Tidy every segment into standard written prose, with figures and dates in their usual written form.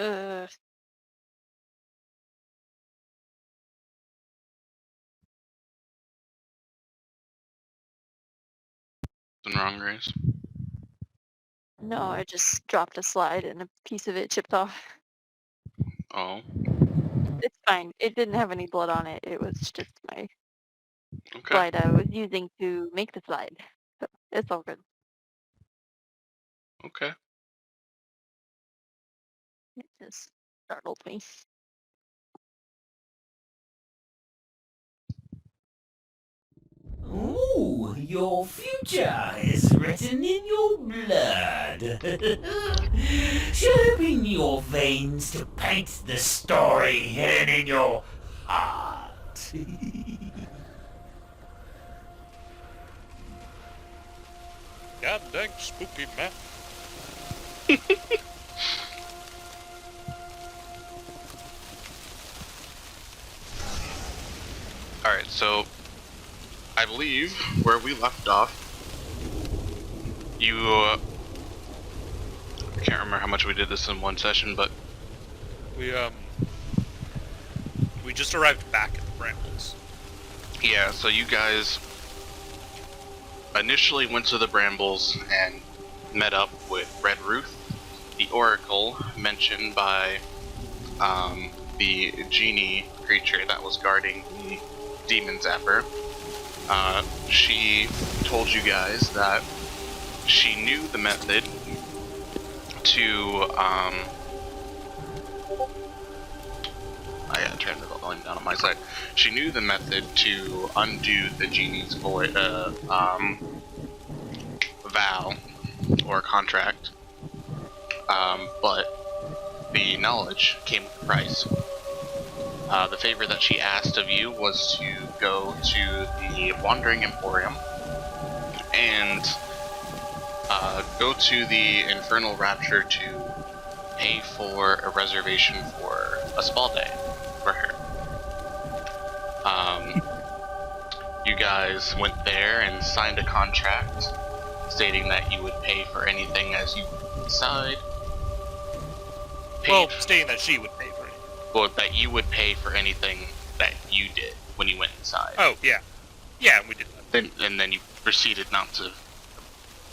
Uh, Something wrong, Grace? no, I just dropped a slide and a piece of it chipped off. Oh, It's fine. It didn't have any blood on it. It was just my okay. slide I was using to make the slide. So it's all good. Okay. It just startled me. Ooh, your future is written in your blood. Slurping your veins to paint the story hidden in your heart. God dang spooky, man. Alright, so I believe where we left off, you, I can't remember how much we did this in one session, but We just arrived back at the Brambles. yeah, so you guys initially went to the Brambles and met up with Red Ruth, the Oracle mentioned by the genie creature that was guarding the Demon Zapper. She told you guys that she knew the method to, I gotta turn the volume down on my side. She knew the method to undo the genie's vow or contract, but the knowledge came with a price. The favor that she asked of you was to go to the Wandering Emporium and go to the Infernal Rapture to pay for a reservation for a spa day for her. You guys went there and signed a contract stating that you would pay for anything as you decide. Well, stating that she would pay for it. Well, that you would pay for anything that you did when you went inside. Oh, yeah. Yeah, we did that. And then you proceeded not to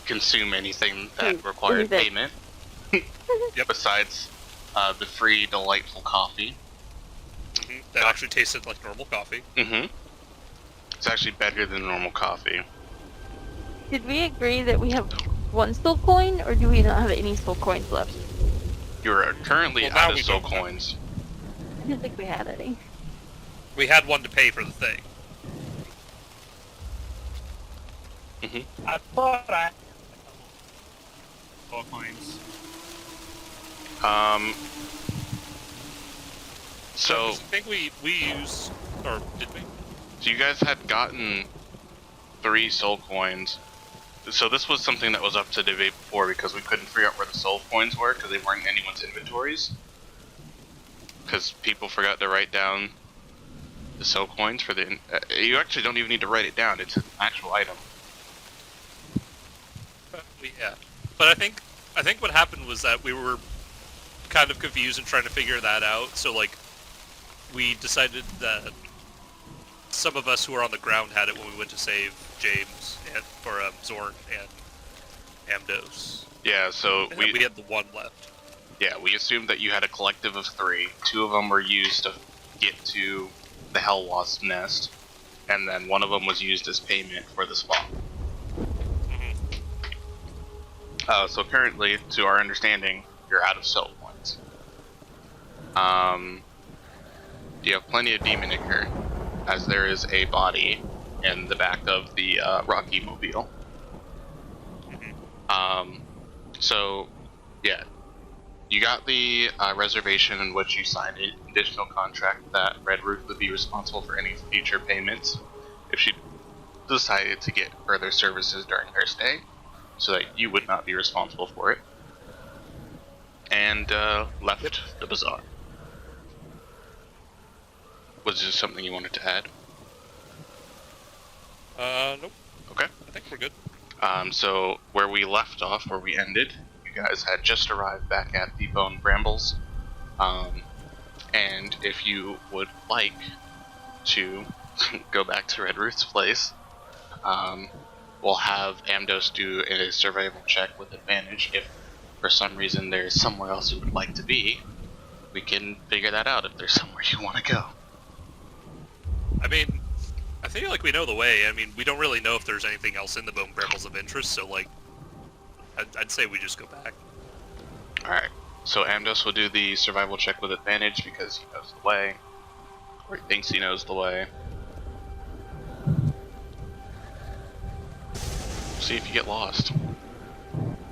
consume anything that required payment. Yep. Besides the free, delightful coffee. Mm-hmm. That actually tasted like normal coffee. Mm-hmm. It's actually better than normal coffee. Did we agree that we have one soul coin, or do we not have any soul coins left? You're currently Well, now out of we soul don't have- coins. I didn't think we had any. We had one to pay for the thing. Mm-hmm. I thought I... All coins. So I think we used... Or did we? So you guys had gotten 3 soul coins. So this was something that was up to debate before because we couldn't figure out where the soul coins were because they weren't in anyone's inventories. Because people forgot to write down the soul coins for the... you actually don't even need to write it down. It's an actual item. Yeah. But I think what happened was that we were kind of confused and trying to figure that out. So, like, we decided that some of us who were on the ground had it when we went to save James or Zorn and Amdos. Yeah, so we had the one left. Yeah, we assumed that you had a collective of 3. 2 of them were used to get to the Hell Wasp nest, and then one of them was used as payment for the spa. Mm-hmm. So currently, to our understanding, you're out of soul points. You have plenty of demon ichor, as there is a body in the back of the Rocky Mobile. Mm-hmm. So, yeah. You got the reservation in which you signed an additional contract that Red Ruth would be responsible for any future payments if she decided to get further services during her stay, so that you would not be responsible for it. And left the bazaar. Was there something you wanted to add? Nope. Okay. I think we're good. So where we left off, where we ended, you guys had just arrived back at the Bone Brambles. And if you would like to go back to Red Ruth's place, we'll have Amdos do a survival check with advantage. If for some reason there's somewhere else you would like to be, we can figure that out if there's somewhere you want to go. I mean, I feel like we know the way. I mean, we don't really know if there's anything else in the Bone Brambles of interest, so, like, I'd say we just go back. Alright, so Amdos will do the survival check with advantage because he knows the way, or he thinks he knows the way. See if you get lost.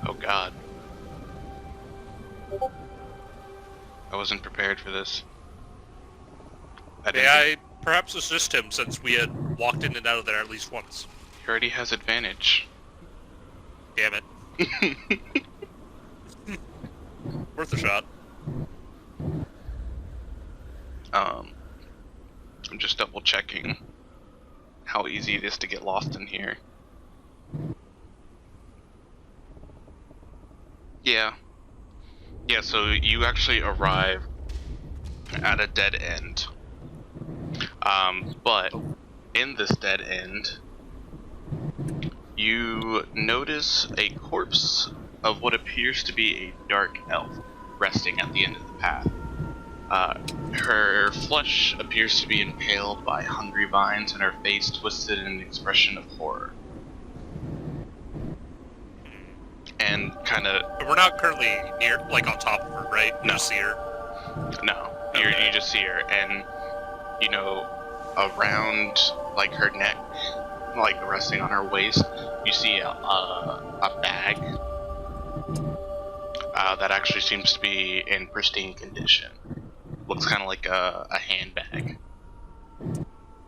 Oh god. I wasn't prepared for this. May I perhaps assist him, since we had walked in and out of there at least once? He already has advantage. Damn it. Worth a shot. I'm just double checking how easy it is to get lost in here. Yeah, so you actually arrive at a dead end. But in this dead end, you notice a corpse of what appears to be a dark elf resting at the end of the path. Her flesh appears to be impaled by hungry vines and her face twisted in an expression of horror. And We're not currently near, like, on top of her, right? No. You see her? No, Okay. you just see her, and you know, around like her neck, like resting on her waist, you see a bag that actually seems to be in pristine condition. Looks kind of like a handbag.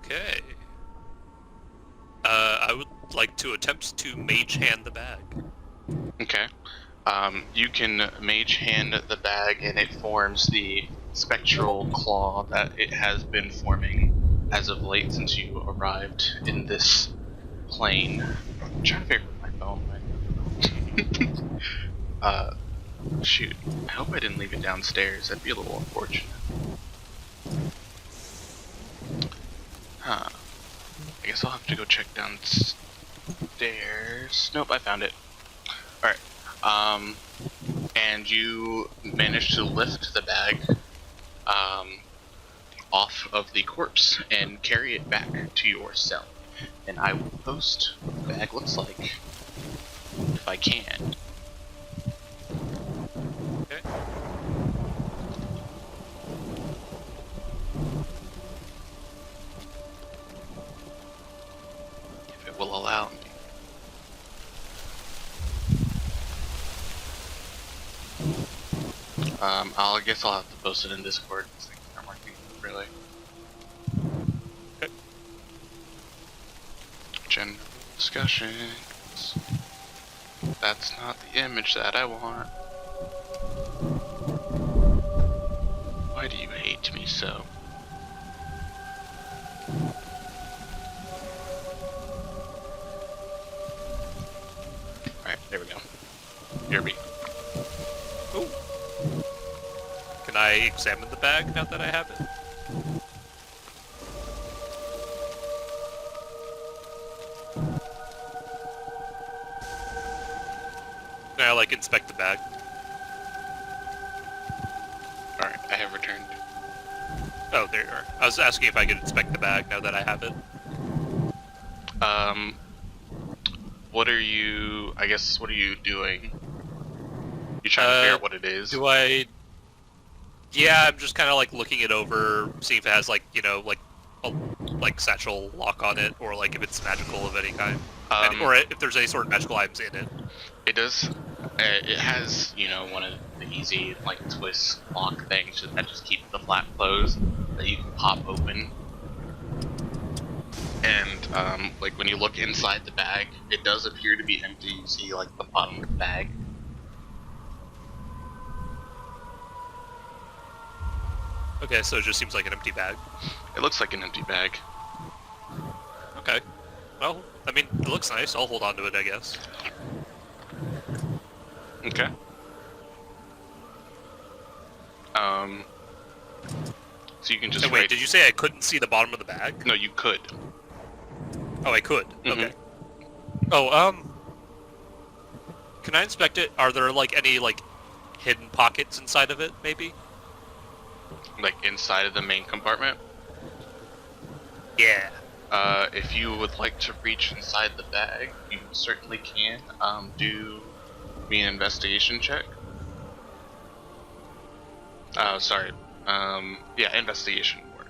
Okay. I would like to attempt to mage hand the bag. Okay. You can mage hand the bag, and it forms the spectral claw that it has been forming as of late since you arrived in this plane. I'm trying to figure out my phone right. Shoot. I hope I didn't leave it downstairs. That'd be a little unfortunate. Huh. I guess I'll have to go check downstairs. Nope, I found it. Alright. And you manage to lift the bag off of the corpse and carry it back to your cell. And I will post what the bag looks like if I can. Okay. If it will allow me. I guess I'll have to post it in Discord. These things aren't working, really. Okay. General discussions. That's not the image that I want. Why do you hate me so? Alright, there we go. Here we go. Ooh. Can I examine the bag now that I have it? Can I, like, inspect the bag? Alright, I have returned. Oh, there you are. I was asking if I could inspect the bag now that I have it. What are you, I guess, what are you doing? You trying to figure out what it is? Do I... Yeah, I'm just kind of, like, looking it over, seeing if it has, like, you know, like, a, like, satchel lock on it, or, like, if it's magical of any kind. Or if there's any sort of magical items in it. It does. It has, you know, one of the easy, like, twist lock things that just keep the flap closed that you can pop open. And, like, when you look inside the bag, it does appear to be empty. You see, like, the bottom of the bag. Okay, so it just seems like an empty bag. It looks like an empty bag. Okay. Well, I mean, it looks nice. I'll hold on to it, I guess. Okay. So you can just And wait, write... did you say I couldn't see the bottom of the bag? No, you could. Oh, I could. Mhm. Okay. Oh, can I inspect it? Are there like any like hidden pockets inside of it? Maybe. Like inside of the main compartment. Yeah. If you would like to reach inside the bag, you certainly can. Do me an investigation check. Sorry. Yeah, investigation work.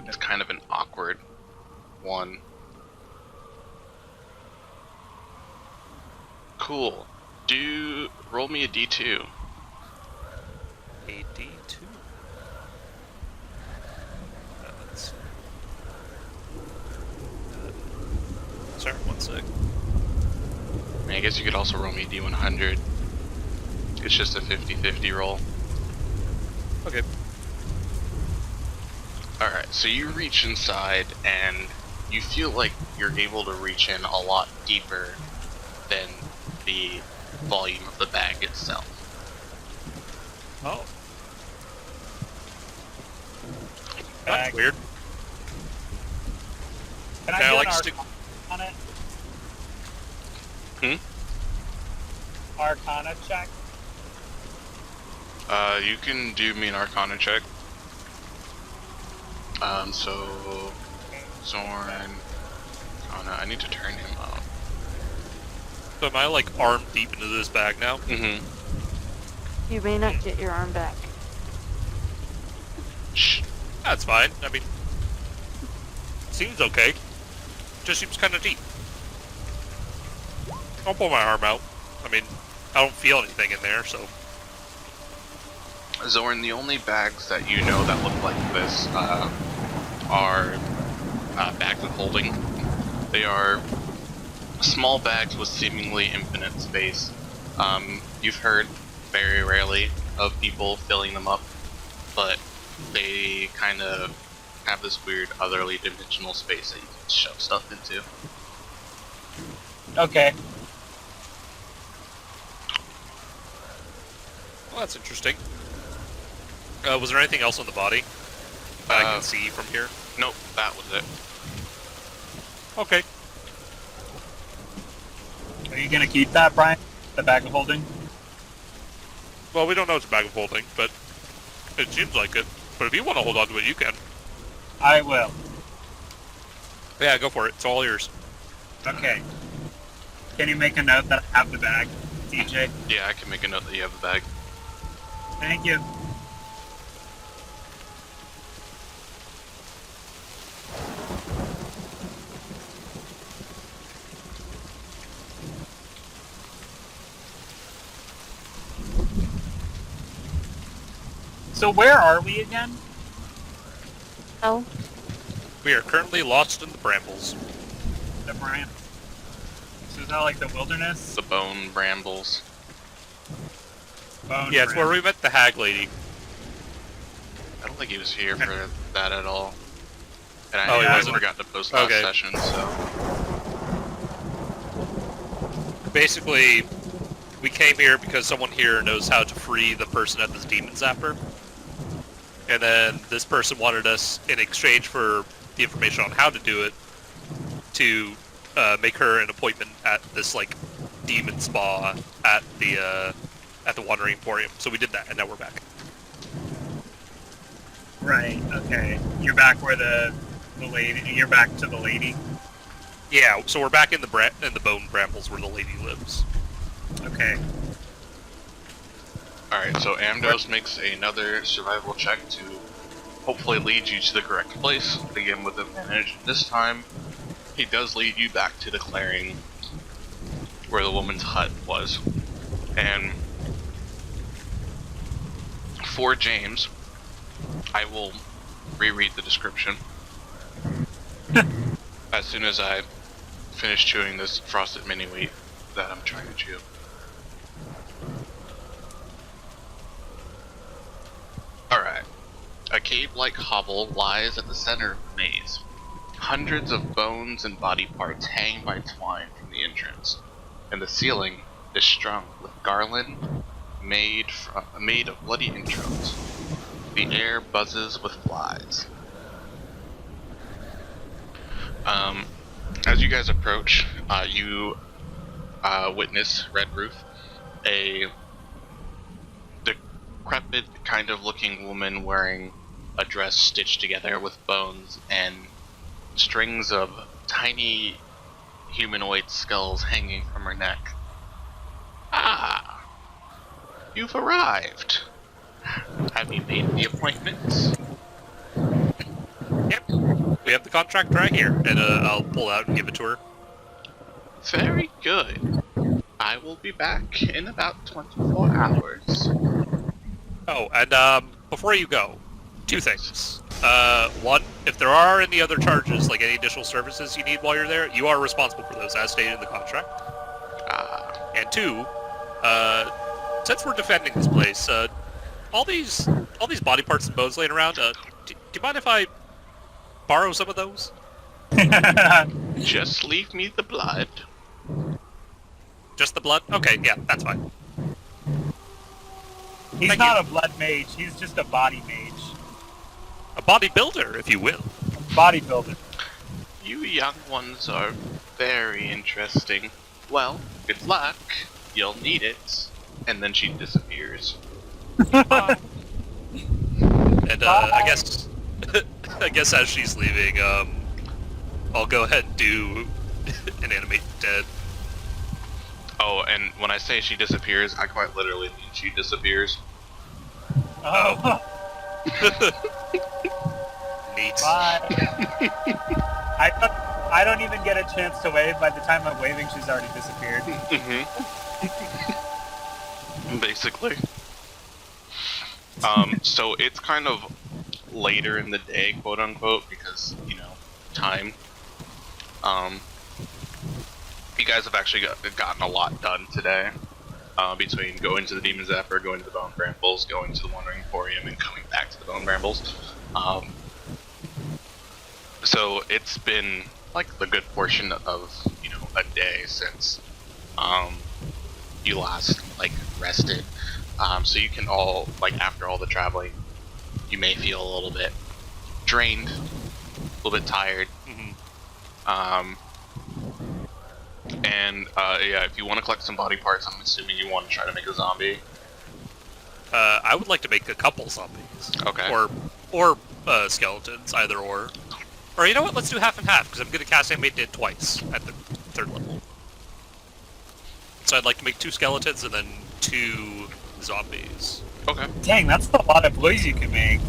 It's kind of an awkward one. Cool. Roll me a d2. A D2. Let's... Sorry, 1 sec. I guess you could also roll me a d100. It's just a 50-50 roll. Okay. Alright, so you reach inside and you feel like you're able to reach in a lot deeper than the volume of the bag itself. Oh. Bag. That's weird. Can I Yeah, do like an stick- on it? Hmm? Arcana check? You can do me an Arcana check. So... Zorn... Arcana, I need to turn him up. So am I like arm deep into this bag now? Mm-hmm. You may not get your arm back. Shh. That's fine. I mean, seems okay. Just seems kind of deep. I'll pull my arm out. I mean, I don't feel anything in there, so. Zorn, the only bags that you know that look like this are bags of holding. They are small bags with seemingly infinite space. You've heard very rarely of people filling them up, but they kind of have this weird otherly dimensional space that you can shove stuff into. Okay. Well, that's interesting. Was there anything else on the body that I can see from here? Nope, that was it. Okay. Are you gonna keep that, Brian? The bag of holding? Well, we don't know it's a bag of holding, but it seems like it. But if you want to hold on to it, you can. I will. Yeah, go for it. It's all yours. Okay. Can you make a note that I have the bag, TJ? Yeah, I can make a note that you have the bag. Thank you. So where are we again? Oh, We are currently lost in the brambles. The brand. So is that like the wilderness? The bone brambles. Bone Yeah, it's where brand. we met the hag lady. I don't think he was here for that at all. And Oh, he I wasn't? forgot to post last Okay. session, so... Basically, we came here because someone here knows how to free the person at this demon zapper. And then this person wanted us, in exchange for the information on how to do it, to make her an appointment at this like demon spa at the Wandering Emporium. So we did that, and now we're back. Right, okay. You're back where the lady, you're back to the lady? Yeah, so we're back in the bone brambles where the lady lives. Okay. Alright, so Amdos makes another survival check to hopefully lead you to the correct place, again with advantage. This time, he does lead you back to the clearing where the woman's hut was. And for James, I will reread the description as soon as I finish chewing this frosted mini wheat that I'm trying to chew. Alright. A cave-like hovel lies at the center of the maze. Hundreds of bones and body parts hang by twine from the entrance, and the ceiling is strung with garland made of bloody entrails. The air buzzes with flies. As you guys approach, you witness Red Roof, a decrepit kind of looking woman wearing a dress stitched together with bones and strings of tiny humanoid skulls hanging from her neck. Ah, you've arrived. Have you made the appointments? Yep. We have the contract right here, and I'll pull out and give it to her. Very good. I will be back in about 24 hours. Oh, and before you go, two things. One, if there are any other charges, like any additional services you need while you're there, you are responsible for those, as stated in the contract. And two, since we're defending this place, all these body parts and bones laying around, do you mind if I borrow some of those? Just leave me the blood. Just the blood? Okay, yeah, that's fine. He's Thank not you. a blood mage. He's just a body mage. A bodybuilder, if you will. Bodybuilder. You young ones are very interesting. Well, good luck. You'll need it. And then she disappears. And I guess as she's leaving, I'll go ahead and do an animate dead. Oh, and when I say she disappears, I quite literally mean she disappears. Oh. Neat. Bye. I don't even get a chance to wave. By the time I'm waving, she's already disappeared. Basically. So it's kind of later in the day, quote unquote, because, you know, time. You guys have actually gotten a lot done today. Between going to the Demon Zapper, going to the Bone Brambles, going to the Wandering Emporium, and coming back to the Bone Brambles. So it's been like the good portion of, you know, a day since you last like rested. So you can all, like, after all the traveling, you may feel a little bit drained, a little bit tired. Yeah, if you want to collect some body parts, I'm assuming you want to try to make a zombie. I would like to make a couple zombies. Okay. Or skeletons, either or. Or you know what? Let's do half and half, because I'm going to cast Animate Dead twice at the 3rd level. So I'd like to make 2 skeletons and then 2 zombies. Okay. Dang, that's a lot of boys you can make.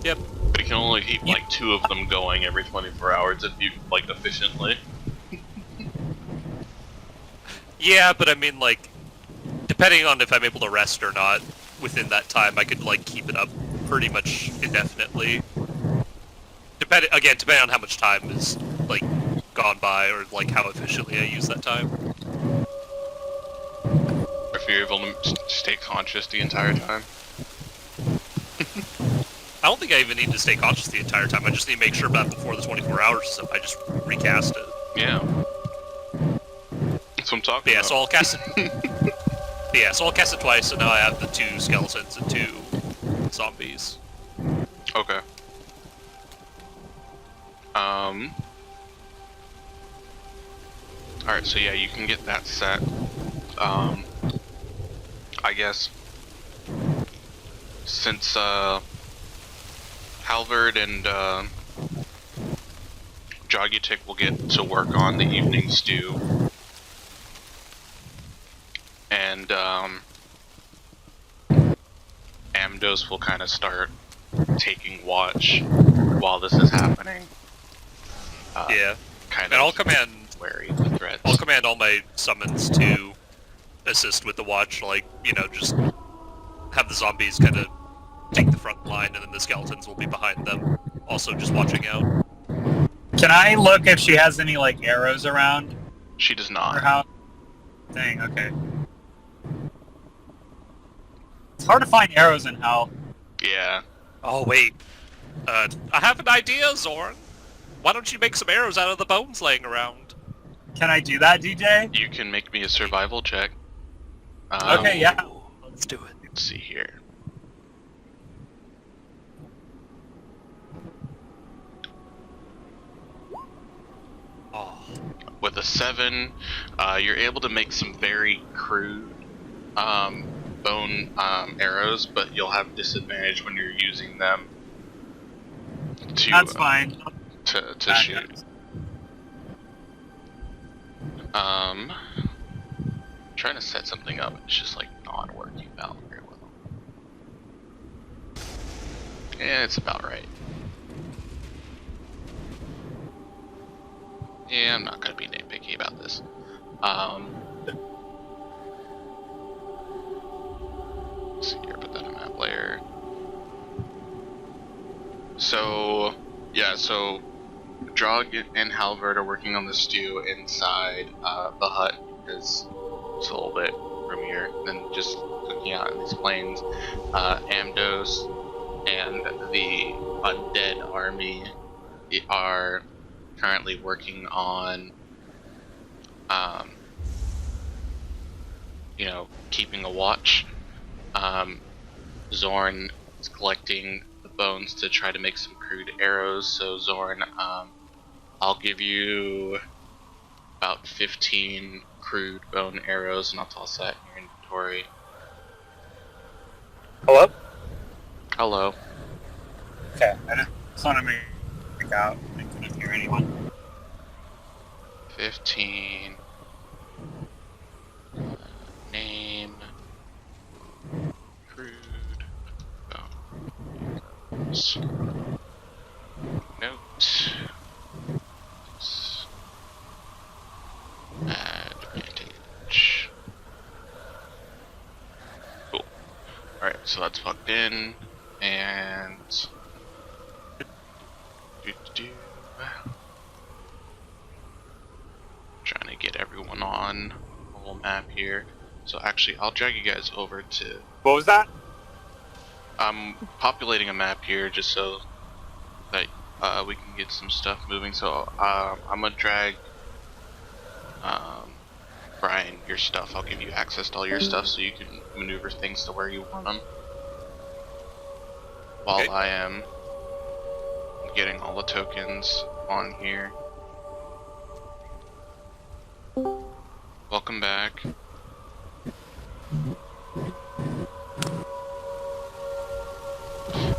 Yep. But you can only keep like 2 of them going every 24 hours if you, like, efficiently. Yeah, but I mean, like, depending on if I'm able to rest or not within that time, I could, like, keep it up pretty much indefinitely. Depending on how much time is, like, gone by, or, like, how efficiently I use that time. If you're able to stay conscious the entire time. I don't think I even need to stay conscious the entire time. I just need to make sure about before the 24 hours is up, I just recast it. Yeah. That's what I'm talking But yeah, about. so I'll cast it. So I'll cast it twice, so now I have the 2 skeletons and 2 zombies. Okay. Alright, so yeah, you can get that set. I guess since Halvard and Jogutic will get to work on the evening stew, and Amdos will kind of start taking watch while this is happening. Yeah. Kind And I'll of command wary of the threats. I'll command all my summons to assist with the watch, like, you know, just have the zombies kind of take the front line, and then the skeletons will be behind them, also just watching out. Can I look if she has any, like, arrows around? She does Or not. how? Dang, okay. It's hard to find arrows in Hell. Yeah. Oh, wait. I have an idea, Zorn. Why don't you make some arrows out of the bones laying around? Can I do that, DJ? You can make me a survival check. Okay, yeah. Let's do it. Let's see here. Oh, With a 7, you're able to make some very crude bone arrows, but you'll have disadvantage when you're using them to That's fine. to Back shoot. Trying to set something up, it's just like not working out very well. Yeah, it's about right. Yeah, I'm not gonna be nitpicky about this. Let's see here, put that in map layer. So, yeah, so Drog and Halvard are working on the stew inside the hut because it's a little bit roomier than just cooking out in these plains. Amdos and the undead army are currently working on, keeping a watch. Zorn is collecting the bones to try to make some crude arrows. So Zorn, I'll give you about 15 crude bone arrows, and I'll toss that in your inventory. Hello? Hello. Okay, I just want to make out. I couldn't hear anyone. 15. Name. Crude bones. Note. Advantage. Cool. Alright, so that's plugged in, and trying to get everyone on the whole map here. So actually, I'll drag you guys over to. What was that? I'm populating a map here just so that we can get some stuff moving. So I'm gonna drag Brian your stuff. I'll give you access to all your stuff so you can maneuver things to where you want them. While Okay. I am getting all the tokens on here. Welcome back.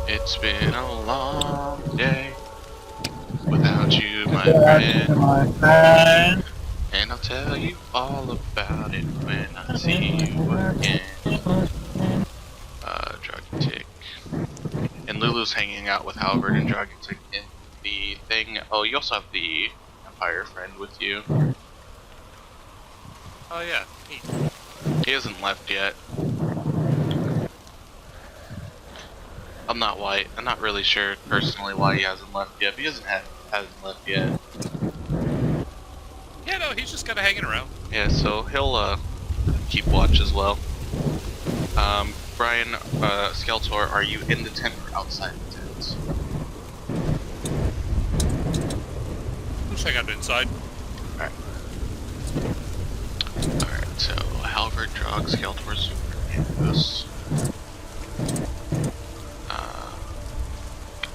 It's been a long day without you, my friend. And I'll tell you all about it when I see you again. Dragontick. And Lulu's hanging out with Halvard and Dragontick in the thing. Oh, you also have the vampire friend with you. oh yeah. Neat. He hasn't left yet. I'm not really sure personally why he hasn't left yet, but he hasn't left yet. Yeah, no, he's just kind of hanging around. Yeah, so he'll keep watch as well. Brian, Skeletor, are you in the tent or outside the tent? Looks like I'm inside. Alright. Alright, so Halvard, Drog, Skeletor, Super, Ambrose.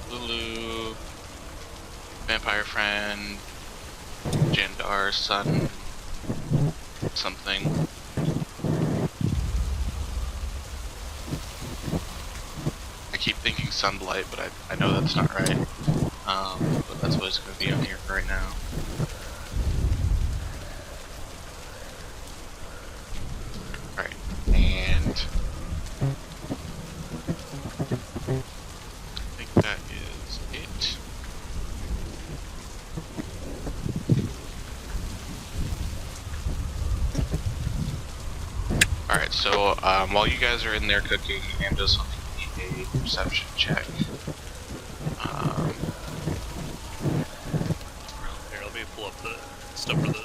Lulu, Vampire Friend, Jandar, Sun, something. I keep thinking Sunblight, but I know that's not right. But that's what it's going to be on here for right now. Alright, and I think that is it. Alright, so while you guys are in there cooking, and just need a perception check. Here, let me pull up the stuff for the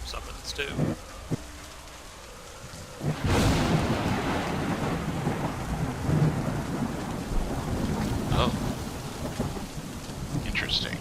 summons too. Oh. Interesting.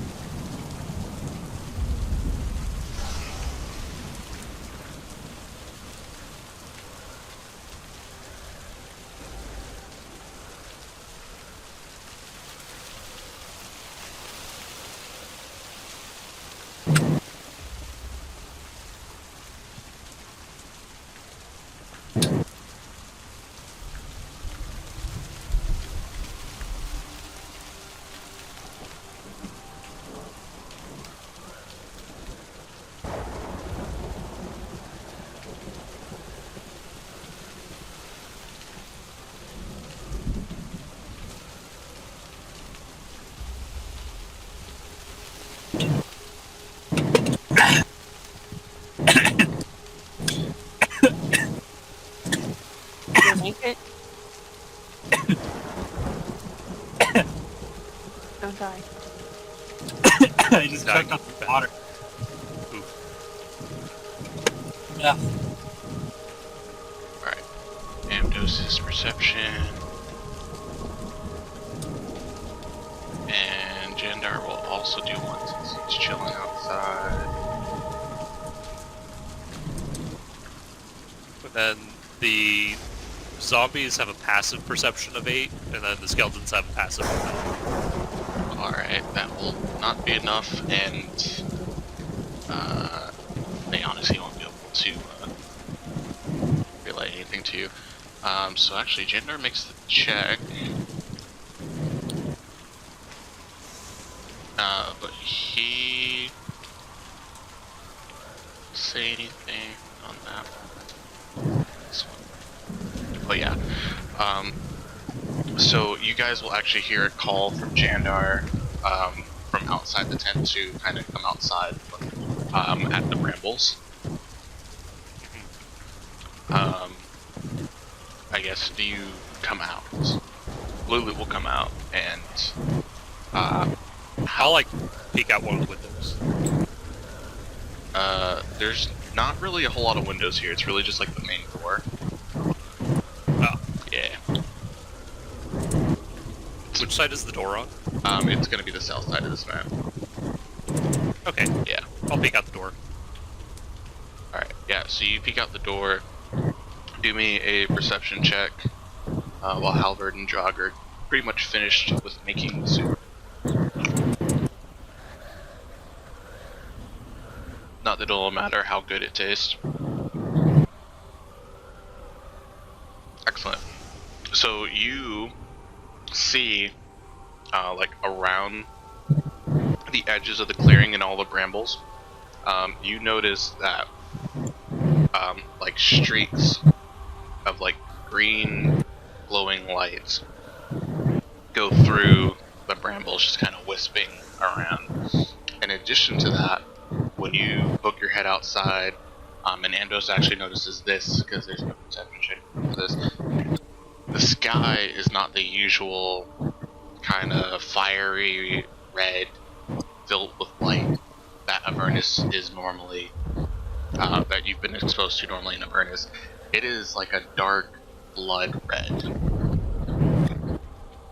Don't die. I just Dying choked on too the fast. water. Oof. Yeah. Alright. Amdos's perception. And Jandar will also do one since he's chilling outside. And then the zombies have a passive perception of 8, and then the skeletons have a passive of 9. Alright, that will not be enough, and they honestly won't be able to relay anything to you. So actually, Jandar makes the check. But he say anything on that one? This one. Oh yeah. So you guys will actually hear a call from Jandar from outside the tent to kind of come outside at the brambles. I guess, do you come out? Lulu will come out and I'll like peek out one of the windows. there's not really a whole lot of windows here. It's really just like the main door. Oh, Yeah. which side is the door on? It's gonna be the south side of this map. Okay, Yeah. I'll peek out the door. Alright, yeah, so you peek out the door, do me a perception check, while Halvard and Jog are pretty much finished with making the soup. Not that it'll matter how good it tastes. Excellent. So you see, like around the edges of the clearing and all the brambles, you notice that like streaks of like green glowing lights go through the brambles, just kind of wisping around. In addition to that, when you poke your head outside, and Andos actually notices this because there's no perception check for this, the sky is not the usual kind of fiery red filled with light that Avernus is normally, that you've been exposed to normally in Avernus. It is like a dark blood red.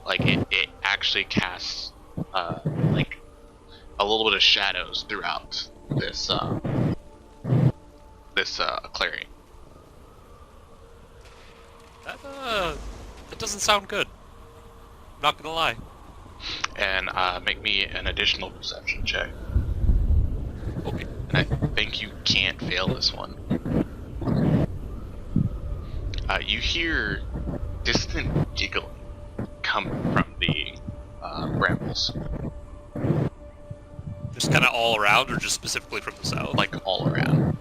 Like it actually casts like a little bit of shadows throughout this clearing. That doesn't sound good. I'm not gonna lie. And make me an additional perception check. Okay. And I think you can't fail this one. You hear distant giggling come from the brambles, Just kind of all around, or just specifically from the south? like all around.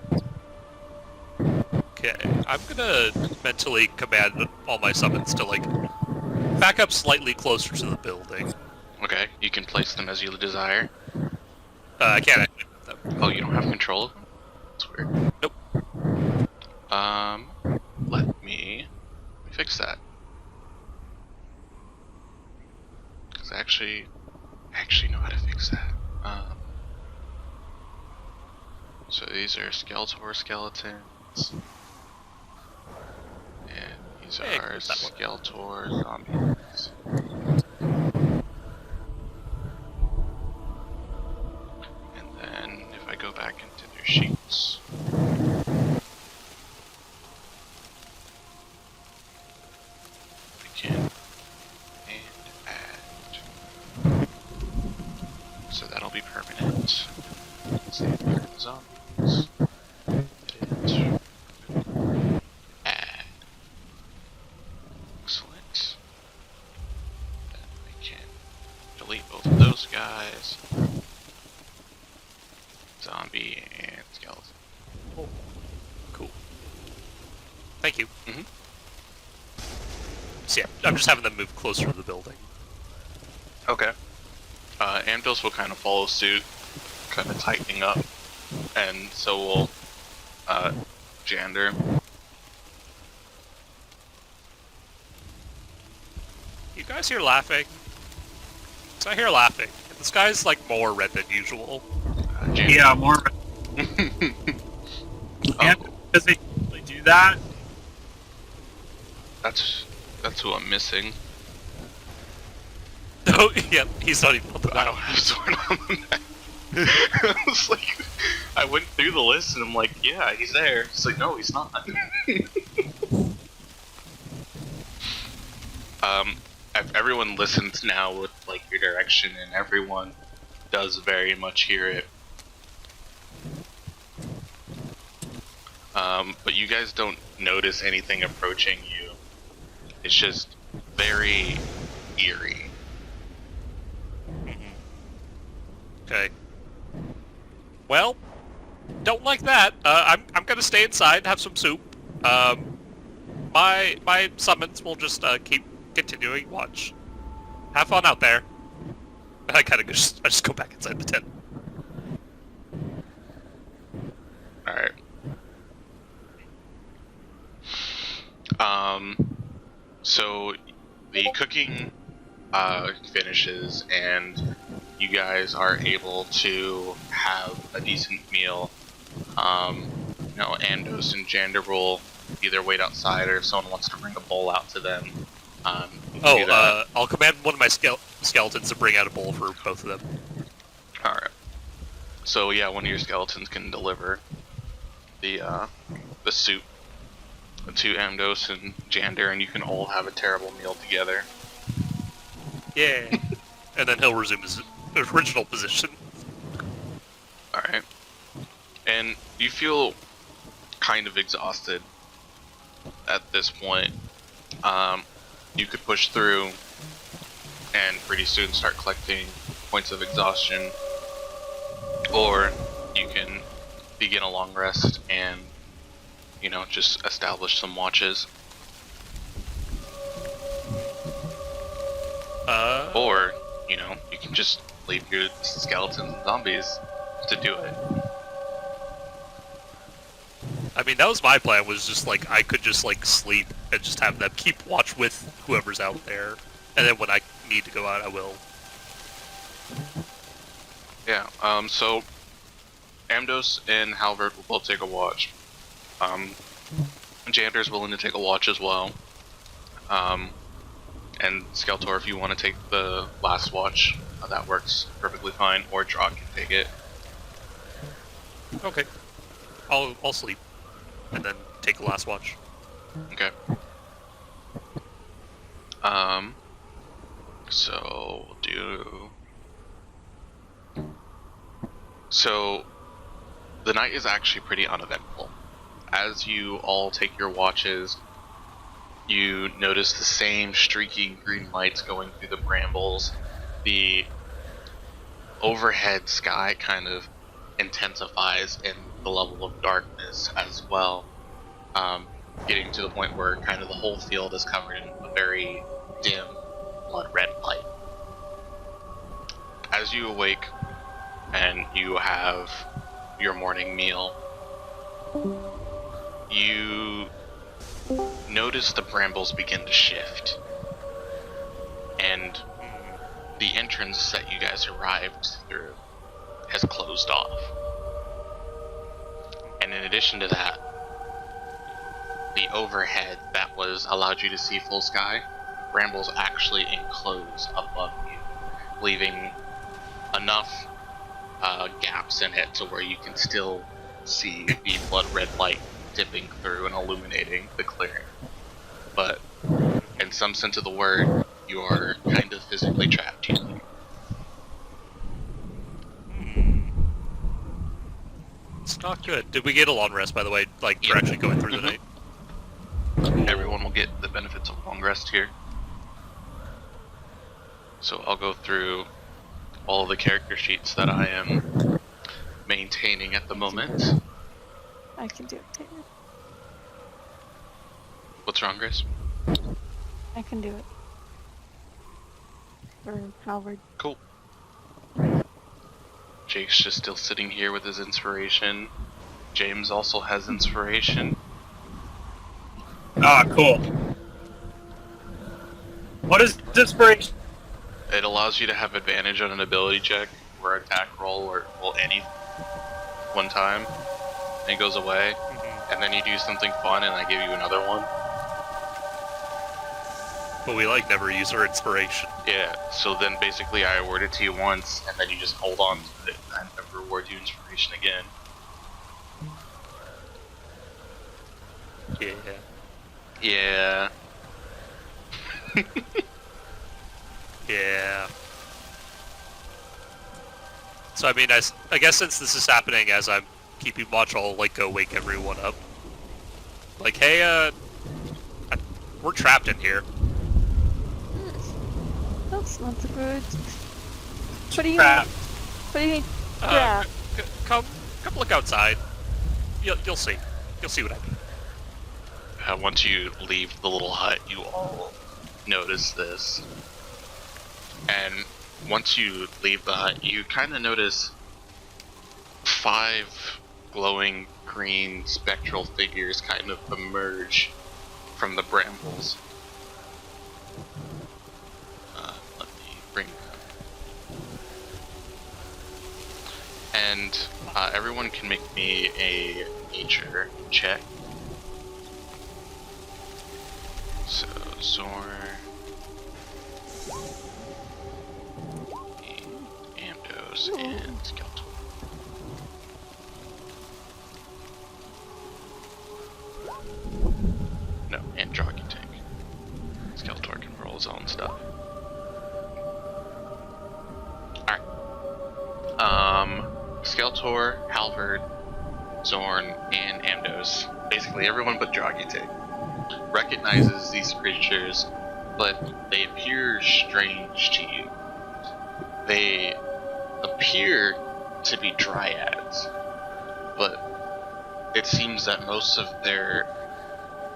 Okay, I'm gonna mentally command all my summons to like back up slightly closer to the building. Okay, you can place them as you desire. I can't actually move them. Oh, you don't have control of them? That's weird. Nope. Let me fix that. Because I actually know how to fix that. So these are Skeletor skeletons. And these Hey, are click that one. Skeletor zombies. And then if I go back into their sheets, I can and add. So that'll be permanent. Save the zombies. Edit. Add. Excellent. Then I can delete both of those guys. Zombie and skeleton. Cool. Thank you. Mhm. So yeah, I'm just having them move closer to the building. Okay. Amdos will kind of follow suit, kind of tightening up, and so will Jander. You guys here laughing? So I hear laughing. The sky's like more red than usual. James. Yeah, more. Oh, Does it usually do that? that's who I'm missing. Oh, yeah, he's not even on the I don't map. have Zorn on the map. I was like, I went through the list and I'm like, yeah, he's there. It's like, no, he's not. If everyone listens now with like your direction, and everyone does very much hear it. But you guys don't notice anything approaching you. It's just very eerie. Okay. Well, don't like that. I'm gonna stay inside and have some soup. My summons will just keep continuing. Watch. Have fun out there. And I just go back inside the tent. Alright. So the cooking finishes and you guys are able to have a decent meal. Andos and Jander will either wait outside, or if someone wants to bring a bowl out to them. You can do that. I'll command one of my skeletons to bring out a bowl for both of them. Alright. So yeah, one of your skeletons can deliver the soup to Amdos and Jander, and you can all have a terrible meal together. Yeah. And then he'll resume his original position. Alright. And you feel kind of exhausted at this point. You could push through and pretty soon start collecting points of exhaustion, or you can begin a long rest and, just establish some watches. Or, you can just leave your skeletons and zombies to do it. I mean, that was my plan, was just like, I could just like sleep and just have them keep watch with whoever's out there. And then when I need to go out, I will. Yeah, so Amdos and Halvard will both take a watch. Jander's willing to take a watch as well. And Skeletor, if you want to take the last watch, that works perfectly fine, or Drog can take it. Okay. I'll sleep. And then take the last watch. Okay. So we'll do. So the night is actually pretty uneventful. As you all take your watches, you notice the same streaky green lights going through the brambles. The overhead sky kind of intensifies in the level of darkness as well, getting to the point where kind of the whole field is covered in a very dim blood red light. As you awake and you have your morning meal, you notice the brambles begin to shift, and the entrance that you guys arrived through has closed off. And in addition to that, the overhead that was allowed you to see full sky, brambles actually enclose above you, leaving enough gaps in it to where you can still see the blood red light dipping through and illuminating the clearing. But in some sense of the word, you are kind of physically trapped here. It's not good. Did we get a long rest, by the way? Like, for actually going through the night? Everyone will get the benefits of long rest here. So I'll go through all of the character sheets that I am maintaining at the moment. I can do it, Taylor. What's wrong, Grace? I can do it. For Halvard. Cool. Jake's just still sitting here with his inspiration. James also has inspiration. Ah, cool. What is inspiration? It allows you to have advantage on an ability check or attack roll or well any one time. And it goes away, and then you do something fun, and I give you another one. But we like never use our inspiration. Yeah. So then basically I award it to you once, and then you just hold on to it, and I never reward you inspiration again. Yeah. Yeah. Yeah. So I mean, I guess since this is happening as I'm keeping watch, I'll like go wake everyone up. Like, hey, we're trapped in here. That's not so good. What do you Crap. What do you mean? Uh, Yeah. Come look outside. You'll see. You'll see what I mean. Once you leave the little hut, you all notice this. And once you leave the hut, you kind of notice 5 glowing green spectral figures kind of emerge from the brambles. Let me bring them. And everyone can make me a nature check. So, Zorn, Amdos, and Skeletor. No, and Jogging Tank. Skeletor can roll his own stuff. Alright. Skeletor, Halvard, Zorn, and Amdos. Basically everyone but Jogging Tank recognizes these creatures, but they appear strange to you. They appear to be dryads, but it seems that most of their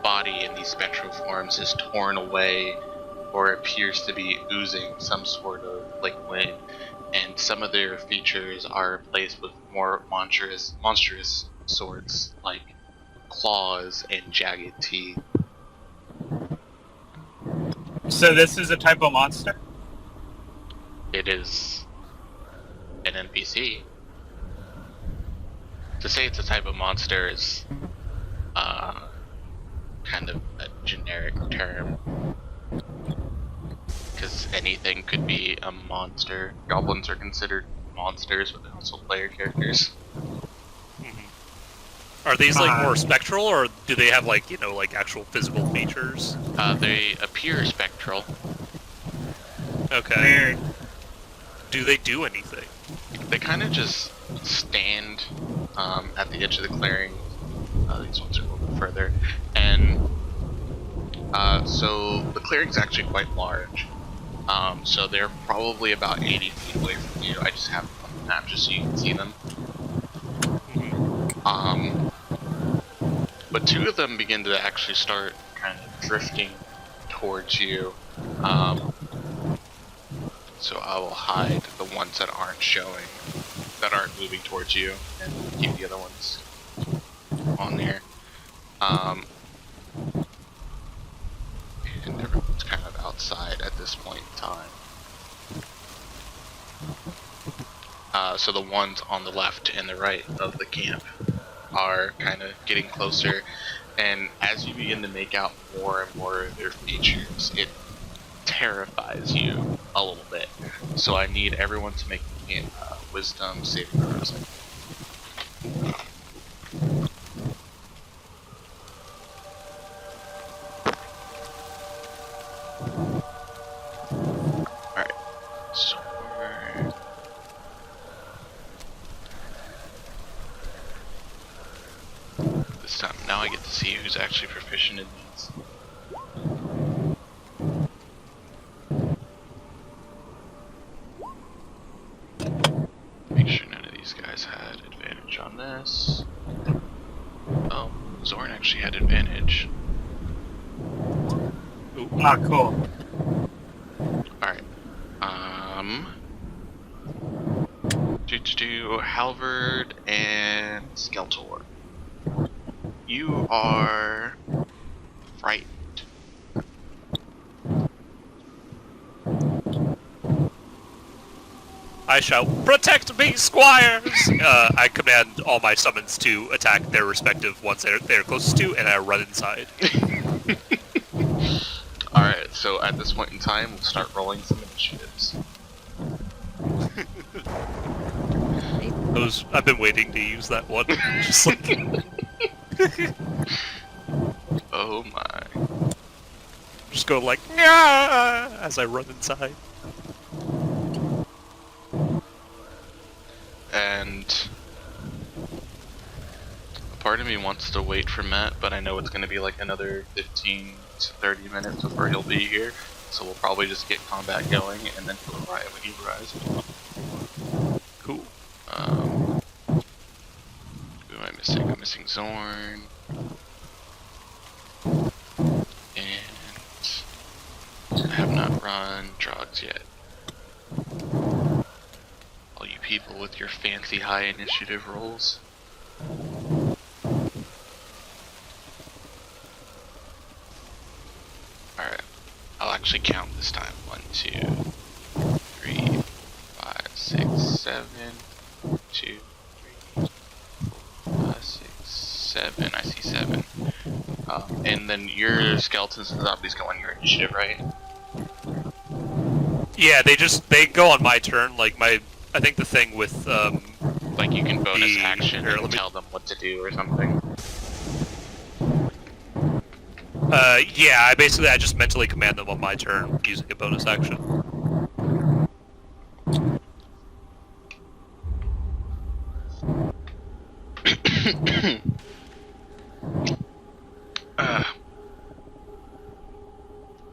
body in these spectral forms is torn away or appears to be oozing some sort of liquid, and some of their features are replaced with more monstrous sorts like claws and jagged teeth. So this is a type of monster? It is an NPC. To say it's a type of monster is kind of a generic term, because anything could be a monster. Goblins are considered monsters, but they're also player characters. Are these like more spectral, or do they have like like actual physical features? They appear spectral. Okay. Weird. Do they do anything? They kind of just stand at the edge of the clearing. These ones are a little bit further, and so the clearing's actually quite large. So they're probably about 80 feet away from you. I just have them on the map just so you can see them. But 2 of them begin to actually start kind of drifting towards you. So I will hide the ones that aren't showing, that aren't moving towards you, and keep the other ones on there. And everyone's kind of outside at this point in time. So the ones on the left and the right of the camp are kind of getting closer, and as you begin to make out more and more of their features, it terrifies you a little bit. So I need everyone to make me wisdom saving throws. Alright, so this time, now I get to see who's actually proficient in these. Make sure none of these guys had advantage on this. Oh, Zorn actually had advantage. Ah, cool. Alright. Do Halvard and Skeletor. You are frightened. I shout, "Protect me, squires!" I command all my summons to attack their respective ones they're closest to, and I run inside. Alright, so at this point in time, we'll start rolling some initiatives. I've been waiting to use that one. Just like... Oh my. Just go like, "Nyah!" as I run inside. And a part of me wants to wait for Matt, but I know it's going to be like another 15 to 30 minutes before he'll be here, so we'll probably just get combat going and then he'll arrive when he arrives. Cool. Who am I missing? I'm missing Zorn. And I have not run drugs yet. All you people with your fancy high initiative rolls. Alright. I'll actually count this time. 1, 2, 3, 5, 6, 7. 2, 3, 4, 5, 6, 7. I see 7. And then your skeletons and zombies go on your initiative, right? Yeah, they go on my turn. Like I think the thing with Like you can bonus action here, and tell them what to do or something. yeah, I just mentally command them on my turn using a bonus action.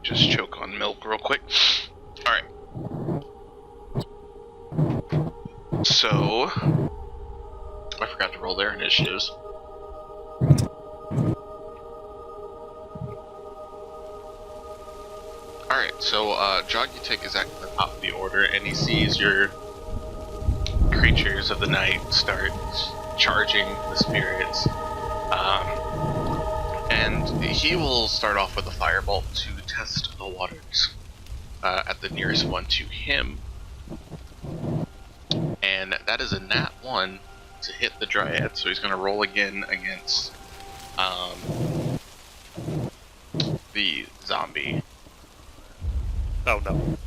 Just choke on milk real quick. Alright. So, I forgot to roll their initiatives. Alright, so Jogitek is at the top of the order and he sees your creatures of the night start charging the spirits. And he will start off with a firebolt to test the waters at the nearest one to him. And that is a nat 1 to hit the Dryad, so he's going to roll again against the zombie. Oh no.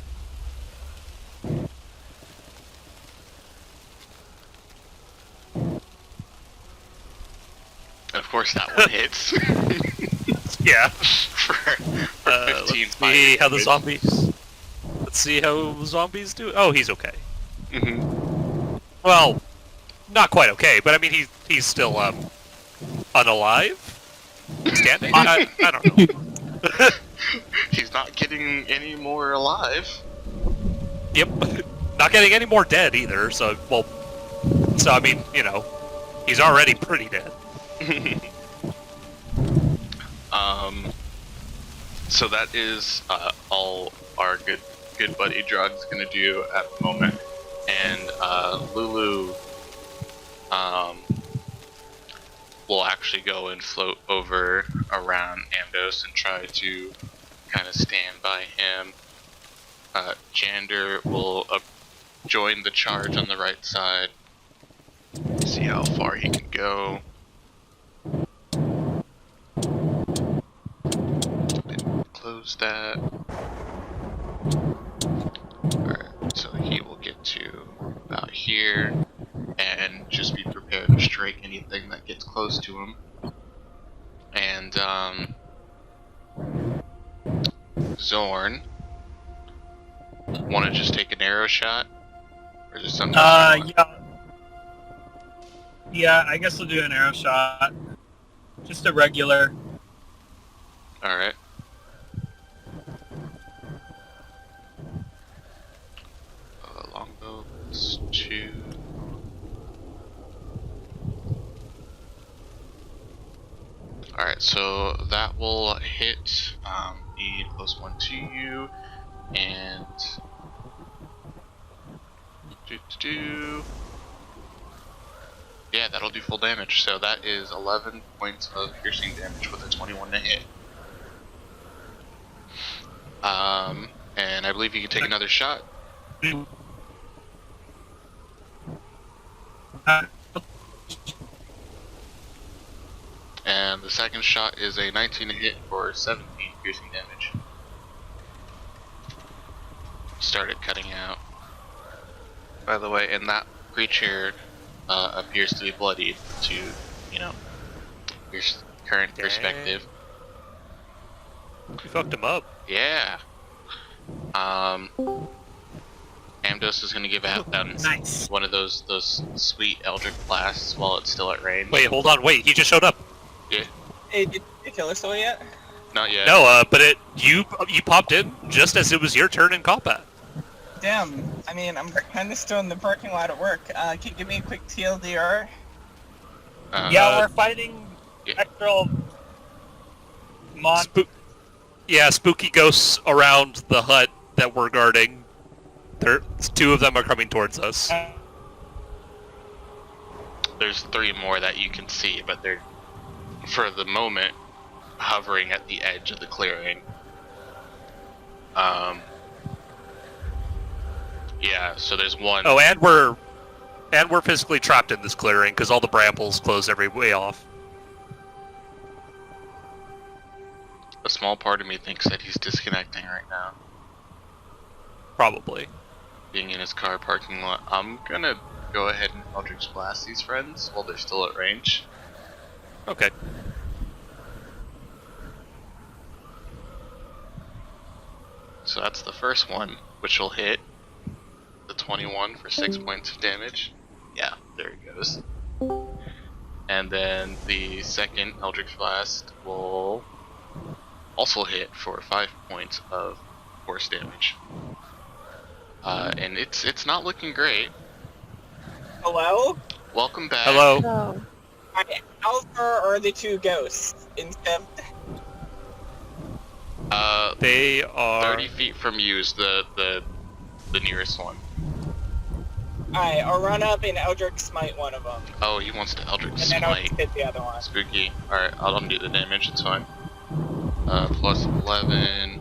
And of course that one hits. Yeah. for 15 let's see how the zombies. Let's see how zombies do. Oh, he's okay. Well, not quite okay, but I mean he's still unalive, standing. I don't know. He's not getting any more alive. Yep, not getting any more dead either. So I mean, you know, he's already pretty dead. So that is all our good buddy Drug's gonna do at the moment, and Lulu will actually go and float over around Amdos and try to kind of stand by him. Jander will join the charge on the right side. See how far he can go. Close that. Alright, so he will get to about here and just be prepared to strike anything that gets close to him. And Zorn, want to just take an arrow shot, or just something? Yeah, I guess we'll do an arrow shot. Just a regular. Alright. Longbow plus 2. Alright, so that will hit the close one to you, and yeah, that'll do full damage. So that is 11 points of piercing damage with a 21 to hit. And I believe you can take another shot. And the second shot is a 19 hit for 17 piercing damage. Started cutting out. By the way, and that creature appears to be bloodied to, your current Dang. perspective. You fucked him up. Yeah. Amdos is gonna give out Nice. one of those sweet Eldritch blasts while it's still at range. Wait, hold on, wait, he just showed up. Yeah, Hey, did you kill us all yet? not yet. No, but you popped in just as it was your turn in combat. Damn. I mean, I'm kind of still in the parking lot at work. Can you give me a quick TLDR? Yeah, we're fighting yeah. spectral Spooky ghosts around the hut that we're guarding. Two of them are coming towards us. There's 3 more that you can see, but they're, for the moment, hovering at the edge of the clearing. Yeah, so there's one. Oh, and we're physically trapped in this clearing because all the brambles close every way off. A small part of me thinks that he's disconnecting right now, Probably. being in his car parking lot. I'm gonna go ahead and Eldritch Blast these friends while they're still at range. Okay. So that's the first one, which will hit the 21 for 6 points of damage. Yeah, there it goes. And then the second Eldritch Blast will also hit for 5 points of force damage. And it's not looking great. Hello? Welcome back. Hello. So, Alright, how far are the 2 ghosts? They are 30 feet from you is the nearest one. Alright, I'll run up and Eldritch Smite one of them. Oh, he wants to Eldritch And then I'll Smite. hit the other one. Spooky. Alright, I'll undo the damage, it's fine. Plus 11.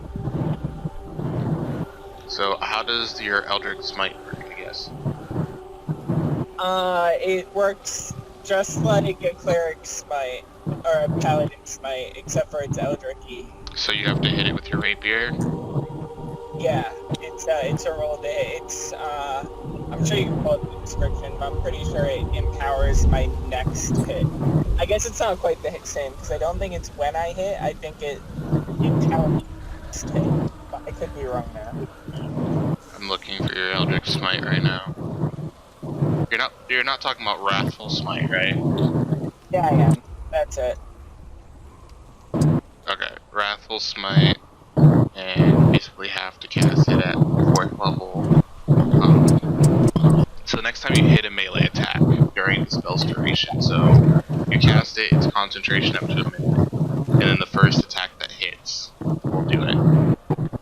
So, how does your Eldritch Smite work, I guess? It works just like a Cleric Smite, or a Paladin Smite, except for it's Eldritch-y. So you have to hit it with your rapier? Yeah, it's a roll to hit. It's, I'm sure you can pull up the description, but I'm pretty sure it empowers my next hit. I guess it's not quite the same, because I don't think it's when I hit, I think it empowers my next hit. But I could be wrong there. I'm looking for your Eldritch Smite right now. You're not talking about Wrathful Smite, right? Yeah, I am. That's it. Okay, Wrathful Smite, and basically have to cast it at 4th level. So next time you hit a melee attack during the spell's duration, so you cast it, it's concentration up to a minute, and then the first attack that hits will do it.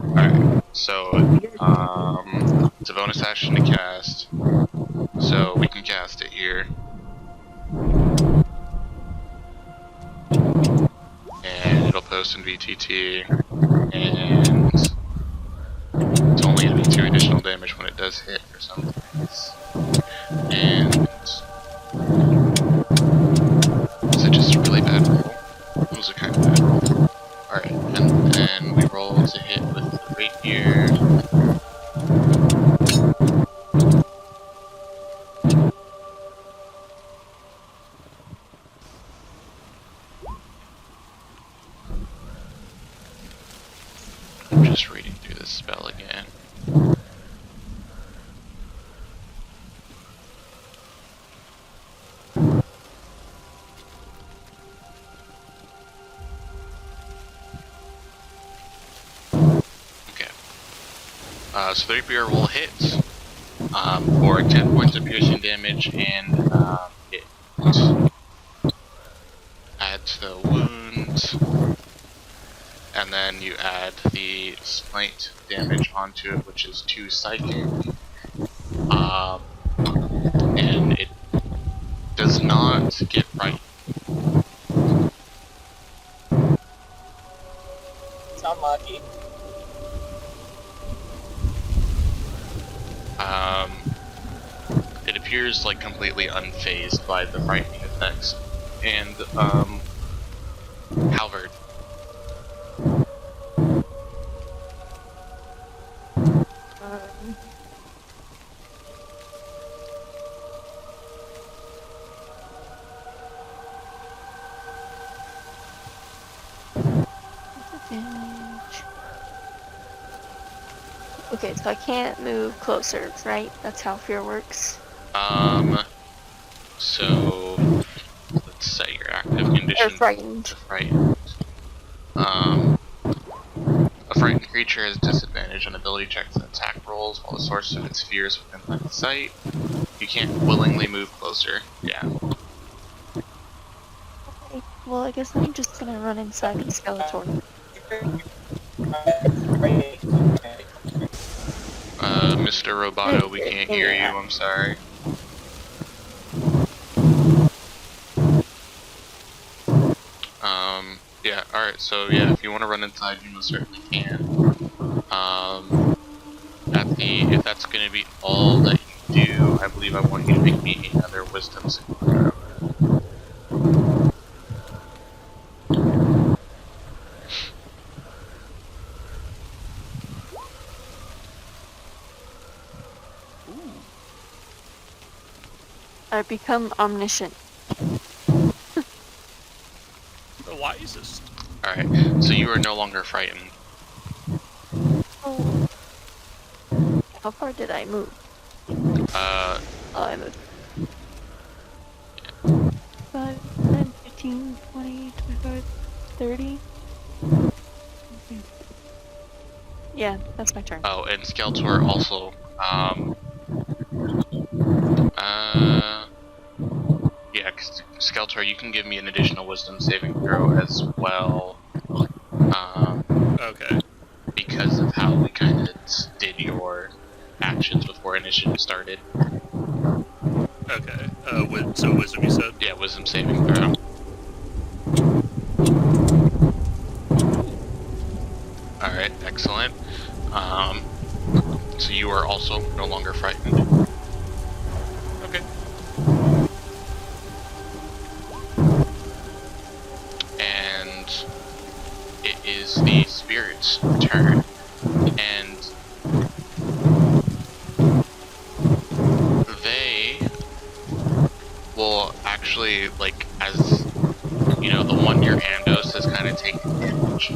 Alright, so it's a bonus action to cast, so we can cast it here. And it'll post in VTT, and it's only going to be 2 additional damage when it does hit for some things. And is it just a really bad roll? It was a kind of bad roll. Alright, and then we roll to hit with the rapier. I'm just reading through this spell again. Okay. So the rapier will hit for 10 points of piercing damage, and it adds the wound. And then you add the smite damage onto it, which is 2 psychic. And it does not get right. It's unlucky. It appears like completely unfazed by the frightening effects. And Halvard. Um, Disadvantage. Okay, so I can't move closer, right? That's how fear works. So let's set your active Or condition frightened. to frightened. A frightened creature has disadvantage on ability checks and attack rolls while the source of its fear is within line of sight. You can't willingly move closer. Yeah. Okay, well, I guess I'm just gonna run inside the Skeletor. Mr. Roboto, we can't hear you, I'm sorry. Yeah, alright, so yeah, if you want to run inside, you most certainly can. If that's gonna be all that you do, I believe I want you to make me another wisdom saving throw. I become omniscient. The wisest. Alright, so you are no longer frightened. Oh. How far did I move? Oh, I moved. 5, 10, 15, 20, 25, 30. Okay. Yeah, that's my turn. Oh, and Skeletor also, yeah, Skeletor, you can give me an additional wisdom saving throw as well, Okay. because of how we kind of did your actions before initiative started. Okay. So wisdom, you said? Yeah, wisdom saving throw. Alright, excellent. So you are also no longer frightened. Okay. And it is the spirit's turn. And they will actually, like, as you know, the one near Andos has kind of taken damage.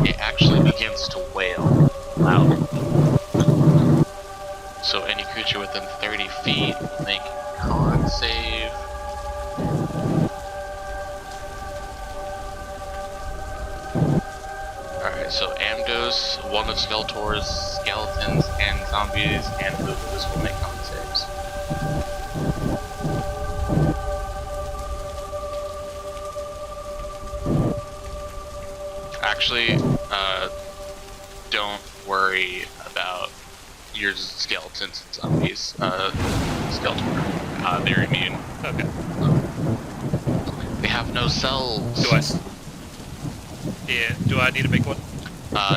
It actually begins to wail loudly. So any creature within 30 feet will make a con save. Alright, so Amdos, one of Skeletor's skeletons and zombies, and Lupus will make con saves. Actually, don't worry about your skeletons and zombies. Skeletor, they're immune. Okay. They have no cells. Do I need to make one?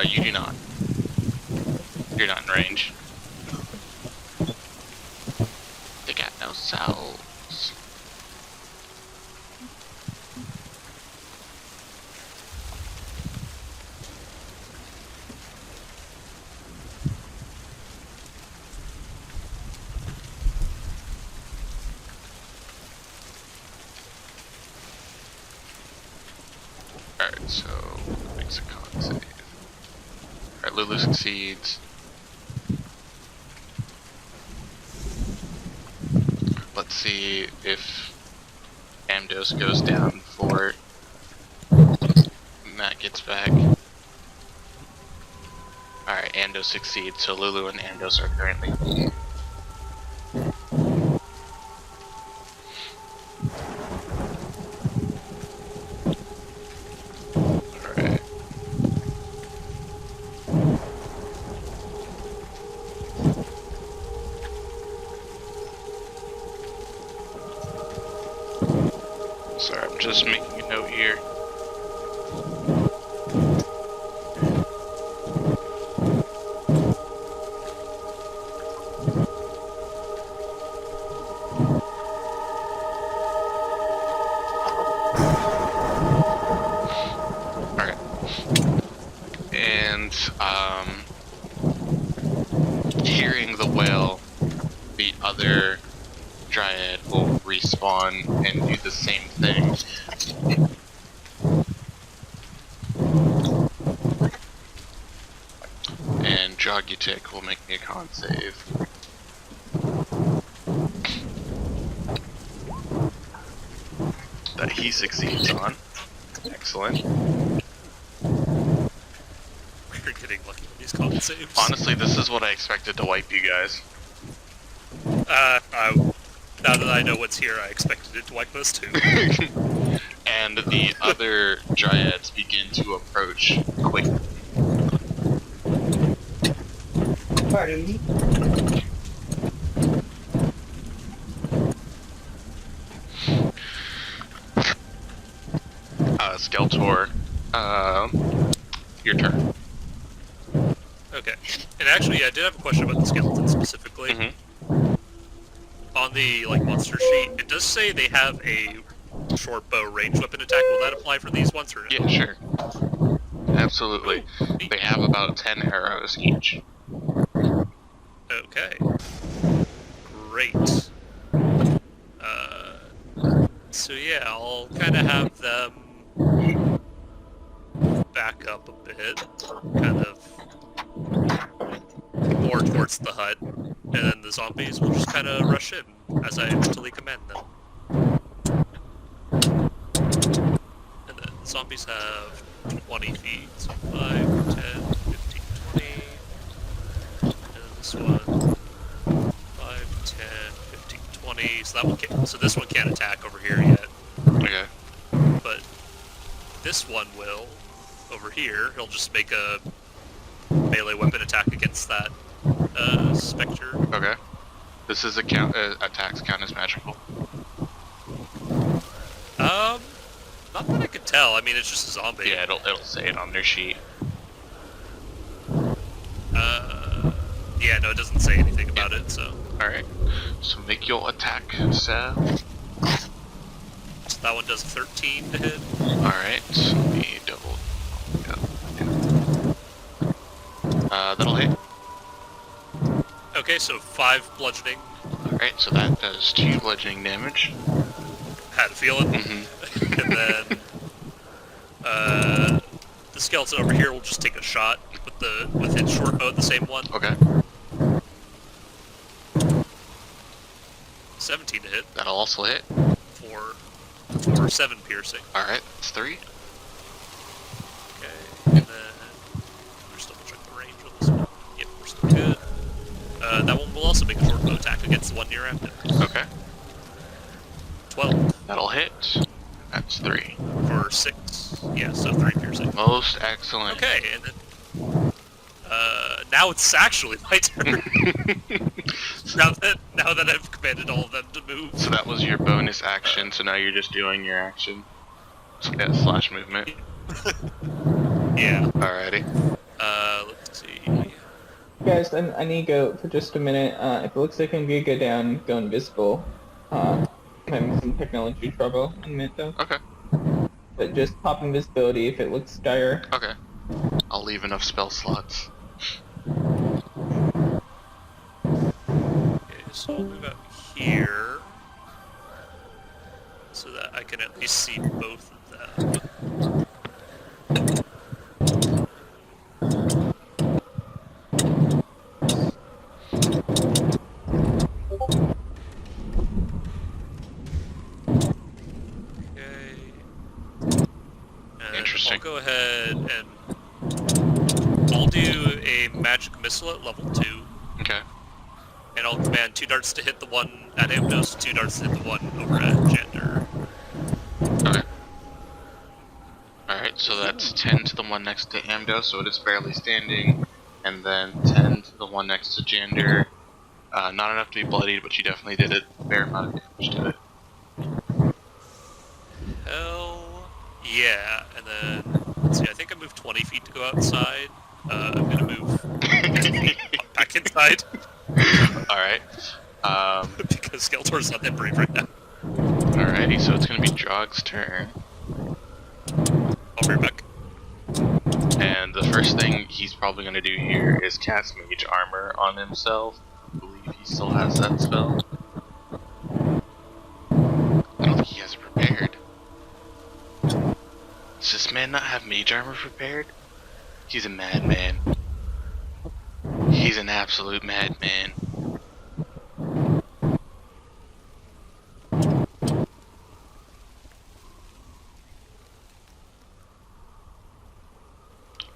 You do not. You're not in range. They got no cells. Alright, so makes a con save. Alright, Lulu succeeds. Let's see if Amdos goes down for it. Matt gets back. Alright, Amdos succeeds, so Lulu and Amdos are currently. Alright. Sorry, I'm just making a note here. Hearing the wail, the other Dryad will respawn and do the same thing. And Jogutic will make me a con save. That he succeeds on. Excellent. We're getting lucky with these con saves. Honestly, this is what I expected to wipe you guys. Now that I know what's here, I expected it to wipe us too. And the other Dryads begin to approach quickly. Pardon me? Skeletor, your turn. Okay. And actually, I did have a question about the skeleton specifically. Mm-hmm. On the monster sheet, it does say they have a short bow ranged weapon attack. Will that apply for these ones or no? Yeah, sure. Absolutely. They have about 10 arrows each. Okay. Great. So yeah, I'll kind of have them back up a bit, kind of more towards the hut, and then the zombies will just kind of rush in as I mentally command them. And then the zombies have 20 feet, so 5, 10, 15, 20. And then this one, 5, 10, 15, 20. So that one can't, so this one can't attack over here yet. Okay. But this one will, over here. He'll just make a melee weapon attack against that specter. Okay. This is attacks count as magical. Not that I could tell. I mean, it's just a zombie. Yeah, it'll say it on their sheet. Yeah, no, it doesn't say anything about it, so. Alright. So make your attack, Seth. So that one does 13 to hit. Alright, let me double. That'll hit. Okay, so 5 bludgeoning. Alright, so that does 2 bludgeoning damage. Had a feeling. Mm-hmm. And then the skeleton over here will just take a shot with his short bow, the same one. Okay. 17 to hit That'll also hit. for 7 piercing. Alright, that's 3. Okay, and then just double check the range on this one. Yep, we're still good. That one will also make a short bow attack against the one near after. Okay. 12 That'll hit. That's 3. for 6. Yeah, so 3 piercing. Most excellent. Okay, and then now it's actually my turn. now that I've commanded all of them to move. So that was your bonus action, so now you're just doing your action. So yeah, slash movement. Yeah. Alrighty. Let's see. Guys, I need to go for just a minute. If it looks like I'm gonna go down, go invisible. I'm having some technology trouble in a minute though. Okay. But just pop invisibility if it looks dire. Okay. I'll leave enough spell slots. Okay, so I'll move out here so that I can at least see both of them. Okay. And Interesting. I'll go ahead and I'll do a magic missile at level 2. Okay. And I'll command 2 darts to hit the one at Avernus, 2 darts to hit the one over at Gender. Okay. Alright, so that's 10 to the one next to Amdo, so it is barely standing. And then 10 to the one next to Jander. Not enough to be bloodied, but she definitely did a fair amount of damage to it. Hell yeah. And then, let's see, I think I moved 20 feet to go outside. I'm gonna move 10 feet back inside. Alright. Because Skeletor's not that brave right now. Alrighty, so it's gonna be Drog's turn. I'll be right back. And the first thing he's probably going to do here is cast Mage Armor on himself. I believe he still has that spell. I don't think he has it prepared. Does this man not have Mage Armor prepared? He's a madman. He's an absolute madman.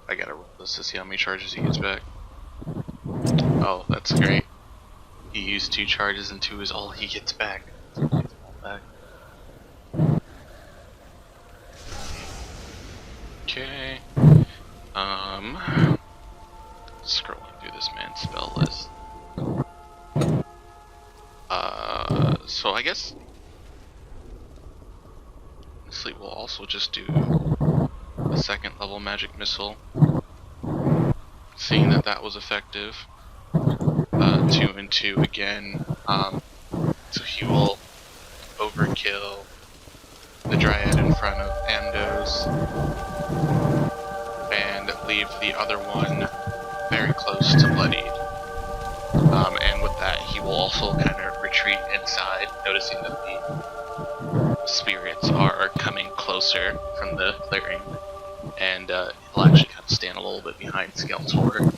I gotta roll this to see how many charges he gets back. Oh, that's great. He used 2 charges and 2 is all he gets back. Gets them all back. Okay. Scrolling through this man's spell list. So I guess honestly we'll also just do a 2nd level magic missile. Seeing that that was effective. 2 and 2 again. So he will overkill the Dryad in front of Amdos and leave the other one very close to bloodied. And with that, he will also kind of retreat inside, noticing that the spirits are coming closer from the clearing, and he'll actually kind of stand a little bit behind Skeletor.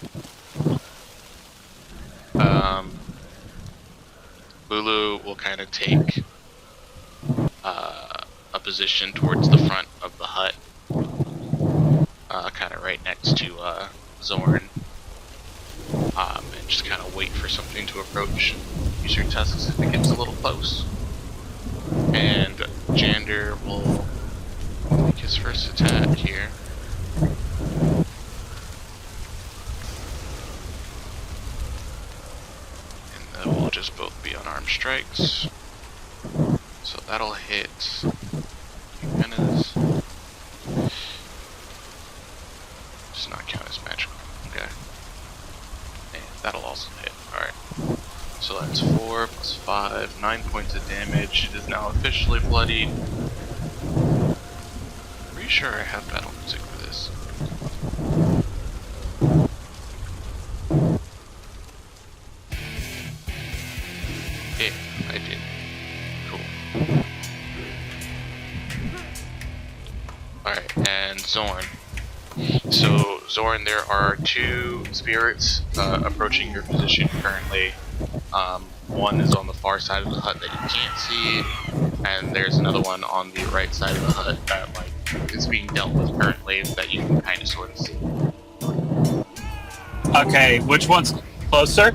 Bulu will kind of take a position towards the front of the hut, kind of right next to Zorn, and just kind of wait for something to approach. Use your tusks if it gets a little close. And Jander will make his first attack here. And then we'll just both be unarmed strikes. So that'll hit Avernus. Does not count as magical. Okay. And that'll also hit. Alright. So that's 4 plus 5, 9 points of damage. It is now officially bloodied. Pretty sure I have battle music for this. Yeah, I did. Cool. Alright, and Zorn. So, Zorn, there are 2 spirits approaching your position currently. One is on the far side of the hut that you can't see, and there's another one on the right side of the hut that is being dealt with currently that you can kind of sort of see. Okay, which one's closer?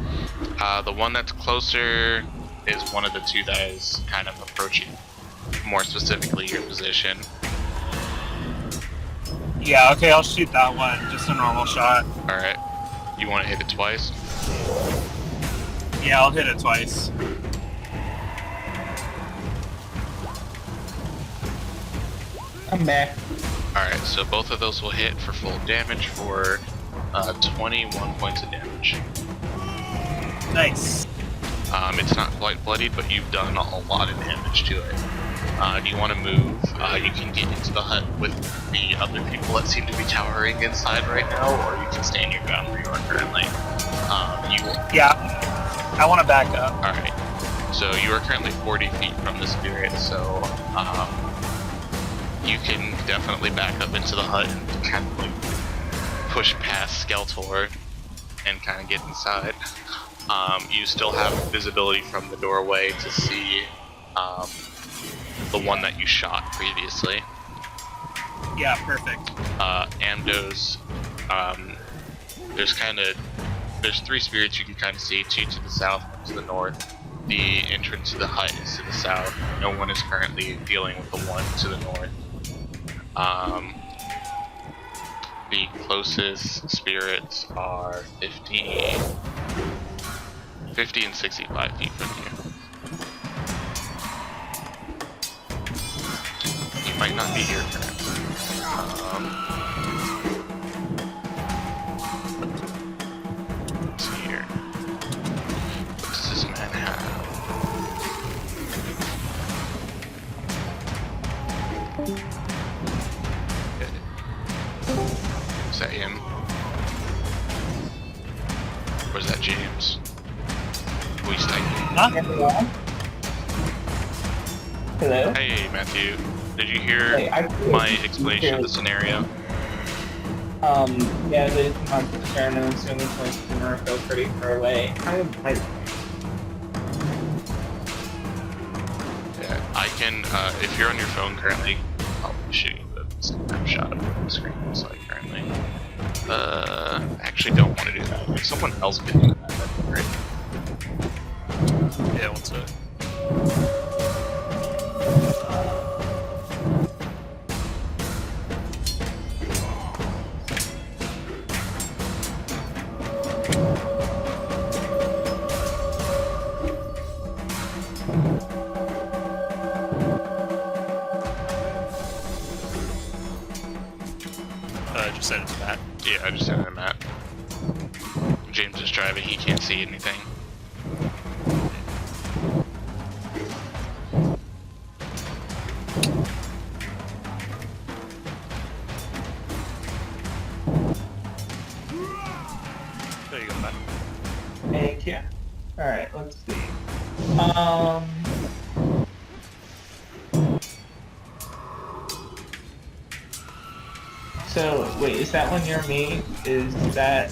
The one that's closer is one of the 2 that is kind of approaching, more specifically your position. Yeah, okay, I'll shoot that one. Just a normal shot. Alright. You want to hit it twice? Yeah, I'll hit it twice. I'm back. Alright, so both of those will hit for full damage for 21 points of damage. Nice. It's not quite bloodied, but you've done a lot of damage to it. Do you want to move? You can get into the hut with the other people that seem to be towering inside right now, or you can stand your ground where you are currently. Yeah, I want to back up. Alright, so you are currently 40 feet from the spirit, so you can definitely back up into the hut and kind of like push past Skeletor and kind of get inside. You still have visibility from the doorway to see the one that you shot previously. Yeah, perfect. Amdos, there's 3 spirits you can kind of see, 2 to the south, 1 to the north. The entrance to the hut is to the south. No one is currently dealing with the one to the north. The closest spirits are 50 and 65 feet from you. You might not be here currently. Let's see here. What does this man have? Is that Everyone? Hello? Hey, Matthew. Did you hear Hey, I my explanation of the scenario? Yeah, there's not sure, no one's doing points to Norco pretty far away. Yeah, I can, if you're on your phone currently, I'll show you the snapshot of what the screen looks like currently. I actually don't want to do that. If someone else could do that, that'd be great. Yeah, one sec. Just send it to Matt. Yeah, I just sent it to Matt. James is driving, he can't see anything. There you go, Matt. Thank you. Alright, let's see. So, wait, is that one near me? Is that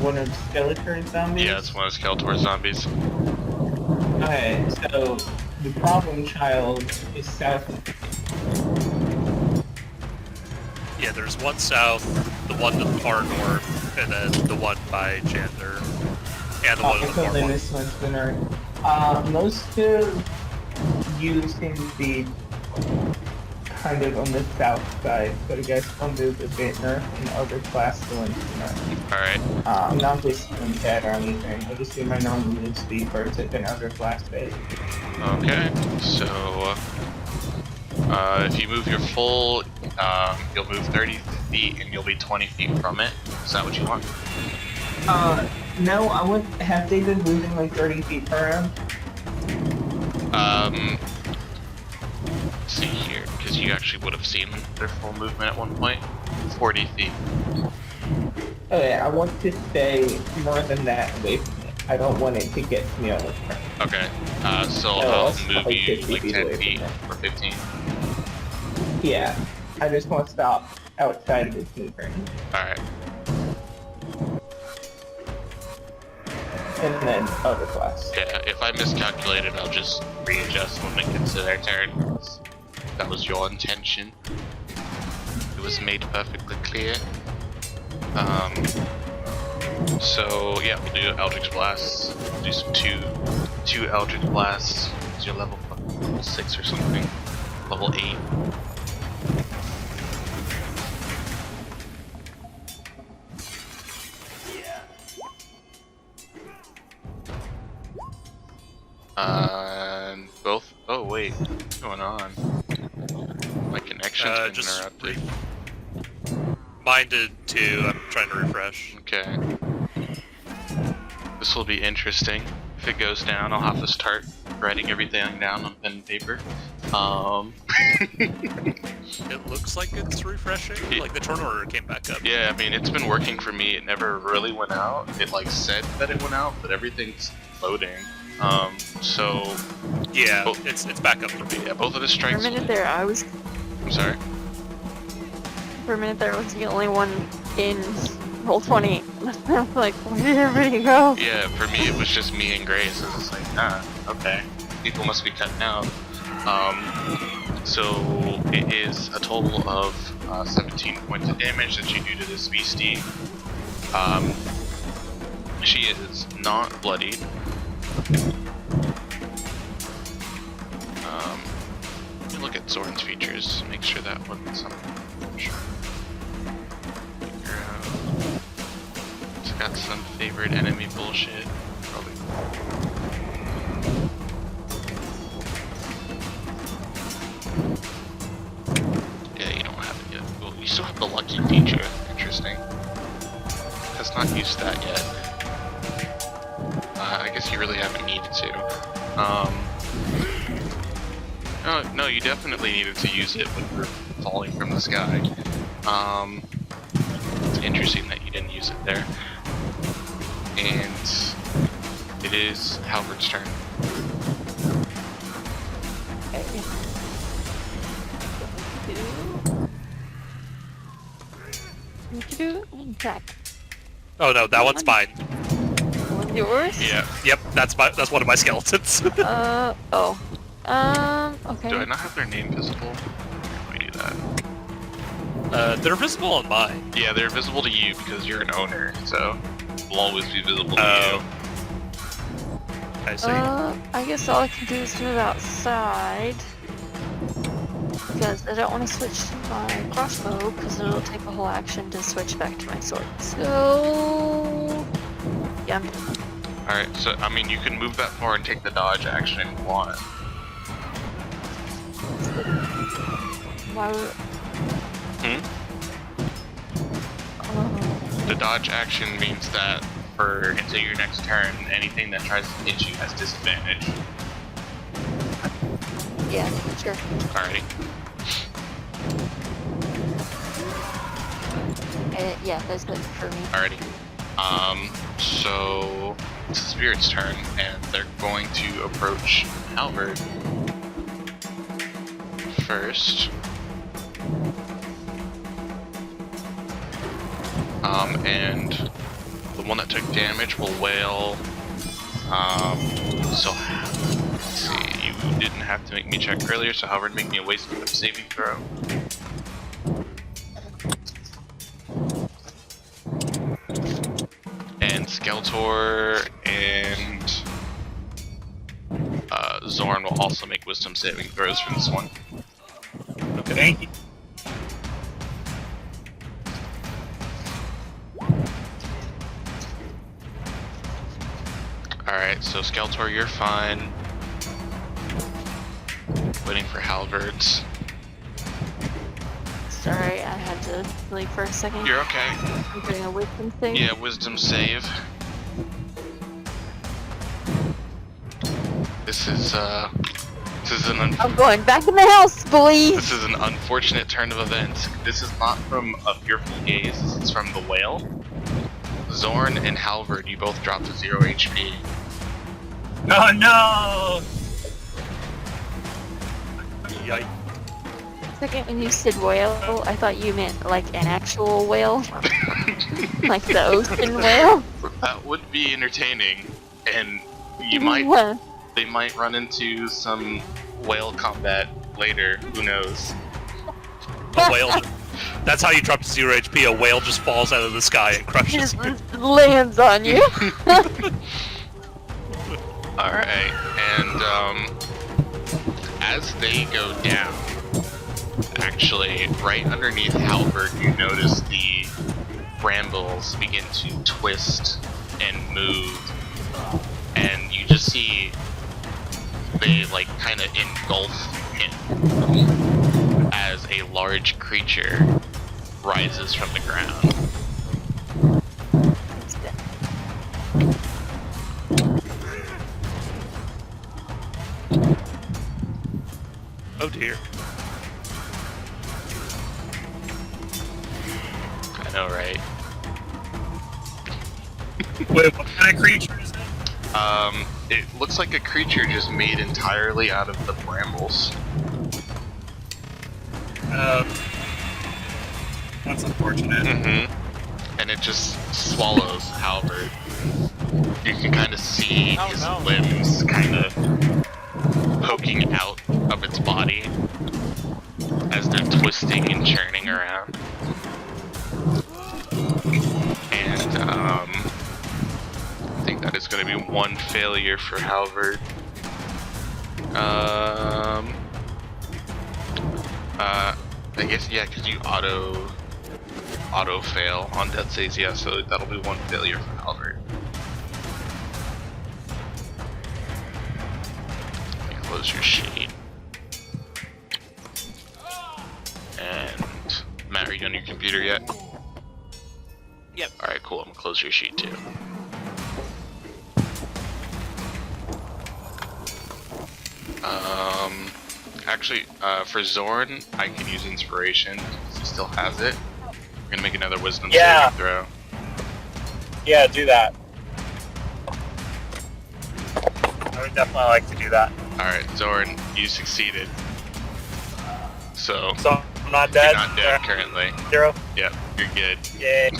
one of Skeletor's zombies? Yeah, it's one of Skeletor's zombies. Okay, so the problem child is south of Yeah, there's one south, the one to the far north, and then the one by Chandler, and the one to the far north. this one's the north. Most of you seem to be kind of on the south side, but I guess I'll move a bit north and other class the ones to the north. Alright. I'm not just on bad or anything, I just do my normal move speed first and then other class base. Okay, so if you move your full, you'll move 30 feet and you'll be 20 feet from it. Is that what you want? No, I would have they been moving like 30 feet per round? Let's see here, because you actually would have seen their full movement at one point. 40 feet. Okay, I want to stay more than that away from it. I don't want it to get to me all the time. Okay, so I'll I'll move probably you 50 like feet 10 away feet from or 15. Yeah, I just want to stop outside of its movement. Alright. And then other class. Yeah, if I miscalculated, I'll just readjust when it gets to their turn. That was your intention. It was made perfectly clear. So yeah, we'll do Eldritch Blasts. We'll do some two Eldritch Blasts. Is your level 6 or something? Level 8. Both. Oh wait, what's going on? My connection's been Just interrupted. Mine did too. I'm trying to refresh. Okay. This will be interesting. If it goes down, I'll have to start writing everything down on pen and paper. It looks like it's refreshing. Like the turn order came back up. Yeah, I mean, it's been working for me. It never really went out. It like said that it went out, but everything's loading. So Yeah, it's back up for me. yeah, both of the For a strikes. minute there, I'm sorry. For a minute there, I was the only one in Roll20. I was like, where did everybody go? Yeah, for me it was just me and Grace. It was like, okay, people must be cutting out. So it is a total of 17 points of damage that you do to this beastie. She is not bloodied. Let me look at Zoran's features, make sure that wasn't something. Sure. Figure out. It's got some favorite enemy bullshit. Probably. Yeah, you don't have it yet. Well, you still have the lucky feature. Interesting. Has not used that yet. I guess you really haven't needed to. No, you definitely needed to use it when you were falling from the sky. It's interesting that you didn't use it there. And it is Halbert's turn. Okay. Attack. Oh no, that one's mine. One's yours? Yeah. Yep. That's one of my skeletons. Oh. Okay. Do I not have their name visible? How do I do that? They're visible on mine. Yeah, they're visible to you because you're an owner, so will always be visible to Oh. I see. I guess all I can do is move outside. Because I don't want to switch to my crossbow, because it'll take a whole action to switch back to my sword. So... yeah, I'm done. Alright, so, I mean, you can move that far and take the dodge action if you want. Why would... The dodge action means that for until your next turn, anything that tries to hit you has disadvantage. Yeah, sure. Alrighty. Yeah, that's good for me. Alrighty. So it's the spirit's turn, and they're going to approach Halberd first. And the one that took damage will wail. So let's see, you didn't have to make me check earlier, so Halberd, make me a wisdom saving throw. And Skeletor and Zorn will also make wisdom saving throws for this one. Okay. Thank you. Alright, so Skeletor, you're fine. Waiting for Halberds. Sorry, I had to leave for a second. You're okay. I'm doing a wisdom thing. Yeah, wisdom save. This is I'm going back in the house, please! this is an unfortunate turn of events. This is not from a fearful gaze, this is from the whale. Zorn and Halvard, you both dropped to 0 HP. Oh no! Yikes. Second, when you said whale, I thought you meant like an actual whale. Like the ocean whale. That would be entertaining, and you might What? they might run into some whale combat later, who knows. A whale. That's how you drop to 0 HP. A whale just falls out of the sky and crushes Just you. lands on you. Alright, and as they go down, actually, right underneath Halberd, you notice the brambles begin to twist and move, and you just see they like kind of engulf him as a large creature rises from the ground. Oh dear. I know, right? Wait, what kind of creature is it? It looks like a creature just made entirely out of the brambles. That's unfortunate. Mm-hmm. And it just swallows Halberd. You can kind of see his limbs kind of poking out of its body as they're twisting and churning around. And I think that is going to be one failure for Halberd. I guess, yeah, because you auto fail on death saves, yeah, so that'll be one failure for Halberd. Let me close your sheet. And Matt, are you on your computer yet? Yep. Alright, cool, I'm gonna close your sheet too. Actually, for Zorn, I can use inspiration because he still has it. We're gonna make another wisdom saving throw. Yeah, do that. definitely like to do that. Alright, Zoran, you succeeded. So So I'm not dead. you're not dead currently. 0. Yep, you're good. Yay.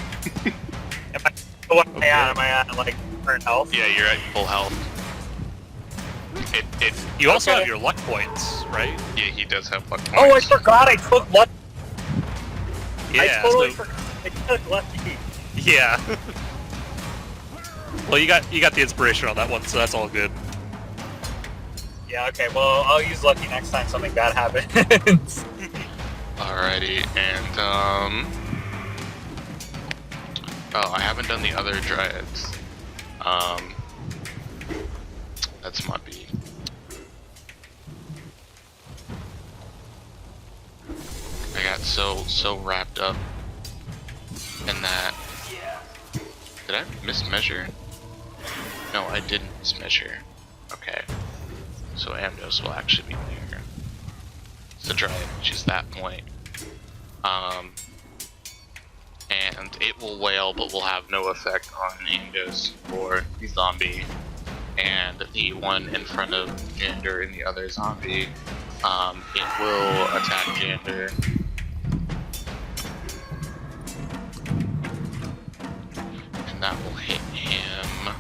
What am I at? Am I at like current health? Yeah, you're at full health. You also Okay. have your luck points, right? Yeah, he does have luck points. Oh, I forgot I took luck. Yeah. I totally so- forgot. I took lucky. Yeah. Well, you got the inspiration on that one, so that's all good. Yeah. Okay. Well, I'll use lucky next time something bad happens. Alrighty, and oh, I haven't done the other dryads. That's my B. I got so wrapped up in that. Did I mismeasure? No, I didn't mismeasure. Okay. So Avernus will actually be there. It's the dryad, which is that point. And it will wail, but will have no effect on Avernus or the zombie. And the one in front of Jander and the other zombie, it will attack Jander. And that will hit him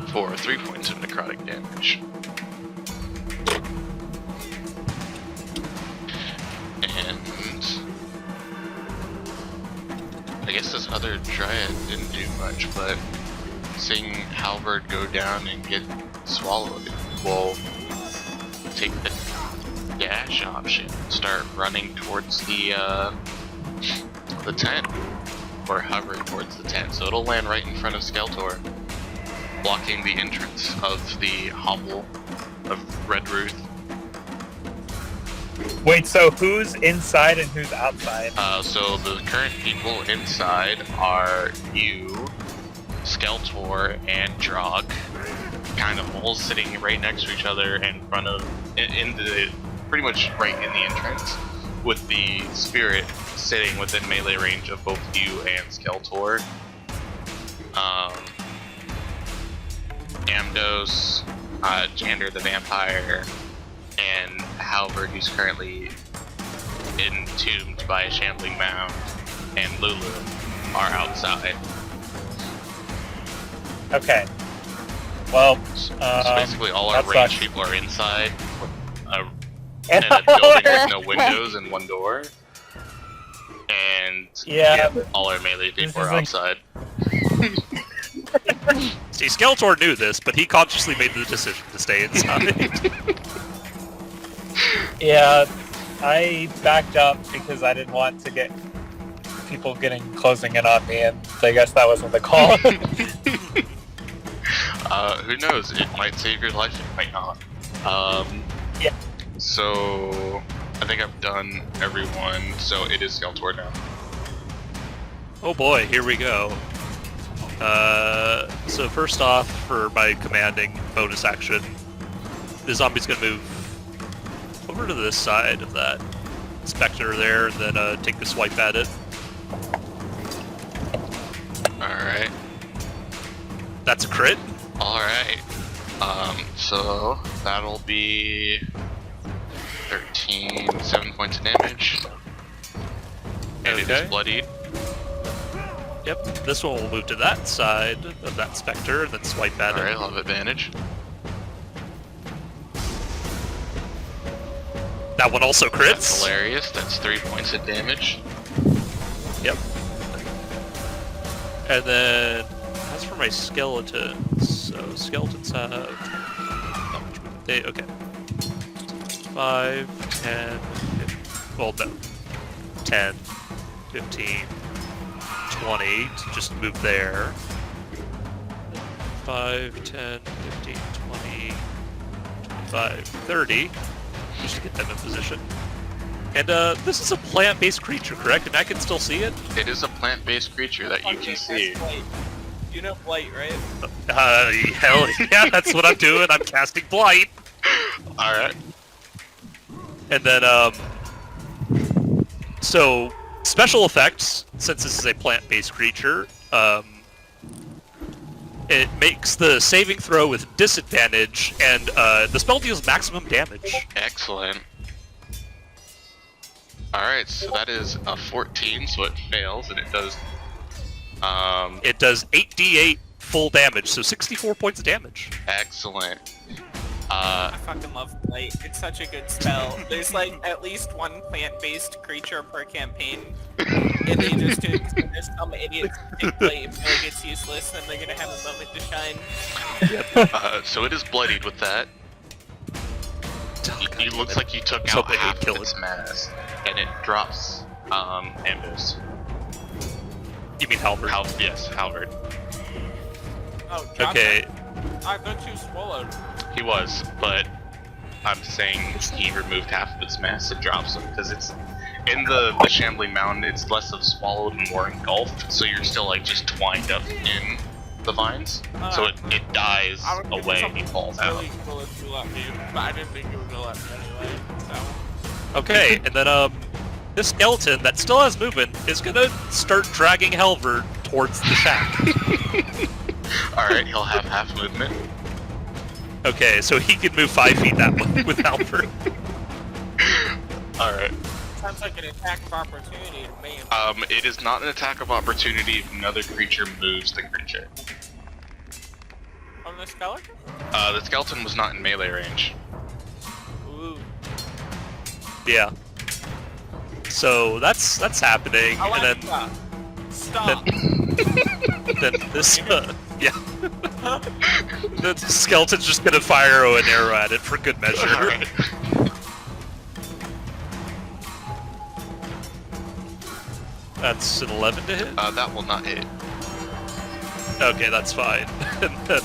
for 3 points of necrotic damage. And I guess this other dryad didn't do much, but seeing Halvard go down and get swallowed, will take the dash option and start running towards the tent, or hovering towards the tent. So it'll land right in front of Skeletor, blocking the entrance of the hovel of Red Ruth. Wait. So who's inside and who's outside? So the current people inside are you, Skeletor, and Drog, kind of all sitting right next to each other in front of, pretty much right in the entrance, with the spirit sitting within melee range of both you and Skeletor. Amdos, Jander the vampire, and Halvard, who's currently entombed by a shambling mound, and Lulu are outside. Okay. Well, So basically all our that range sucks. people are inside, in a building with no windows and one door, and Yeah. all our melee people is are like- outside. See, Skeletor knew this, but he consciously made the decision to stay inside. Yeah, I backed up because I didn't want to get people closing in on me, and I guess that wasn't the call. Who knows? It might save your life, it might not. Yeah. So I think I've done everyone, so it is Skeletor now. Oh boy, here we go. So first off, for my commanding bonus action, the zombie's gonna move over to this side of that specter there, and then take a swipe at it. Alright. That's a crit. Alright. So that'll be 7 points of damage. And it Okay. is bloodied. Yep. This one will move to that side of that specter, and then swipe at Alright, it. I'll have advantage. That one also That's crits. hilarious. That's 3 points of damage. Yep. And then, as for my skeletons, so skeletons have... how much would they... okay. 5, 10, 15, well, no. 10, 15, 20, to just move there. 5, 10, 15, 20, 25, 30, just to get them in position. And this is a plant-based creature, correct? And I can still see it? It is a plant-based creature that you can see. You know Blight, right? Hell yeah, that's what I'm doing. I'm casting Blight. Alright. And then, so, special effects, since this is a plant-based creature, It makes the saving throw with disadvantage, and the spell deals maximum damage. Excellent. Alright, so that is a 14, so it fails, and it does... It does 8d8 full damage, so 64 points of damage. Excellent. I fucking love Blight. It's such a good spell. There's like at least one plant-based creature per campaign. And they just do there's some idiots who take Blight and feel like it's useless, then they're gonna have a moment to shine. So it is bloodied with that. It looks like you took So out they half kill of its mass, and it drops Ambus. You mean Halberd? Yes, Halberd. Oh, John, Okay. I thought you swallowed. He was, but I'm saying he removed half of its mass and drops him, because it's in the shambling mountain, it's less of swallowed and more engulfed, so you're still like just twined up in the vines. So it dies I would give away you and he something falls out. really cool if you let me, but I didn't think you were gonna let me anyway, so. Okay, and then this skeleton that still has movement is gonna start dragging Halberd towards the shack. Alright, he'll have half movement. Okay, so he can move 5 feet that way with Halberd. Alright. Sounds like an attack of opportunity to me. It is not an attack of opportunity if another creature moves the creature. On the skeleton? The skeleton was not in melee range. Ooh. Yeah. So that's happening, Alexa, and then stop. then this yeah. The skeleton's just gonna fire an arrow at it for good measure. Alright. That's an 11 to hit. That will not hit. Okay, that's fine. And then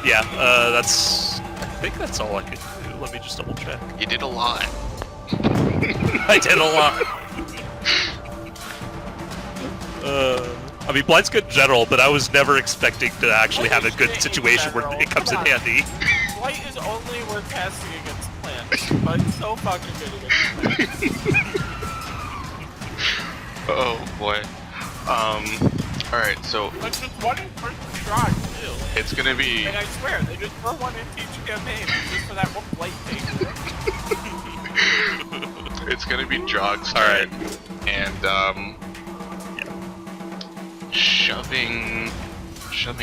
yeah, that's. I think that's all I could do. Let me just double check. You did a lot. I did a lot. I mean, blind's good in general, but I was never expecting to actually have a good situation where it comes in handy. Blight is only worth casting against plants, but it's so fucking good against plants. Oh boy. Alright, so But just one in person try, too. it's gonna be And I swear, they just throw one into each campaign just for that one Blight thing. it's gonna be Drog's turn. Alright. And shoving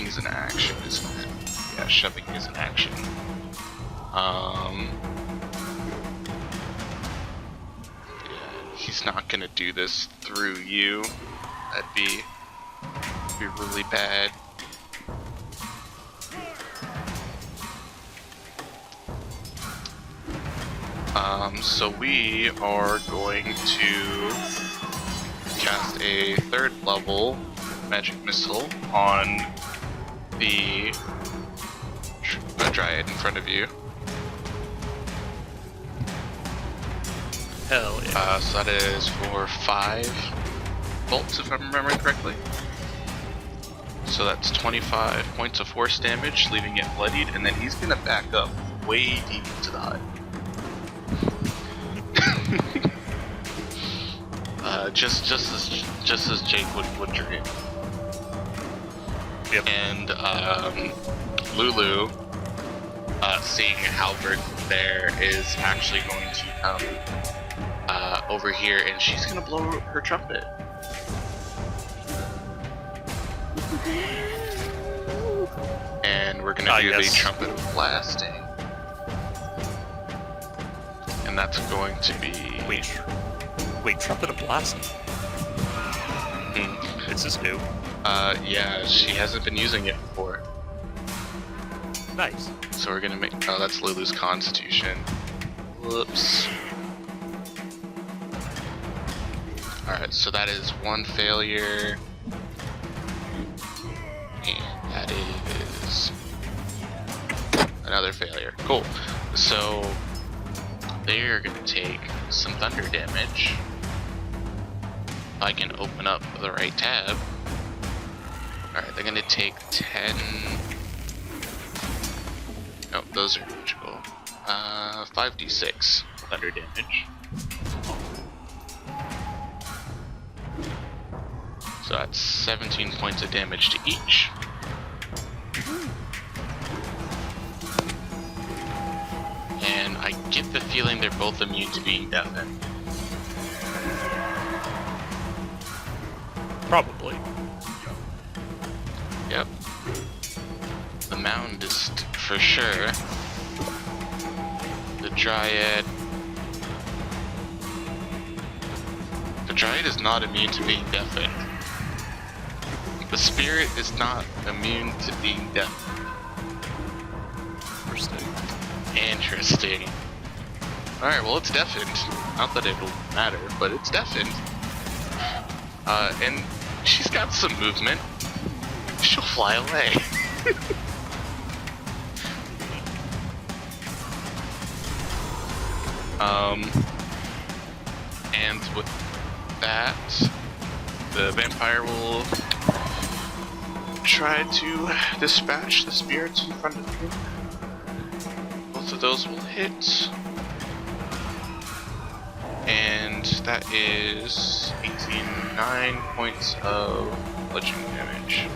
is an action, isn't it? Yeah, shoving is an action. Yeah, he's not gonna do this through you. That'd be really bad. So we are going to cast a 3rd level magic missile on the dryad in front of you. Hell yeah. So that is for 5 bolts, if I'm remembering correctly. So that's 25 points of force damage, leaving it bloodied, and then he's gonna back up way deep into the hut. Just as Jake would dream. Yep. And Lulu, seeing Halberd there, is actually going to come over here, and she's gonna blow her trumpet. And we're gonna do the trumpet of blasting. And that's going to be... Wait, trumpet of blasting? This is new. Yeah, she hasn't been using it before. Nice. So we're gonna make... Oh, that's Lulu's constitution. Whoops. Alright, so that is 1 failure. And that is... another failure. Cool. So... they're gonna take some thunder damage. If I can open up the right tab. Alright, they're gonna take 10... Nope, those are magical. 5d6 thunder damage. So that's 17 points of damage to each. I get the feeling they're both immune to being deafened. Probably. Yep. The Moundist, for sure. The Dryad... The Dryad is not immune to being deafened. The Spirit is not immune to being deafened. Interesting. Alright, well, it's deafened. Not that it'll matter, but it's deafened. And she's got some movement. She'll fly away. And with that, the vampire will try to dispatch the spirits in front of him. Both of those will hit. And that is 9 points of bludgeoning damage.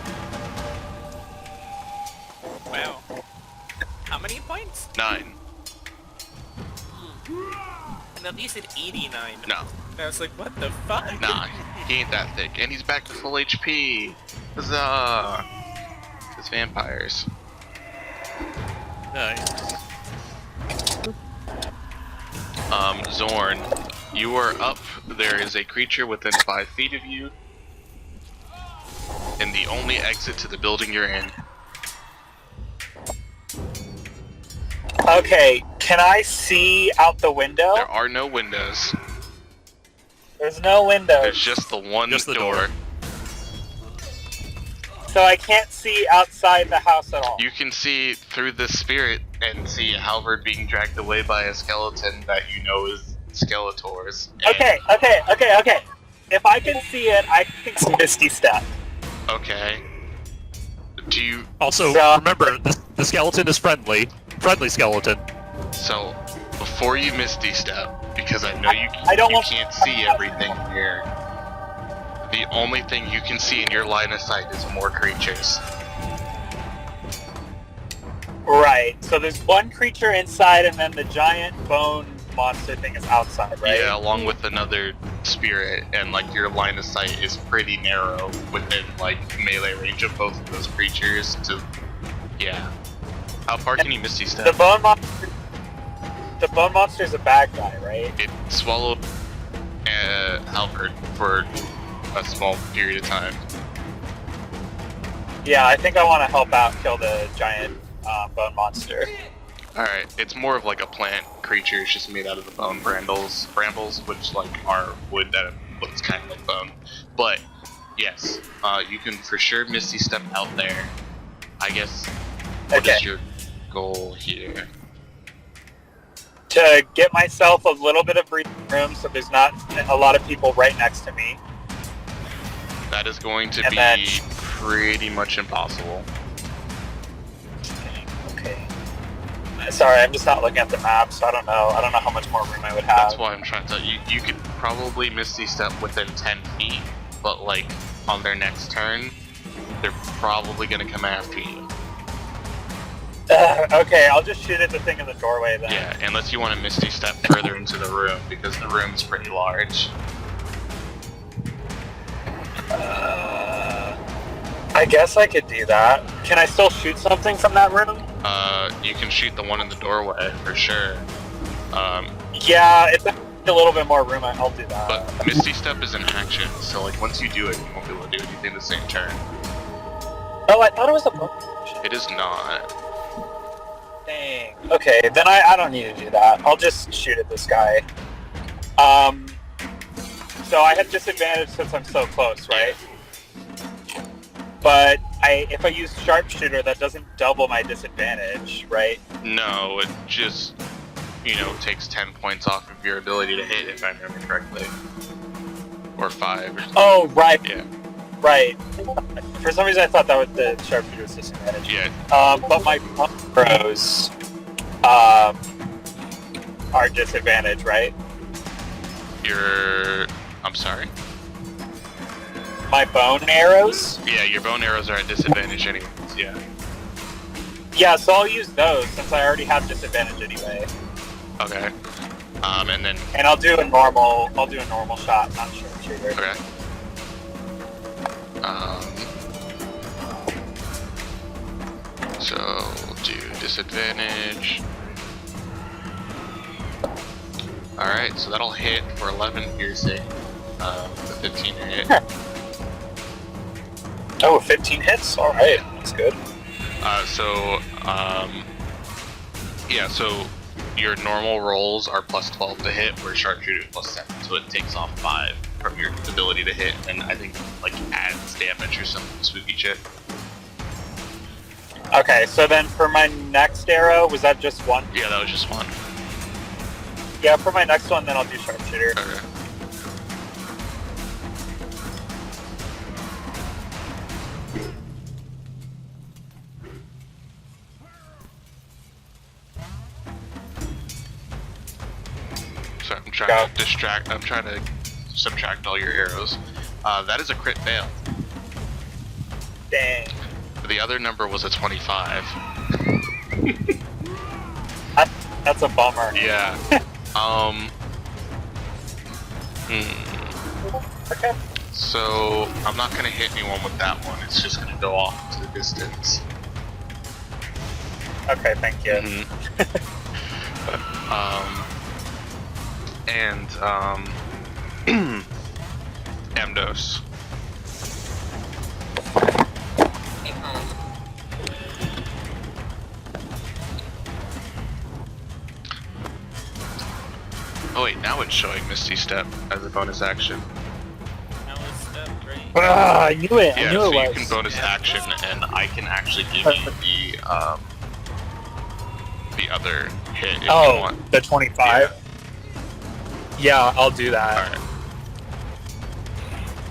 Wow. How many points? 9. And at least at 89. No. I was like, what the fuck? Nah, he ain't that thick. And he's back to full HP. Huzzah! It's vampires. Nice. Zorn, you are up. There is a creature within 5 feet of you. And the only exit to the building you're in. Okay, can I see out the window? There are no windows. There's no window. There's just the one Just the door. door. So I can't see outside the house at all. You can see through the spirit and see Halvard being dragged away by a skeleton that you know is Skeletor's. And- Okay. If I can see it, I can Misty Step. Okay. Do you... Also, So- remember, the skeleton is friendly. Friendly skeleton. So, before you Misty Step, because I know I don't you want- can't see everything here, the only thing you can see in your line of sight is more creatures. Right. So there's one creature inside, and then the giant bone monster thing is outside, right? Yeah, along with another spirit, and like your line of sight is pretty narrow within like melee range of both of those creatures. To yeah, how far can you Misty Step? The bone monster. The bone monster is a bad guy, right? It swallowed Halvard for a small period of time. Yeah, I think I want to help out kill the giant bone monster. Alright, it's more of like a plant creature. It's just made out of the bone brambles, which like are wood that looks kind of like bone. But yes, you can for sure Misty Step out there. I guess. What is your goal here? To get myself a little bit of breathing room, so there's not a lot of people right next to me. That is going to And be then- pretty much impossible. Okay. Sorry, I'm just not looking at the map, so I don't know. I don't know how much more room I would have. That's why I'm trying to tell you. You could probably Misty Step within 10 feet, but like on their next turn, they're probably going to come after you. Okay, I'll just shoot at the thing in the doorway then. Yeah, unless you want to Misty Step further into the room, because the room's pretty large. I guess I could do that. Can I still shoot something from that room? You can shoot the one in the doorway, for sure. Yeah, if there's a little bit more room, I'll do that. But Misty Step is an action, so like once you do it, you won't be able to do anything the same turn. Oh, I thought it was a bonus action. It is not. Dang. Okay, then I don't need to do that. I'll just shoot at this guy. So I have disadvantage since I'm so close, right? But if I use sharpshooter, that doesn't double my disadvantage, right? No, it just, takes 10 points off of your ability to hit, if I remember correctly. Or 5. Or Oh, right. Yeah. Right. For some reason, I thought that was the sharpshooter was disadvantage. Yeah. But my throws are disadvantage, right? I'm sorry? My bone arrows? Yeah, your bone arrows are at disadvantage anyways, yeah. Yeah, so I'll use those since I already have disadvantage anyway. Okay. And then And I'll do a normal shot, not sharpshooter. okay. So we'll do disadvantage. Alright, so that'll hit for 11 piercing. The 15 hit. Oh, 15 hits? Alright, that's good. Yeah, so your normal rolls are plus 12 to hit, where sharpshooter is plus 7, so it takes off 5 from your ability to hit, and I think, like, adds damage or some spooky shit. Okay, so then for my next arrow, was that just one? Yeah, that was just one. Yeah, for my next one, then I'll do sharpshooter. Okay. So I'm trying to subtract all your arrows. That is a crit fail. Dang. The other number was a 25. That's a bummer. Yeah. Okay. So I'm not gonna hit anyone with that one. It's just gonna go off into the distance. Okay, thank you. Amdos. Oh wait, now it's showing Misty Step as a bonus action. That was step, right? Ah, I knew it. Yeah, I knew so it was. you can bonus action, and I can actually give you the other hit if you want. The 25? Yeah, I'll do that. Alright.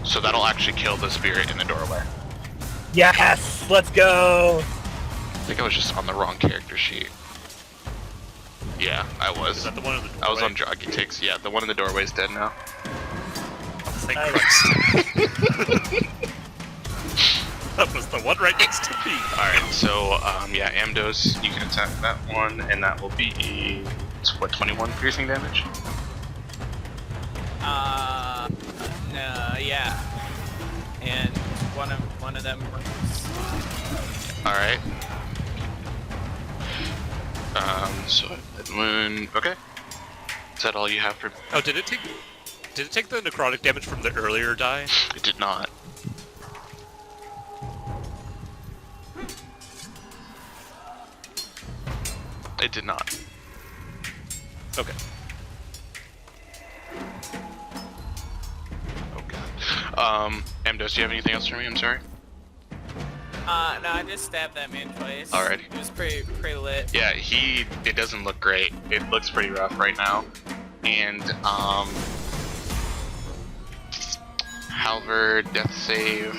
So that'll actually kill the spirit in the doorway. Yes! Let's go! I think I was just on the wrong character sheet. Yeah, I was. Is that the one in the doorway? I was on Dragitics. Yeah, the one in the doorway is dead now. Thank Nice. Christ. That was the one right next to me. Alright, so, yeah, Amdos, you can attack that one, and that will be, what, 21 piercing damage? No, yeah. And one of them works. Alright. So that one, okay. Is that all you have for? Oh, did it take the necrotic damage from the earlier die? It did not. It did not. Okay. Oh god. Amdos, do you have anything else for me? I'm sorry. No, I just stabbed that man twice. Alrighty. It was pretty lit. Yeah, it doesn't look great. It looks pretty rough right now. And, Halvard, death save.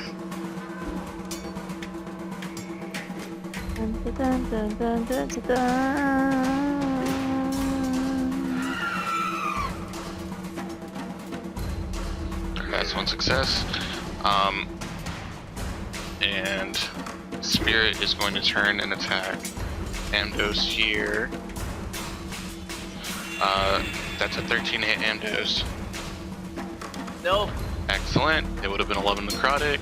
Dun, dun, dun, dun, dun, dun, dun. That's one success. And Spirit is going to turn and attack Amdos here. That's a 13 hit Amdos. Nope. Excellent. It would have been 11 necrotic.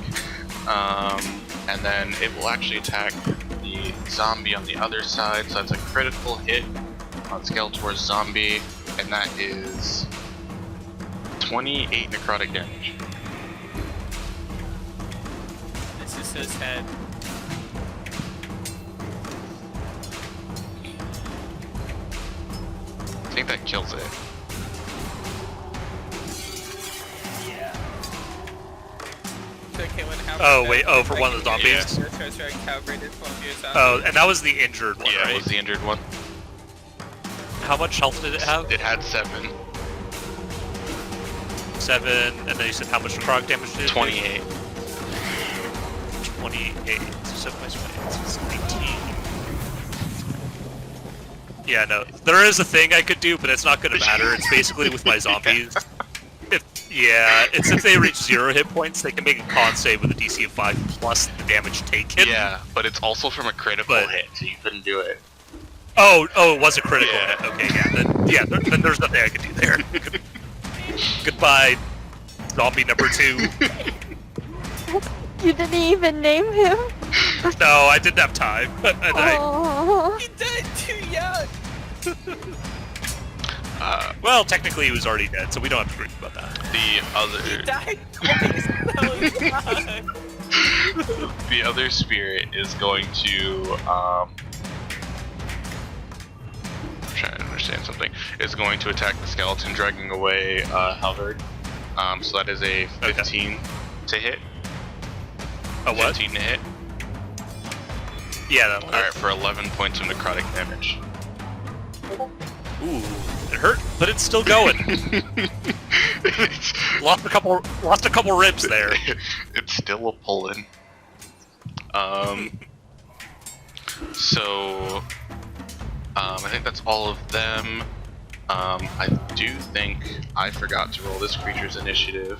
And then it will actually attack the zombie on the other side. So that's a critical hit on Skeletor's zombie. And that is 28 necrotic damage. This is his head. I think that kills it. Okay, when Oh, wait, oh, for one of the zombies? Oh, and that was the injured one, Yeah, right? it was the injured one. How much health did it have? It had 7. 7, and then you said how much necrotic damage did it do? 28. 28. So 7 minus 28 is 18. Yeah, no. There is a thing I could do, but it's not gonna matter. It's basically with my zombies. If they reach 0 hit points, they can make a con save with a DC of 5 plus the damage taken. Yeah, but it's also from a critical hit, so you couldn't do it. Oh, it was a critical Yeah. hit. Okay, then there's nothing I can do there. Goodbye, zombie number 2. You didn't even name him? No, I didn't have time. Oh. He died too young. Well, technically he was already dead, so we don't have to worry about that. He died twice. The other spirit is going to I'm trying to understand something. Is going to attack the skeleton, dragging away Halvard. So that is a 15 to hit. A what? 15 to hit. Yeah. That Alright, for 11 points of necrotic damage. Ooh, it hurt, but it's still going. Lost a couple ribs there. It's still a pulling. So I think that's all of them. I do think I forgot to roll this creature's initiative.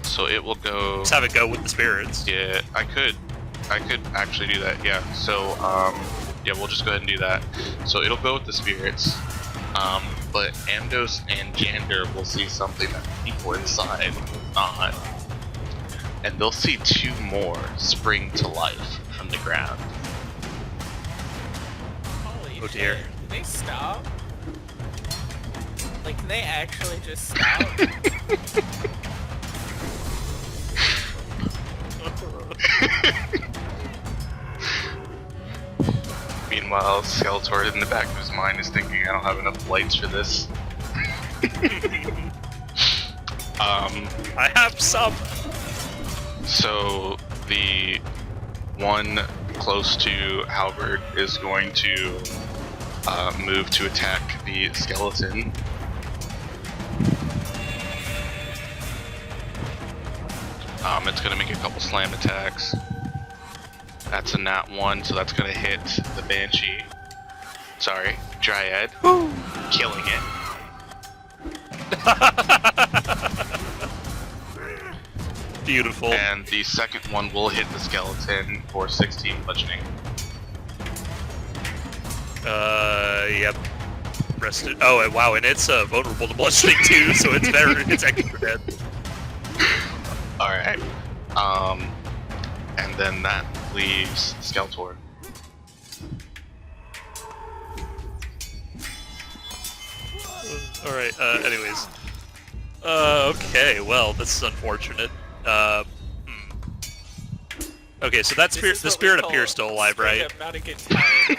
So it will go. Let's have it go with the spirits. Yeah, I could actually do that. Yeah. So yeah, we'll just go ahead and do that. So it'll go with the spirits. But Amdos and Jander will see something that people inside will not. And they'll see 2 more spring to life from the ground. Holy Oh dear. shit. Can they stop? Like, can they actually just stop? Meanwhile, Skeletor in the back of his mind is thinking, I don't have enough lights for this. I have some. So the one close to Halberd is going to move to attack the skeleton. It's going to make a couple slam attacks. That's a nat 1, so that's going to hit the Banshee. Sorry, Dryad. Killing it. Beautiful. And the second one will hit the skeleton for 16 bludgeoning. Yep. Rested. Oh, wow, and it's vulnerable to bludgeoning too, so it's extra dead. Alright. And then that leaves Skeletor. Alright, anyways. Okay, well, this is unfortunate. Okay, so that spirit, the spirit appears still alive, right? Not a good time.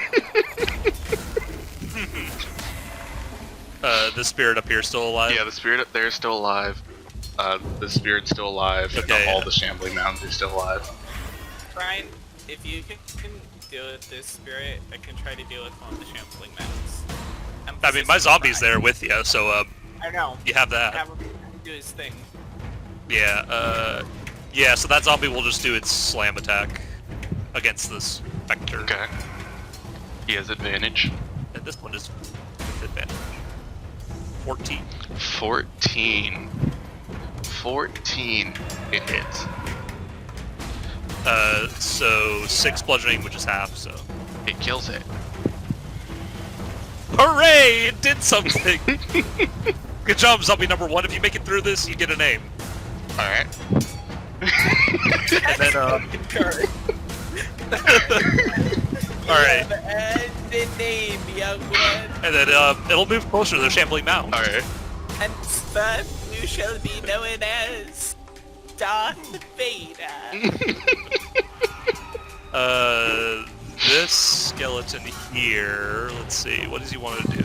The spirit up here still alive? Yeah, the spirit up there is still alive. The spirit's still alive. Okay, All the shambling mounds are still alive. Brian, if you can deal with this spirit, I can try to deal with one of the shambling mounts. I mean, my zombie's there with you, so, I know. you have that. Have him do his thing. Yeah, yeah, so that zombie will just do its slam attack against this specter. Okay. He has advantage. And this one is with advantage. 14. 14. 14. It hits. So 6 bludgeoning, which is half, so. It kills it. Hooray! It did something! Good job, zombie number 1. If you make it through this, you get a name. Alright. And then, Alright. And the name, young one. And then, it'll move closer to the shambling mound. Alright. Henceforth, you shall be known as Darth Vader. This skeleton here, let's see, what does he want to do?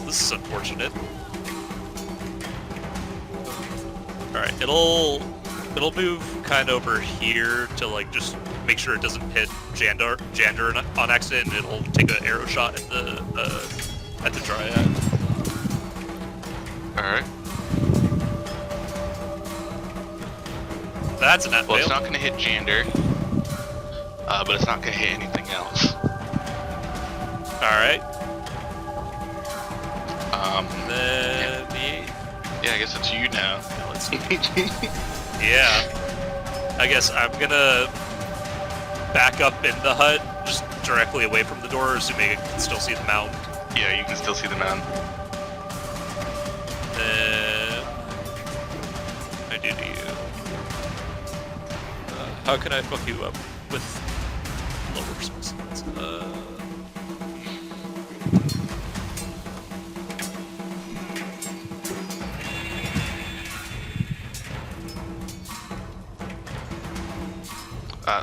This is unfortunate. Alright, it'll move kind of over here to like just make sure it doesn't hit Jander on accident, and it'll take an arrow shot at the Dryad. Alright. That's a nat Well, fail. it's not going to hit Jander. But it's not going to hit anything else. Alright. Yeah. Then Yeah, I guess it's you now. Let's see. Yeah. I guess I'm gonna back up in the hut, just directly away from the door, assuming I can still see the mound. Yeah, you can still see the mound. I do to you. How can I fuck you up with lower specimens?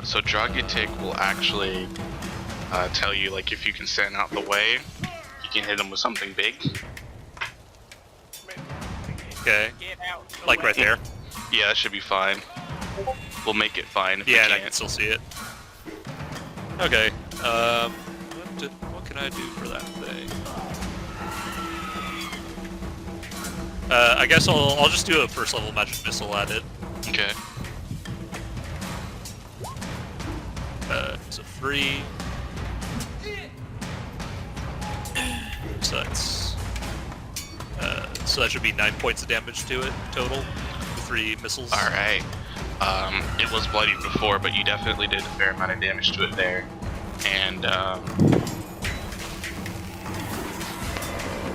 So Dragutic will actually tell you, like, if you can stand out the way, you can hit him with something big. Okay. Get out. the Like way. right there. Yeah, that should be fine. We'll make it fine if Yeah, we and I can't. can still see it. Okay. What can I do for that thing? I guess I'll just do a first level magic missile at it. Okay. So 3. So that's so that should be 9 points of damage to it total. 3 missiles. All right. It was bloodied before, but you definitely did a fair amount of damage to it there. And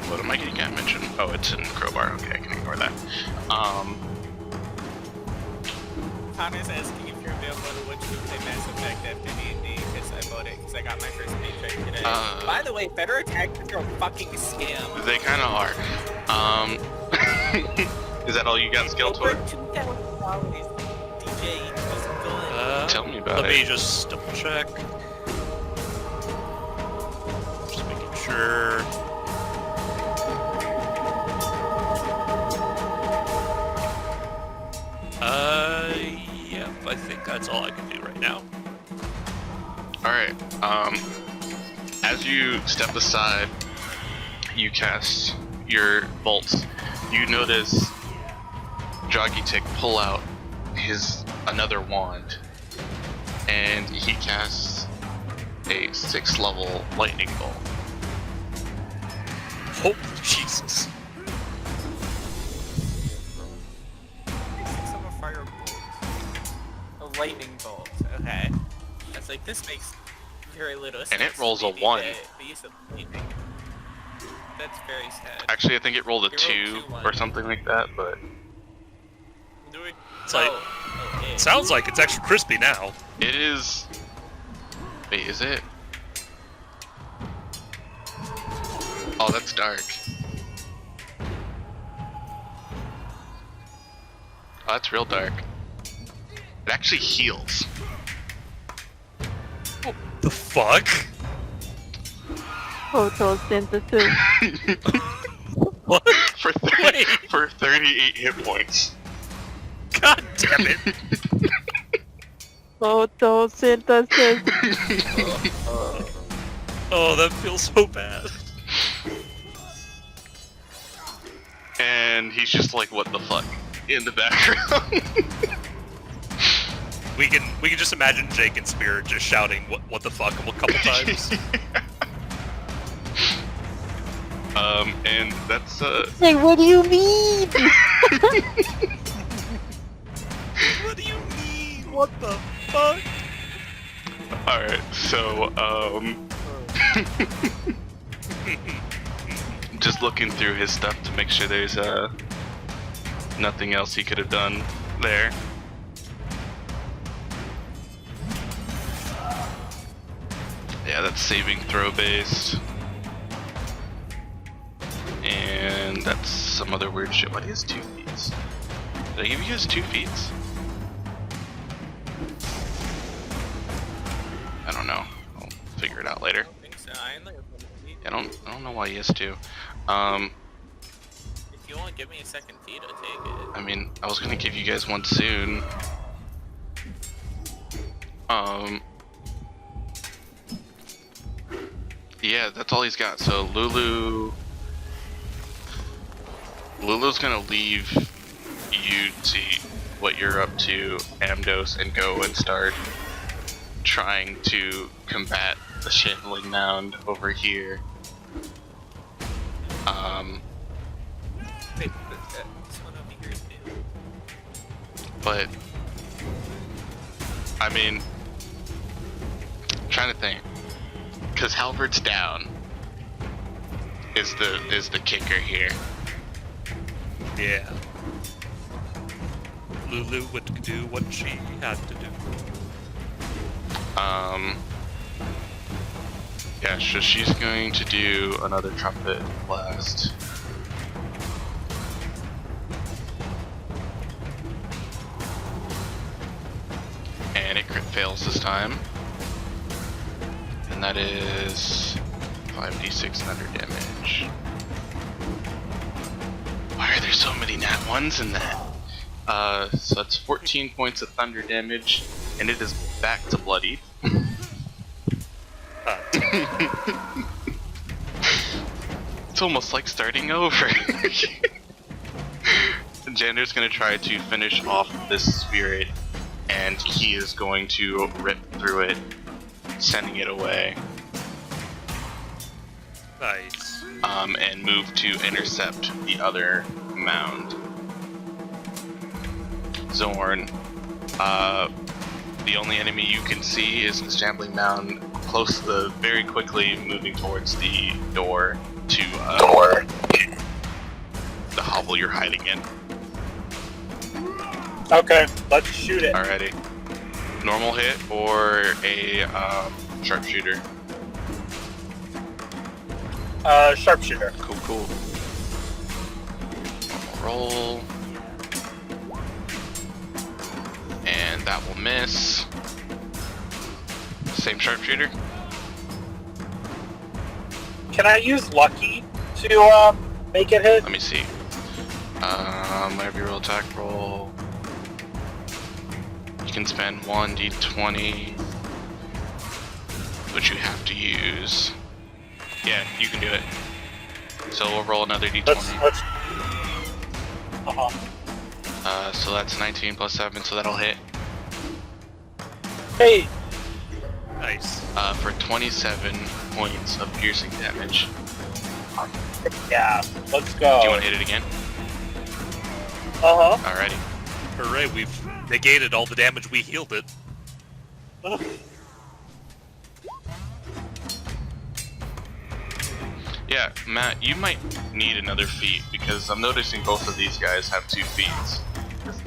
what am I getting at mention? Oh, it's in crowbar. Okay, I can ignore that. Connor's asking if you're available to watch you play Mass Effect after D&D, because I bought it, because I got my first paycheck today. By the way, Better Attackers are a fucking scam. They kind of are. Is that all you got, Skeletor? Over $2,000 DJ was good. Tell me about Let it. me just double check. Just making sure. Yep, I think that's all I can do right now. Alright, as you step aside, you cast your bolts. You notice Dragutic pull out another wand, and he casts a 6th level lightning bolt. Oh, Jesus. Six of a firebolt. A lightning bolt. Okay. I was like, this makes very little sense. And it rolls a Maybe 1. The use of lightning. That's very sad. Actually, I think it rolled a It rolled 2 2 or something like that, but Do we? It's like- okay. Sounds like it's extra crispy now. it is... Wait, is it? Oh, that's dark. Oh, that's real dark. It actually heals. The fuck? Photosynthesis. What? for, Wait. for 38 hit points. God damn it. Photosynthesis. Oh, that feels so bad. And he's just like, what the fuck? In the background. We can just imagine Jake and Spirit just shouting what the fuck a couple times. And that's, Hey, what do you mean? What do you mean? What the fuck? alright, so, just looking through his stuff to make sure there's, nothing else he could have done there. Yeah, that's saving throw based. And that's some other weird shit. Why is 2 feats? Did I give you guys 2 feats? I don't know. I'll figure it out later. I don't think so. I only have one feed. I don't know why he has 2. If you want to give me a second feed, I'll take it. I mean, I was gonna give you guys one soon. Yeah, that's all he's got. So Lulu's gonna leave you to see what you're up to, Amdos, and go and start trying to combat the shambling mound over here. Wait, But I mean, I'm trying to think, because Halbert's down is the kicker here. Yeah. Lulu would do what she had to do. Yeah, so she's going to do another trumpet blast. And it crit fails this time. And that is 5d6 thunder damage. Why are there so many nat 1s in that? So that's 14 points of thunder damage, and it is back to bloody. It's almost like starting over. Jander's gonna try to finish off this spirit, and he is going to rip through it, sending it away. Nice. And move to intercept the other mound. Zorn, the only enemy you can see is the shambling mound close to the, very quickly moving towards the door to the hovel you're hiding in. Okay, let's shoot it. Alrighty. Normal hit or a sharpshooter? Sharpshooter. Cool. Roll. And that will miss. Same sharpshooter? Can I use lucky to make it hit? Let me see. Whenever you roll attack roll, you can spend 1d20, which you have to use. Yeah, you can do it. So we'll roll another d20. Let's So that's 19 plus 7, so that'll hit. Hey, Nice. For 27 points of piercing damage. yeah, let's go. Do you want to hit it again? Alrighty. Hooray, we've negated all the damage we healed it. Yeah, Matt, you might need another feat, because I'm noticing both of these guys have 2 feats.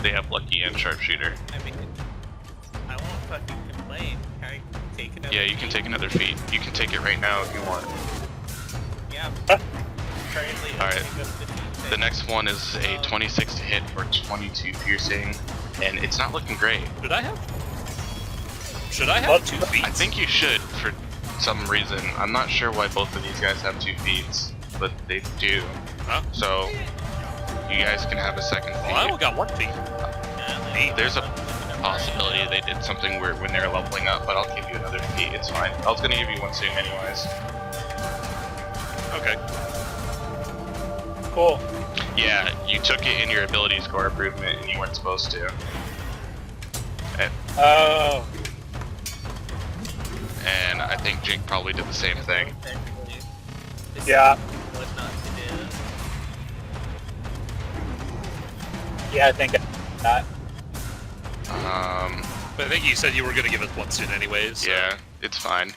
They have lucky and sharpshooter. I mean, I won't fucking complain. Can I take another? Yeah, you can take another feat. You can take it right now if you want. Yeah. Currently, Alright. only the feat The next one is a 26 to hit for 22 piercing, and it's not looking great. Should I have 2 feet? I think you should, for some reason. I'm not sure why both of these guys have 2 feats, but they do. Huh? So, you guys can have a second Well, I feat. only got 1 feet. There's a possibility they did something weird when they're leveling up, but I'll give you another feat, it's fine. I was gonna give you one soon anyways. Okay. Cool. Yeah, you took it in your ability score improvement and you weren't supposed to. Oh. And I think Jake probably did the same thing. Yeah. What not to do. Yeah, I think that. But I think you said you were gonna give us 1 soon anyways. So. Yeah, it's fine.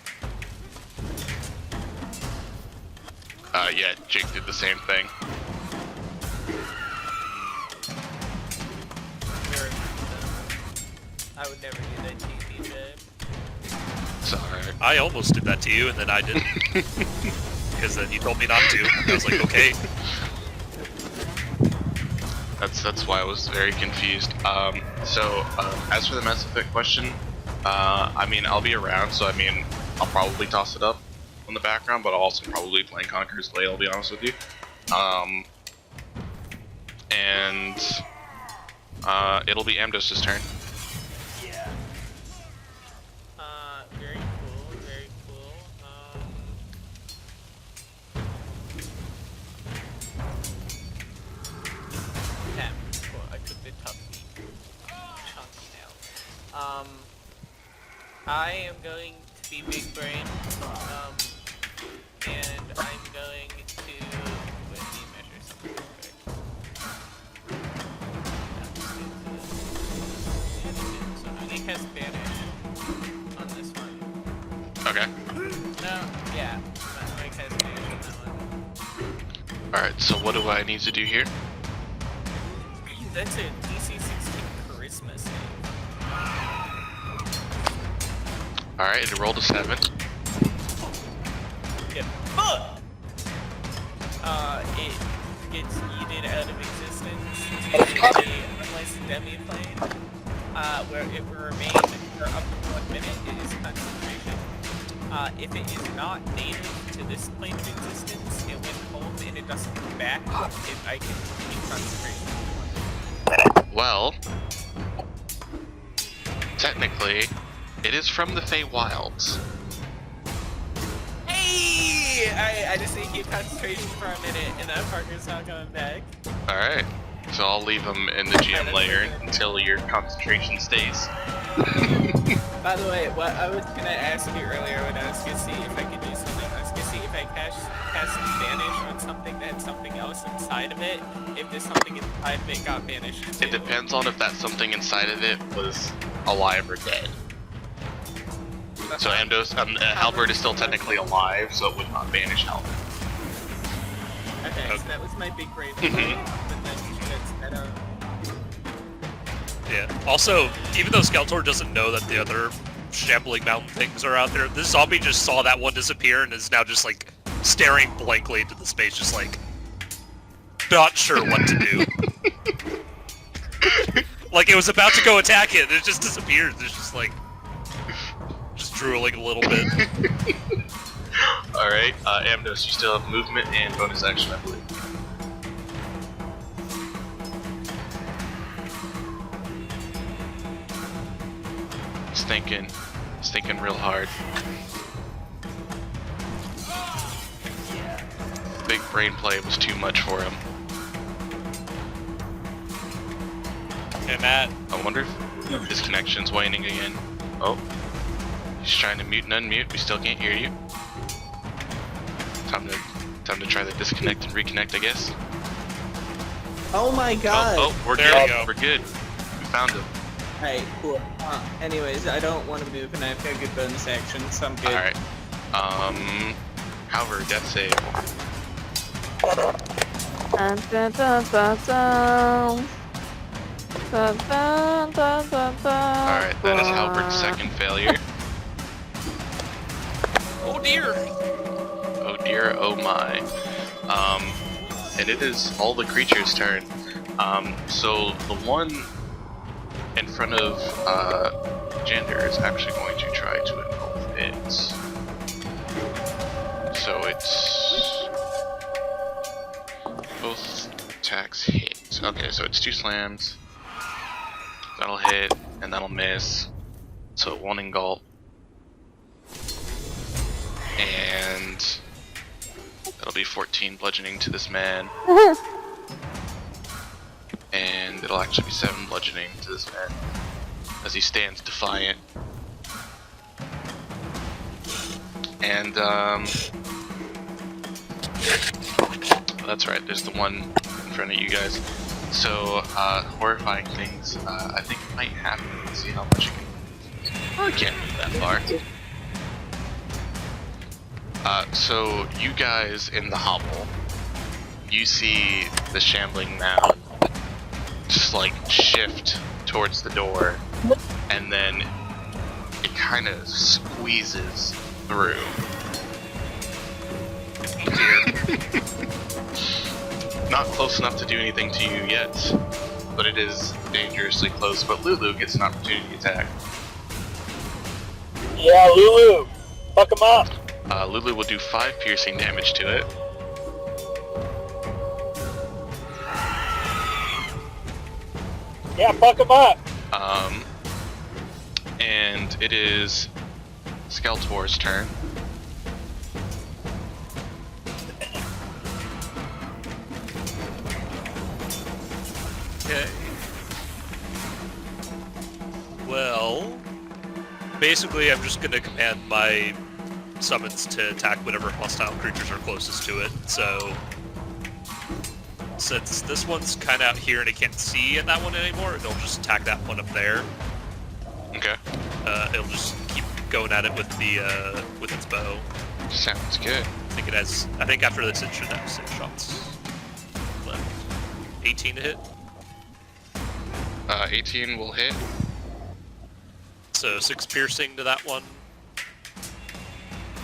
Yeah, Jake did the same thing. I would never do that to you, DJ. It's alright. I almost did that to you, and then I didn't. Because then you told me not to. I was like, okay. That's why I was very confused. As for the Mass Effect question, I mean, I'll be around, so I mean, I'll probably toss it up on the background, but I'll also probably play Conqueror's Blade, I'll be honest with you. It'll be Amdos's turn. Very cool, very cool. Yeah, cool. I took the tough chunky now. I am going to be big brain, and I'm going to, let me measure something real quick. cast Banish on this one. Okay. No, yeah. I'm gonna cast Banish on that one. Alright, so what do I need to do here? That's a DC 16 Charisma save. Alright, it rolled a 7. Yep. It gets yeeted out of existence into a unlicensed demi-plane, where it will remain for up to 1 minute. It is concentration. If it is not native to this plane of existence, it went home and it doesn't come back, I can keep concentration for 1 minute. Well, technically, it is from the Feywilds. Hey! I just need to keep concentration for a minute, and that Parker's not coming back. Alright, so I'll leave them in the GM layer until your concentration stays. By the way, what I was gonna ask you earlier when I was gonna see if I could do something, I was gonna see if I cast Vanish on something that had something else inside of it, if there's something inside of it got vanished too. It depends on if that something inside of it was alive or dead. So Halberd is still technically alive, so it would not vanish Halberd. Okay, so that was my big brain. But then that's better. Yeah. Also, even though Skeletor doesn't know that the other shambling mountain things are out there, this zombie just saw that one disappear and is now just like staring blankly into the space, just like not sure what to do. Like it was about to go attack it, and it just disappears. It's just like just drooling a little bit. Alright, Avernus, you still have movement and bonus action, I believe. He's thinking real hard. Big brain play was too much for him. And Matt, I wonder if his connection's waning again. Oh. He's trying to mute and unmute, we still can't hear you. Time to try to disconnect and reconnect, I guess. Oh my god! Oh, we're There good. we go. We're good. We found him. Alright, cool. Anyways, I don't want to move and I've got good bonus action, so I'm good. Alright. However, death save. Dun, dun, dun, dun, dun. Dun, dun, dun, dun, dun. Alright, that is Halberd's second failure. oh dear. Oh dear, oh my. And it is all the creatures' turn. So the one in front of Jander is actually going to try to engulf it. So it's both attacks hit. Okay, so it's 2 slams. That'll hit and that'll miss. So it won't engulf. And that'll be 14 bludgeoning to this man. And it'll actually be 7 bludgeoning to this man as he stands defiant. And that's right, there's the one in front of you guys. So horrifying things I think might happen. Let's see how much you can. Oh, I can't move that far. So you guys in the hovel, you see the shambling mound just like shift towards the door, and then it kind of squeezes through. Not close enough to do anything to you yet, but it is dangerously close. But Lulu gets an opportunity attack. Yeah, Lulu! Fuck him up! Lulu will do 5 piercing damage to it. Yeah, fuck him up! And it is Skeletor's turn. Okay. Well, basically I'm just gonna command my summons to attack whatever hostile creatures are closest to it, so since this one's kinda out here and it can't see in that one anymore, they'll just attack that one up there. Okay. It'll just keep going at it with the with its bow. Sounds good. I think it has. I think after this it should have 6 shots left. 18 to hit. 18 will hit. So 6 piercing to that one.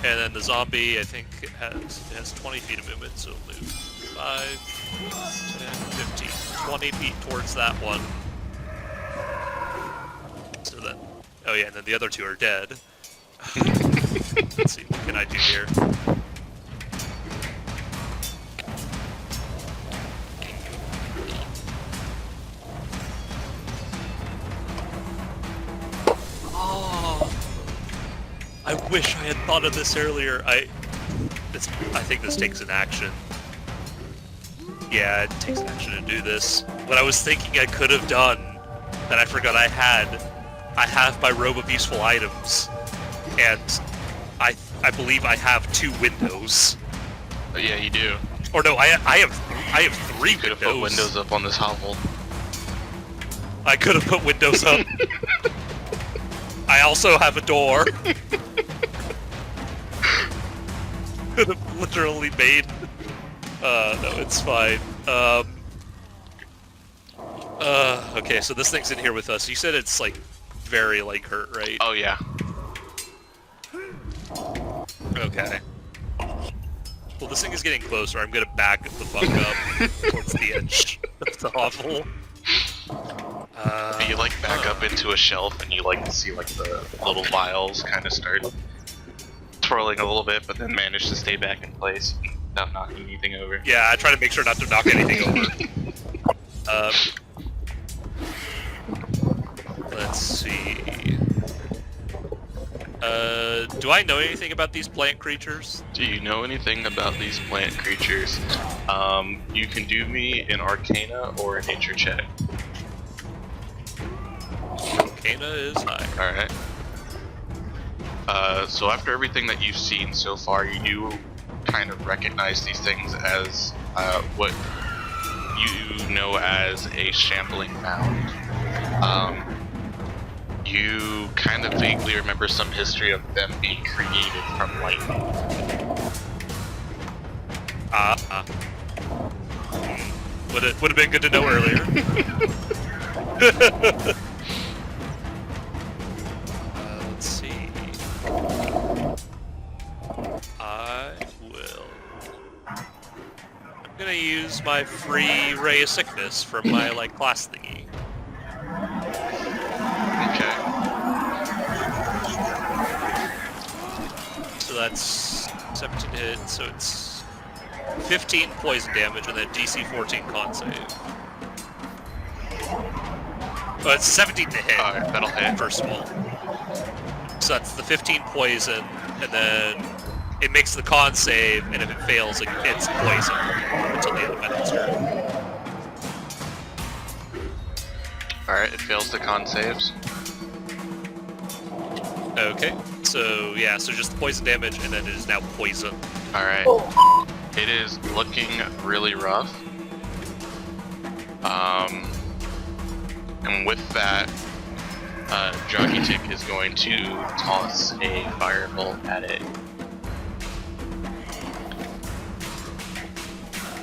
And then the zombie, I think, it has 20 feet of movement, so it'll move 5, 10, 15, 20 feet towards that one. So then, oh yeah, and then the other 2 are dead. Let's see, what can I do here? I wish I had thought of this earlier. I think this takes an action. Yeah, it takes an action to do this. What I was thinking I could have done, that I forgot I have my robe of useful items, and I believe I have 2 windows. Yeah, you do. Or no, I have 3 You could have put windows up on this hovel. I could have put windows up. I also have a door. Could have literally made. No, it's fine. Okay, so this thing's in here with us. You said it's like very like hurt, right? Oh yeah. Okay. Well, this thing is getting closer. I'm gonna back the fuck up towards the edge of the hovel. You like back up into a shelf and you like to see like the little vials kind of start twirling a little bit, but then manage to stay back in place without knocking anything over. Yeah, I try to make sure not to knock anything over. Let's see. Do I know anything about these plant creatures? Do you know anything about these plant creatures? You can do me an Arcana or a Nature check. Arcana is high. Alright. So after everything that you've seen so far, you do kind of recognize these things as what you know as a shambling mound. You kind of vaguely remember some history of them being created from lightning. Would have been good to know earlier. Let's see. I will. I'm gonna use my free Ray of Sickness from my like class thingy. Okay. So that's 17 hit, so it's 15 poison damage and then DC 14 con save. Oh, it's 17 to hit. Alright, that'll hit. First of all. So that's the 15 poison, and then it makes the con save, and if it fails, it's poison until the end of my next turn. Alright, it fails the con saves. Okay, so yeah, so just the poison damage, and then it is now poison. Alright. It is looking really rough. And with that, Jockey Tick is going to toss a firebolt at it.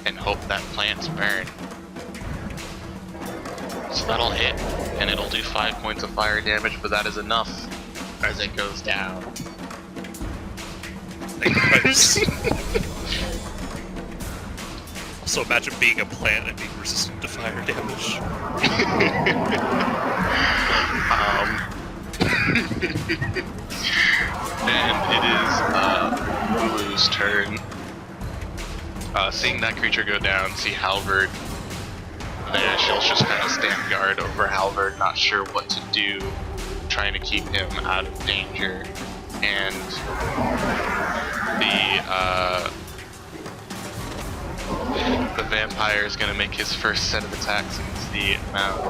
And hope that plants burn. So that'll hit, and it'll do 5 points of fire damage, but that is enough as it goes down. Nice. Also imagine being a plant and being resistant to fire damage. And it is Blue's turn. Seeing that creature go down, see Halvard there, she'll just kind of stand guard over Halvard, not sure what to do, trying to keep him out of danger. And the vampire is going to make his first set of attacks against the mound.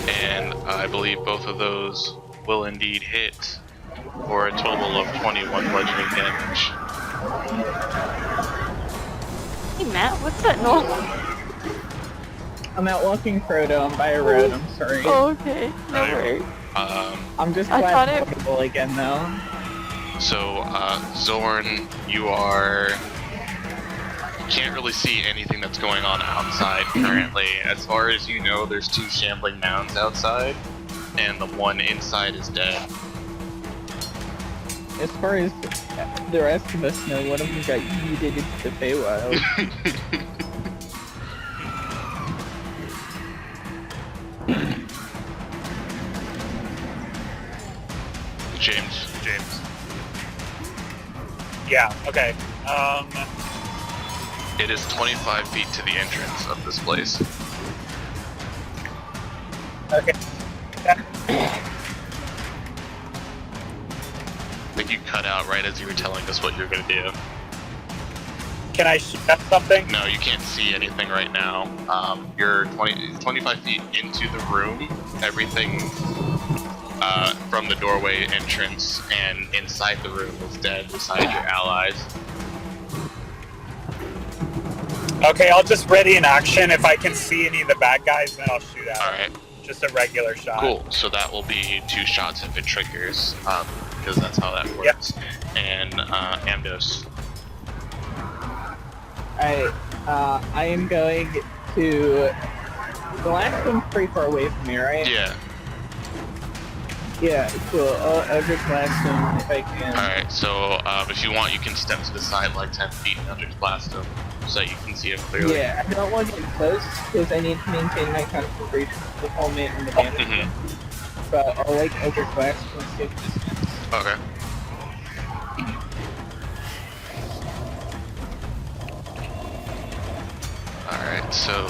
And I believe both of those will indeed hit for a total of 21 bludgeoning damage. Hey Matt, what's that noise? I'm out walking Frodo. I'm by a road. I'm sorry. Oh, okay. No Oh, you're worries. I'm just I glad thought it's it- portable again, though. So, Zorn, you can't really see anything that's going on outside currently. As far as you know, there's 2 shambling mounds outside, and the one inside is dead. As far as the rest of us know, one of them got yeeted into the Feywild. James. Yeah. Okay. It is 25 feet to the entrance of this place. Okay. I think you cut out right as you were telling us what you're gonna do. Can I shoot at something? No, you can't see anything right now. You're 25 feet into the room. Everything from the doorway entrance and inside the room is dead beside your allies. Okay, I'll just ready an action. If I can see any of the bad guys, then I'll shoot at them. Alright, Just a regular shot. cool. So that will be 2 shots if it triggers, because that's how that works. And Amdos. I am going to... The last one's pretty far away from me, right? Yeah. Yeah, cool. I'll just blast him if I can. Alright, so if you want, you can step to the side like 10 feet and Eldritch Blast him so that you can see him clearly. Yeah, I don't want to get close because I need to maintain my concentration for the whole man and the damage. But I'll like Eldritch Blast from safe distance. Okay. Alright, so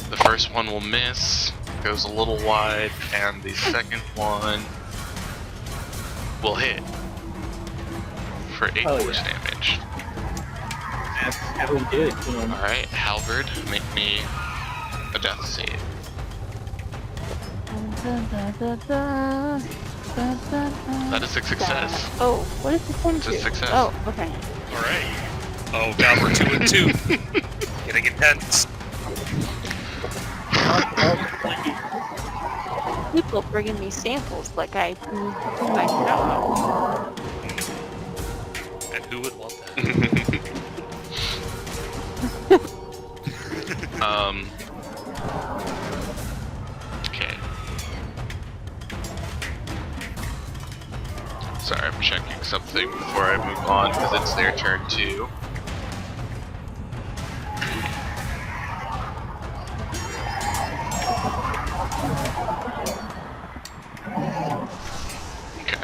the first one will miss, goes a little wide, and the second one will hit for 8 force damage. That's how we do it, team. Alright, Halvard, make me a death save. That is a success. Oh, what is the thing? It's a success. Oh, okay. Alright. Oh god, we're 2 and 2. Getting intense. People bringing me samples like I need to do my job. And who would want that? Okay. Sorry, I'm checking something before I move on because it's their turn too. Okay.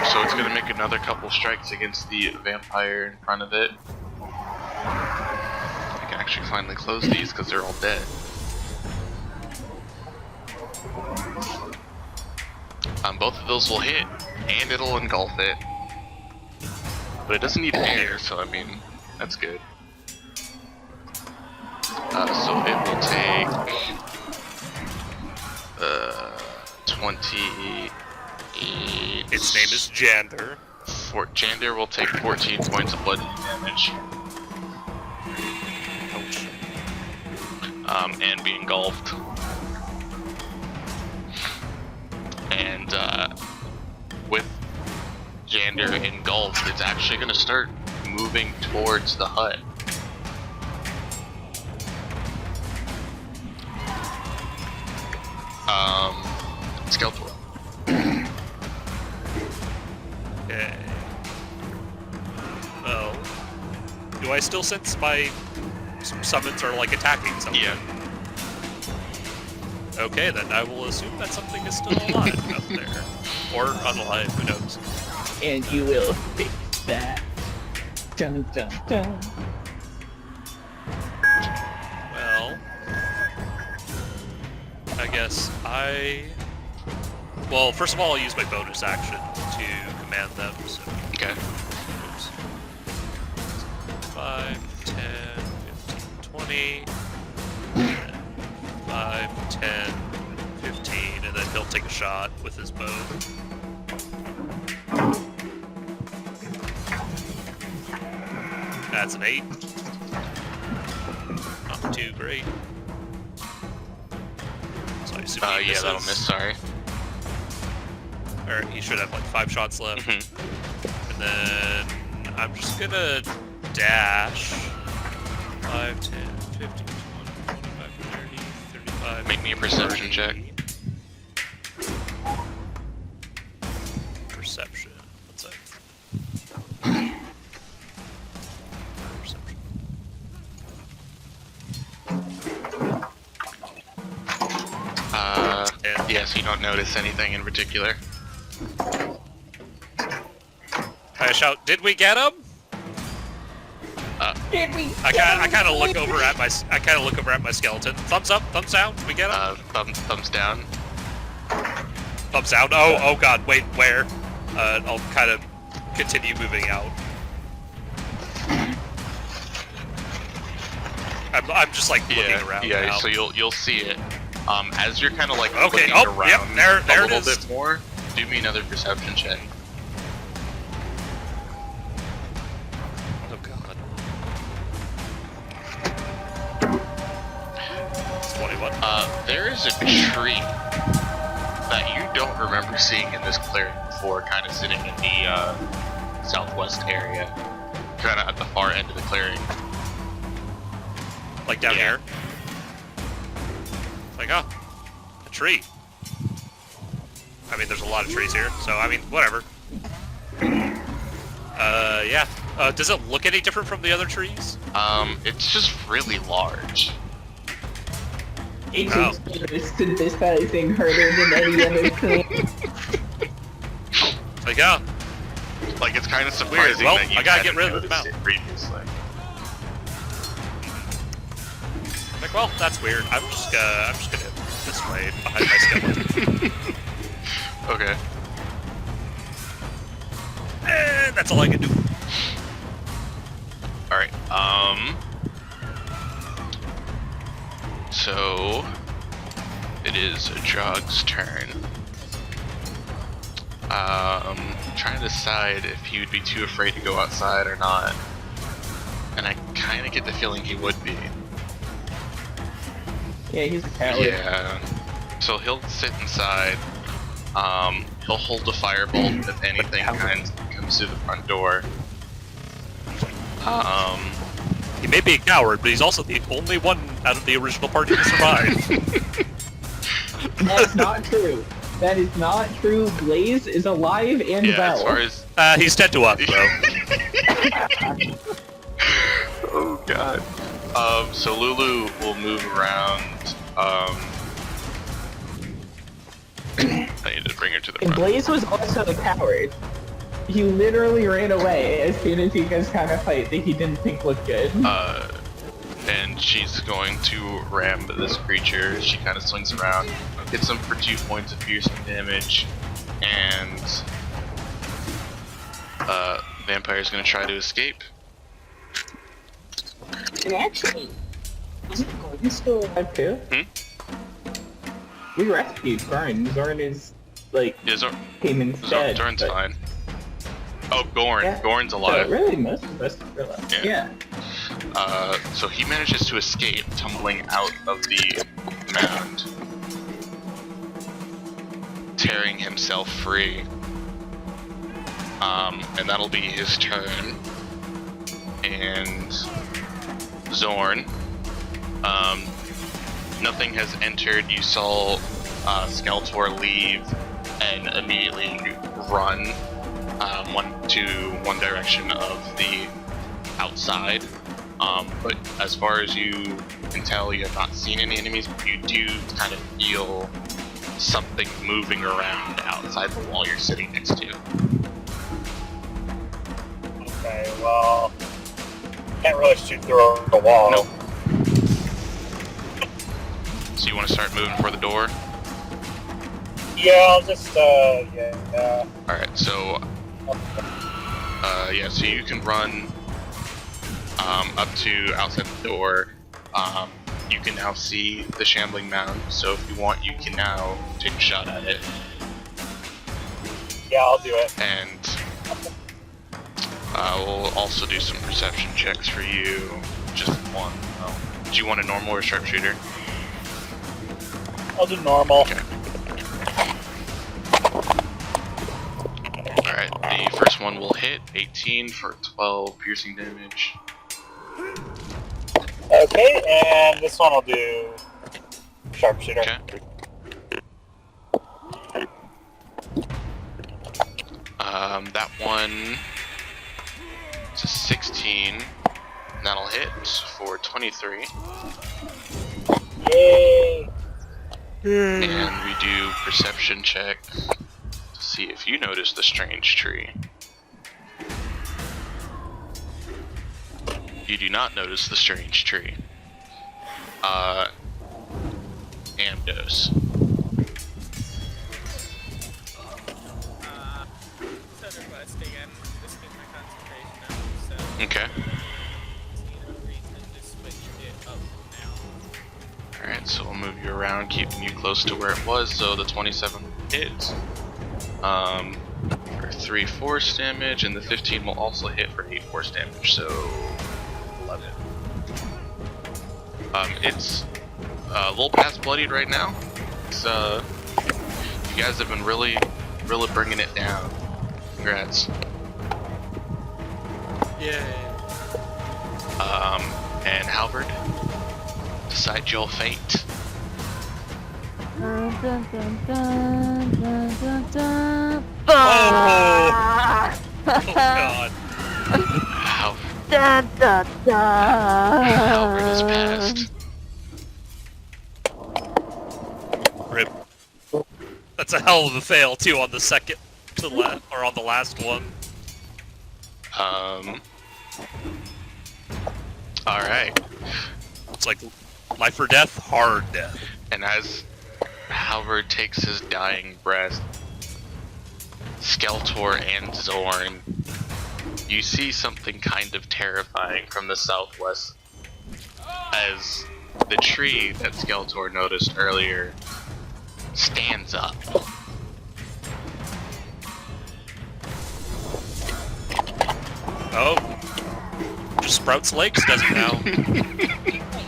So it's gonna make another couple strikes against the vampire in front of it. I can actually finally close these because they're all dead. Both of those will hit, and it'll engulf it. But it doesn't need air, so I mean, that's good. So it will take 28. Its name is Jander. Jander will take 14 points of bludgeoning damage. Ouch. And be engulfed. And with Jander engulfed, it's actually going to start moving towards the hut. Skeletal. Okay. Well, do I still sense my summons are like attacking something? Yeah. Okay, then I will assume that something is still alive out there. Or unalive, who knows. And you will fix that. Dun dun dun. Well, I guess well, first of all, I'll use my bonus action to command them, so... Okay. Oops. 5, 10, 15, 20... 5, 10, 15, and then he'll take a shot with his bow. That's an 8. Not too great. So I assume he yeah, that'll misses. miss, sorry. Or he should have like 5 shots left. Mhm. And then I'm just gonna dash 5, 10, 15, 20, 25, 30, 35. Make me a perception 40. check. Perception. What's that? Perception. Yes, you don't notice anything in particular. I shout, "Did we get him?" Did we? I kind of look over at my skeleton. Thumbs up, thumbs down. Did we get him? Thumbs down. Thumbs down. Oh God! Wait, where? I'll kind of continue moving out. I'm just like looking around. Yeah. now. So you'll see it. As you're kind of like Okay. looking Oh, around yep. There a it little is. bit more, do me another perception check. Oh God. 21. There is a tree that you don't remember seeing in this clearing before, kind of sitting in the southwest area, kind of at the far end of the clearing. Like down Yeah. here. Like, oh, a tree. I mean, there's a lot of trees here, so I mean, whatever. Yeah. Does it look any different from the other trees? It's just really large. It's Oh. experienced this thing harder than any other thing. Like, yeah. Like, it's kind of surprising Well, that you I gotta hadn't get rid of the noticed mount. it previously. Like, well, that's weird. I'm just gonna this way behind my skeleton. Okay. And that's all I can do. Alright, so it is Jog's turn. Trying to decide if he would be too afraid to go outside or not. And I kind of get the feeling he would be. Yeah, he's a coward. Yeah. So he'll sit inside. He'll hold a firebolt if anything comes to the front door. He may be a coward, but he's also the only one out of the original party to survive. That's not true. That is not true. Blaze is alive and yeah, well. as far as He's dead to us, though. oh god. So Lulu will move around. I need to bring her to the And front. Blaze was also a coward. He literally ran away as soon as you guys kind of fight that he didn't think looked good. And she's going to ram this creature. She kind of swings around, hits him for 2 points of piercing damage, and Vampire's going to try to escape. And actually, isn't Gordon still alive too? We rescued Zorn. Zorn is, like, came instead. Zorn's but- fine. Oh, Gorn. Yeah. Gorn's So alive. really, most of us are left. Yeah. Yeah. So he manages to escape, tumbling out of the mound, tearing himself free. And that'll be his turn. And Zorn, nothing has entered. You saw Skeletor leave and immediately run one direction of the outside. But as far as you can tell, you have not seen any enemies, but you do kind of feel something moving around outside the wall you're sitting next to. Okay, well, can't really shoot through a wall. Nope. So you want to start moving for the door? Yeah, I'll just, yeah. Alright, so yeah, so you can run up to outside the door. You can now see the shambling mound, so if you want, you can now take a shot at it. Yeah, I'll do it. And we'll also do some perception checks for you. Just one, though. Do you want a normal or sharpshooter? I'll do normal. Okay. Alright, the first one will hit. 18 for 12 piercing damage. Okay, and this one I'll do sharpshooter. Okay. That one is a 16. And that'll hit for 23. Yay! And we do perception check to see if you notice the strange tree. You do not notice the strange tree. Amdos. Southern West again. This is my concentration now, so Okay. see no reason to switch it up now. Alright, so we'll move you around, keeping you close to where it was, so the 27 hits. For 3 force damage, and the 15 will also hit for 8 force damage, so 11. It's a little past bloodied right now. It's, you guys have been really bringing it down. Congrats. Yay. And Halberd, decide your fate. Dun, dun, dun, dun, dun, dun, dun. Oh Ah! god. How Dun, dun, Halberd is dun. passed. Rip. That's a hell of a fail too on the second to the last, or on the last one. Alright. It's like life or death, hard death. And as Halberd takes his dying breath, Skeletor and Zorn, you see something kind of terrifying from the southwest as the tree that Skeletor noticed earlier stands up. Oh. Just sprouts legs, does it now?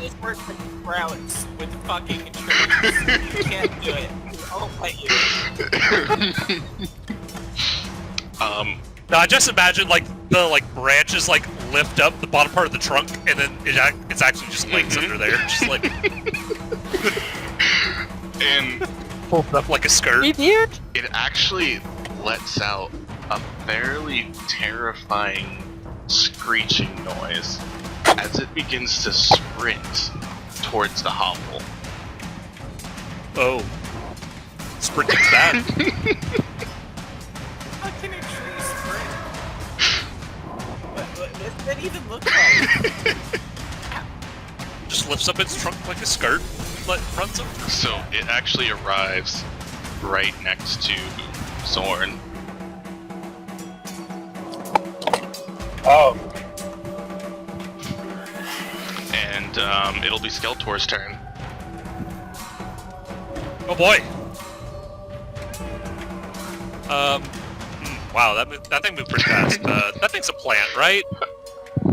It's worse than sprouts with fucking trees. You can't do it. I'll let you. No, I just imagine like the branches like lift up the bottom part of the trunk, and then it's actually just legs under there, just like And pulled up like a skirt. Idiot. it actually lets out a fairly terrifying screeching noise as it begins to sprint towards the hovel. Oh, sprinting's bad. How can a tree sprint? What does that even look like? Just lifts up its trunk like a skirt, but runs over. So it actually arrives right next to Zorn. Oh, And it'll be Skeletor's turn. Oh boy. Wow, that thing moved pretty fast. That thing's a plant, right?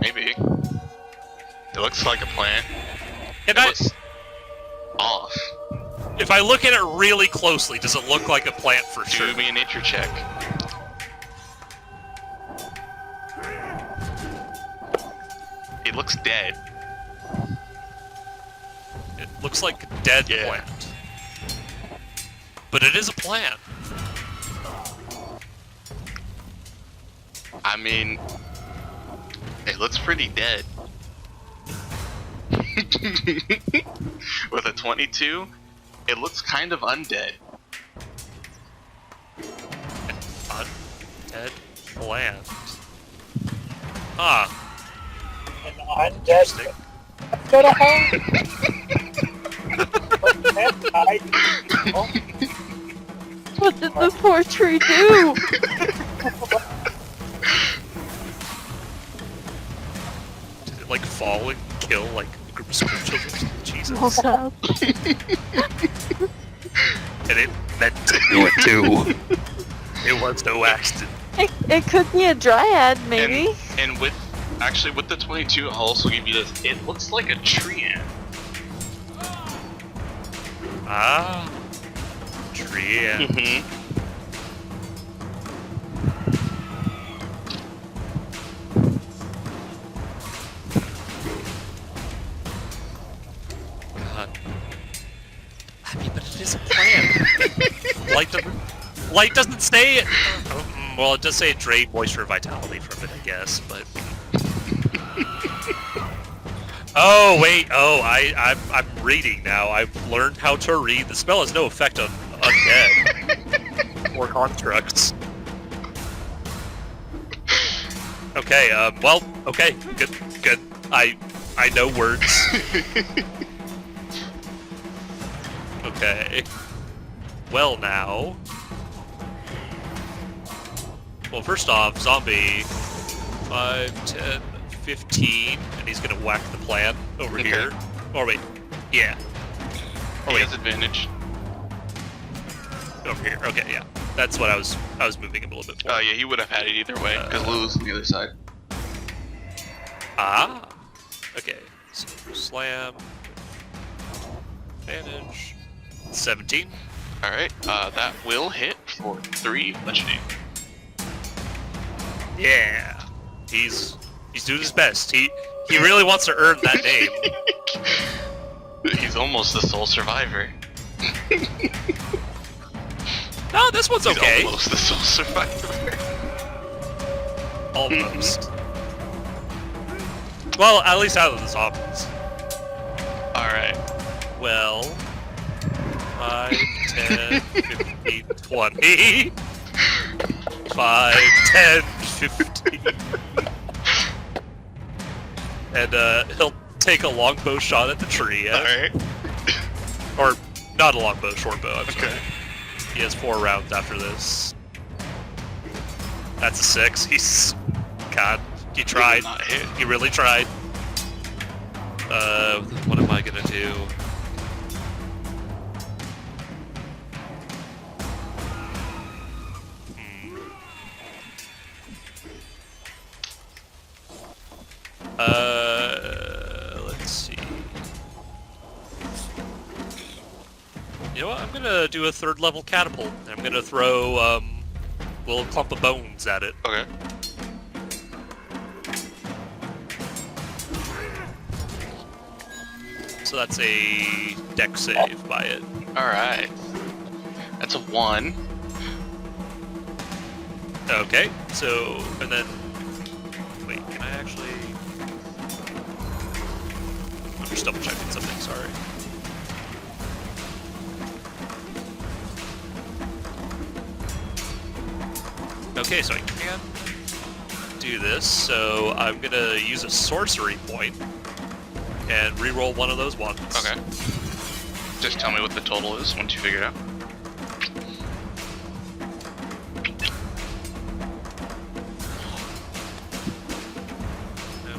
Maybe. It looks like a plant. Can It I, looks off. if I look at it really closely, does it look like a plant for sure? Do me a nature check. It looks dead. It looks like a dead Yeah. plant. But it is a plant. I mean, it looks pretty dead. With a 22, it looks kind of undead. Undead plant. Huh. an undead. Go to hell. What did the poor tree do? Did it like fall and kill like a group of school children? Jesus. Oh, stop. And it meant to do it too. It was no accident. It could be a dryad, maybe. And with, actually with the 22, I'll also give you this. It looks like a tree ant. Ah. Tree. Mm-hmm. God. I mean, but it is a plan. Light doesn't say it. Well, it does say it drain moisture and vitality from it, I guess, but. Oh wait! Oh, I'm reading now. I've learned how to read. The spell has no effect on undead or constructs. Okay. Well. Okay. Good. Good. I know words. Okay. Well now. Well, first off, zombie 5, 10, 15, and he's gonna whack the plant over here. Or wait, yeah. Or He wait, has advantage. over here. Okay, yeah. That's what I was moving him a little bit more. Oh yeah, he would have had it either way because Lulu's on the other side. Ah. Okay. So slam. Advantage. 17. All right, that will hit for 3 bludgeoning. Yeah. He's doing his best. He really wants to earn that name. He's almost the sole survivor. No, this one's okay. He's almost the sole survivor. Almost. Well, at least out of the zombies. All right. Well, 5, 10, 15, 20. 5, 10, 15. And he'll take a longbow shot at the tree. Yeah? All right. Or not a longbow, short bow. I'm sorry. Okay. He has 4 rounds after this. That's a 6. He's... God, he tried. Not hit. He really tried. What am I gonna do? Let's see. You know what? I'm gonna do a 3rd level catapult. I'm gonna throw a little clump of bones at it. Okay. So that's a dex save by it. All right. That's a 1. Okay, so, and then, wait, can I actually, I'm just double checking something, sorry. Okay, so I can do this, so I'm gonna use a sorcery point and re-roll one of those ones. Okay. Just tell me what the total is once you figure it out.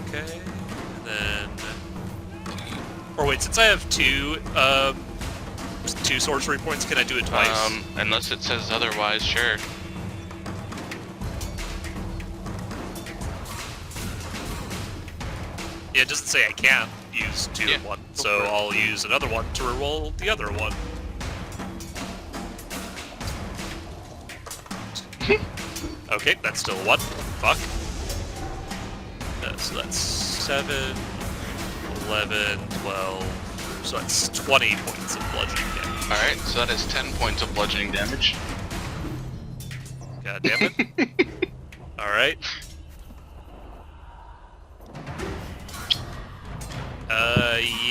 Okay, and then, or wait, since I have 2 sorcery points, can I do it twice? Unless it says otherwise, sure. Yeah, it doesn't say I can't use 2 Yeah, in one, go so for it. I'll use another one to reroll the other one. Okay, that's still a 1. Fuck. So that's 7, 11, 12, so that's 20 points of bludgeoning damage. Alright, so that is 10 points of bludgeoning damage. God damn it. Alright.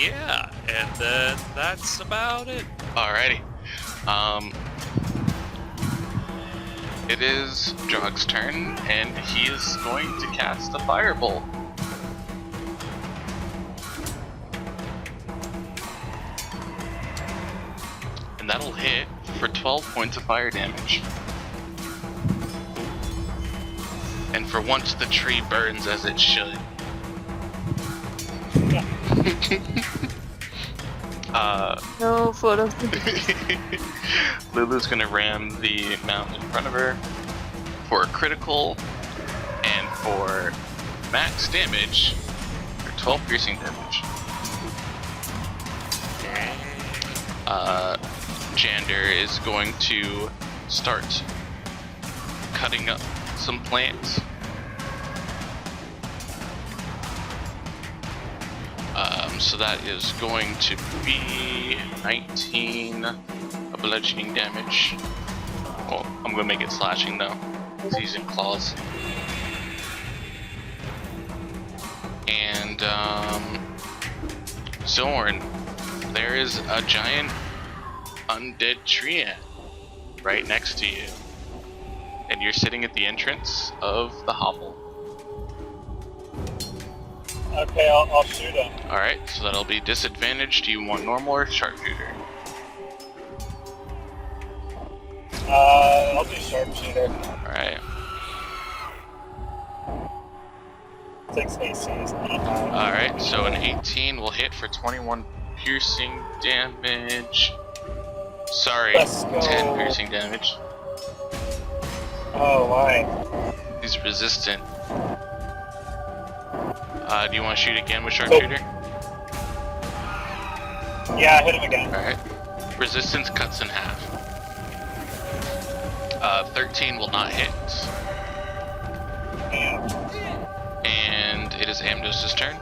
Yeah, and then that's about it. Alrighty. It is Jog's turn, and he is going to cast a firebolt. And that'll hit for 12 points of fire damage. And for once, the tree burns as it should. No photos. Lulu's gonna ram the mount in front of her for a critical and for max damage for 12 piercing damage. Jander is going to start cutting up some plants. So that is going to be 19 bludgeoning damage. Well, I'm gonna make it slashing though. He's using claws. And Zorn, there is a giant undead tree ant right next to you. And you're sitting at the entrance of the hovel. Okay, I'll shoot him. Alright, so that'll be disadvantage. Do you want normal or sharpshooter? I'll do sharpshooter. Alright. 6 AC is not high. Alright, so an 18 will hit for 21 piercing damage. Sorry, Let's go. 10 piercing damage. Oh, why? He's resistant. Do you want to shoot again with sharpshooter? Yeah, hit him again. Alright. Resistance cuts in half. 13 will not hit. Damn. And it is Amdos's turn.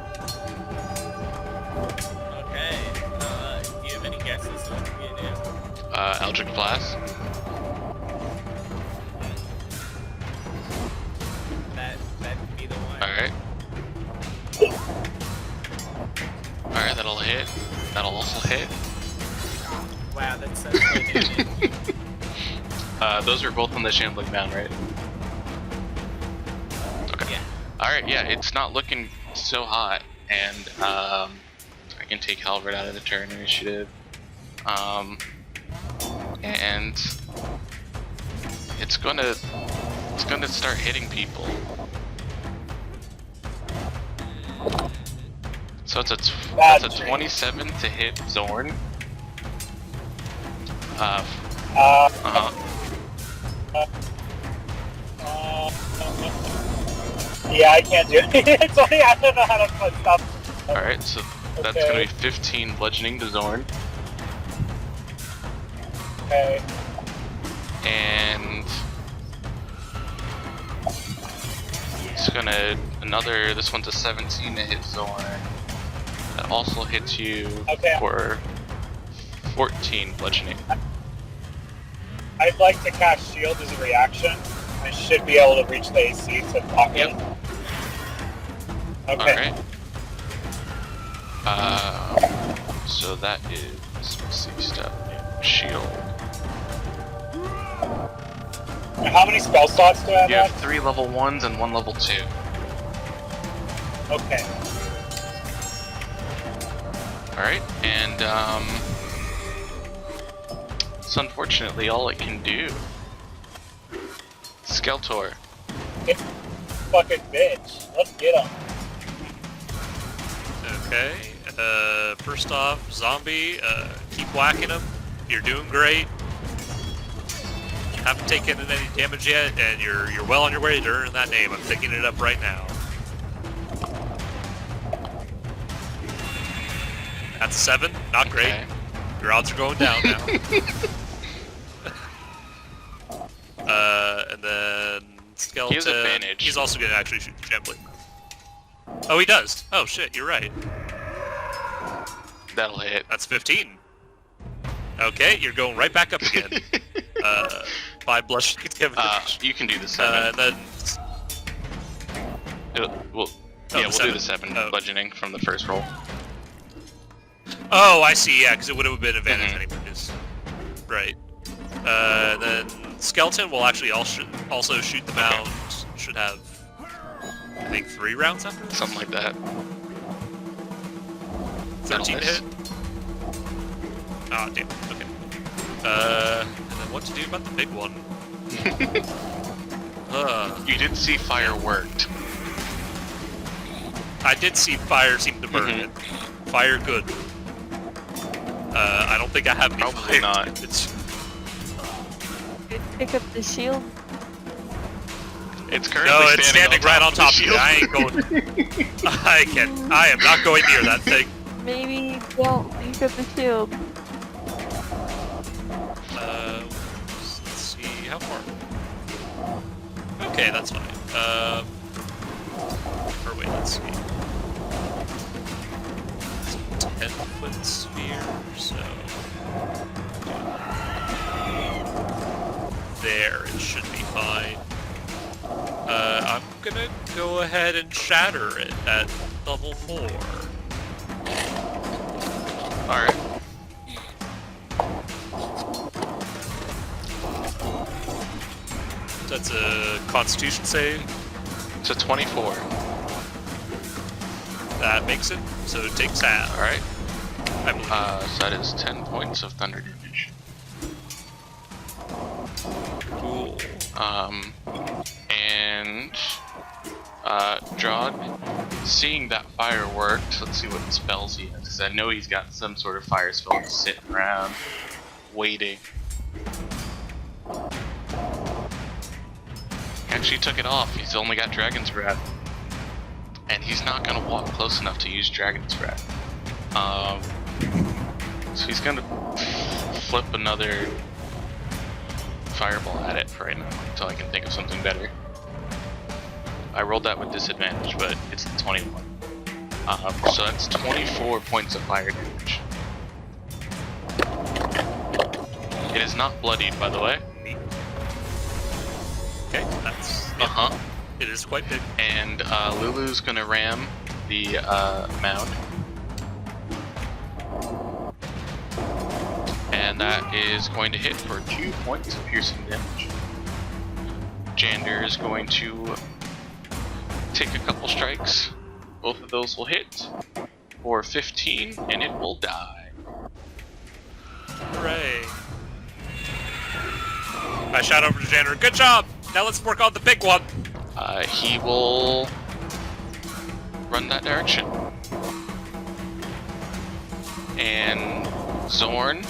Okay. Do you have any guesses what you do? Eldritch Blast. That could be the one. Alright. Alright, that'll hit. That'll also hit. Wow, that's such good damage. Those are both on the Shambling Mound, right? Okay. Yeah. Alright, yeah, it's not looking so hot. And, I can take Halvard out of the turn initiative. And it's gonna start hitting people. So it's that's a 27 to hit Zorn. Yeah, I can't do it. Sorry, I don't know how to put stuff. Alright, so that's Okay. gonna be 15 bludgeoning to Zorn. Okay. And it's gonna this one's a 17 to hit Zorn. That also hits you Okay. for 14 bludgeoning. I'd like to cast Shield as a reaction. I should be able to reach the AC to block it. Yep. Okay. Alright. So that is, let's see, step, shield. How many spell slots do I have You have left? 3 level 1s and 1 level 2. Okay. Alright, and it's unfortunately all it can do. Skeletor. It's fucking bitch. Let's get him. Okay. First off, zombie, keep whacking him. You're doing great. You haven't taken any damage yet, and you're well on your way to earn that name. I'm picking it up right now. That's a 7. Not great. Okay. Your odds are going down now. And then skeleton. He has advantage. He's also gonna actually shoot the gently. Oh, he does. Oh shit, you're right. That'll hit. That's 15. Okay, you're going right back up again. 5 bludgeoning damage. You can do the 7. And then We'll the do 7. the 7 Oh. bludgeoning from the first roll. oh, I see. Yeah, because it would have been advantage Mhm. anyways. Right. Then skeleton will actually also shoot the mound. Should have, I think, 3 rounds after this. Something like that. 13 miss. hit. Ah, damn. Okay. And then what to do about the big one? You did see fire worked. I did see fire seem to burn Mhm. it. Fire good. I don't think I have any Probably fire. not. It's Pick up the shield. It's currently no, it's standing right on top of the me. I ain't going. I am not going near that thing. Maybe don't pick up the shield. how far? Okay, that's fine. Or wait, let's see. It's a 10-foot sphere, so... There, it should be fine. I'm gonna go ahead and shatter it at level 4. Alright. That's a Constitution save. It's a 24. That makes it, so it takes half. Alright. I believe. So that is 10 points of thunder damage. Cool. And Drod, seeing that fire worked, let's see what spells he has, because I know he's got some sort of fire spell just sitting around, waiting. Actually took it off, he's only got Dragon's Breath. And he's not going to walk close enough to use Dragon's Breath. So he's going to flip another fireball at it for right now, until I can think of something better. I rolled that with disadvantage, but it's 21. So that's 24 points of fire damage. It is not bloodied, by the way. Okay, that's... Uh-huh. It is quite big. And Lulu's gonna ram the mound. And that is going to hit for 2 points of piercing damage. Jander is going to take a couple strikes. Both of those will hit for 15, and it will die. Hooray. I shout over to Jander, good job! Now let's work on the big one! He will run that direction. And Zorn,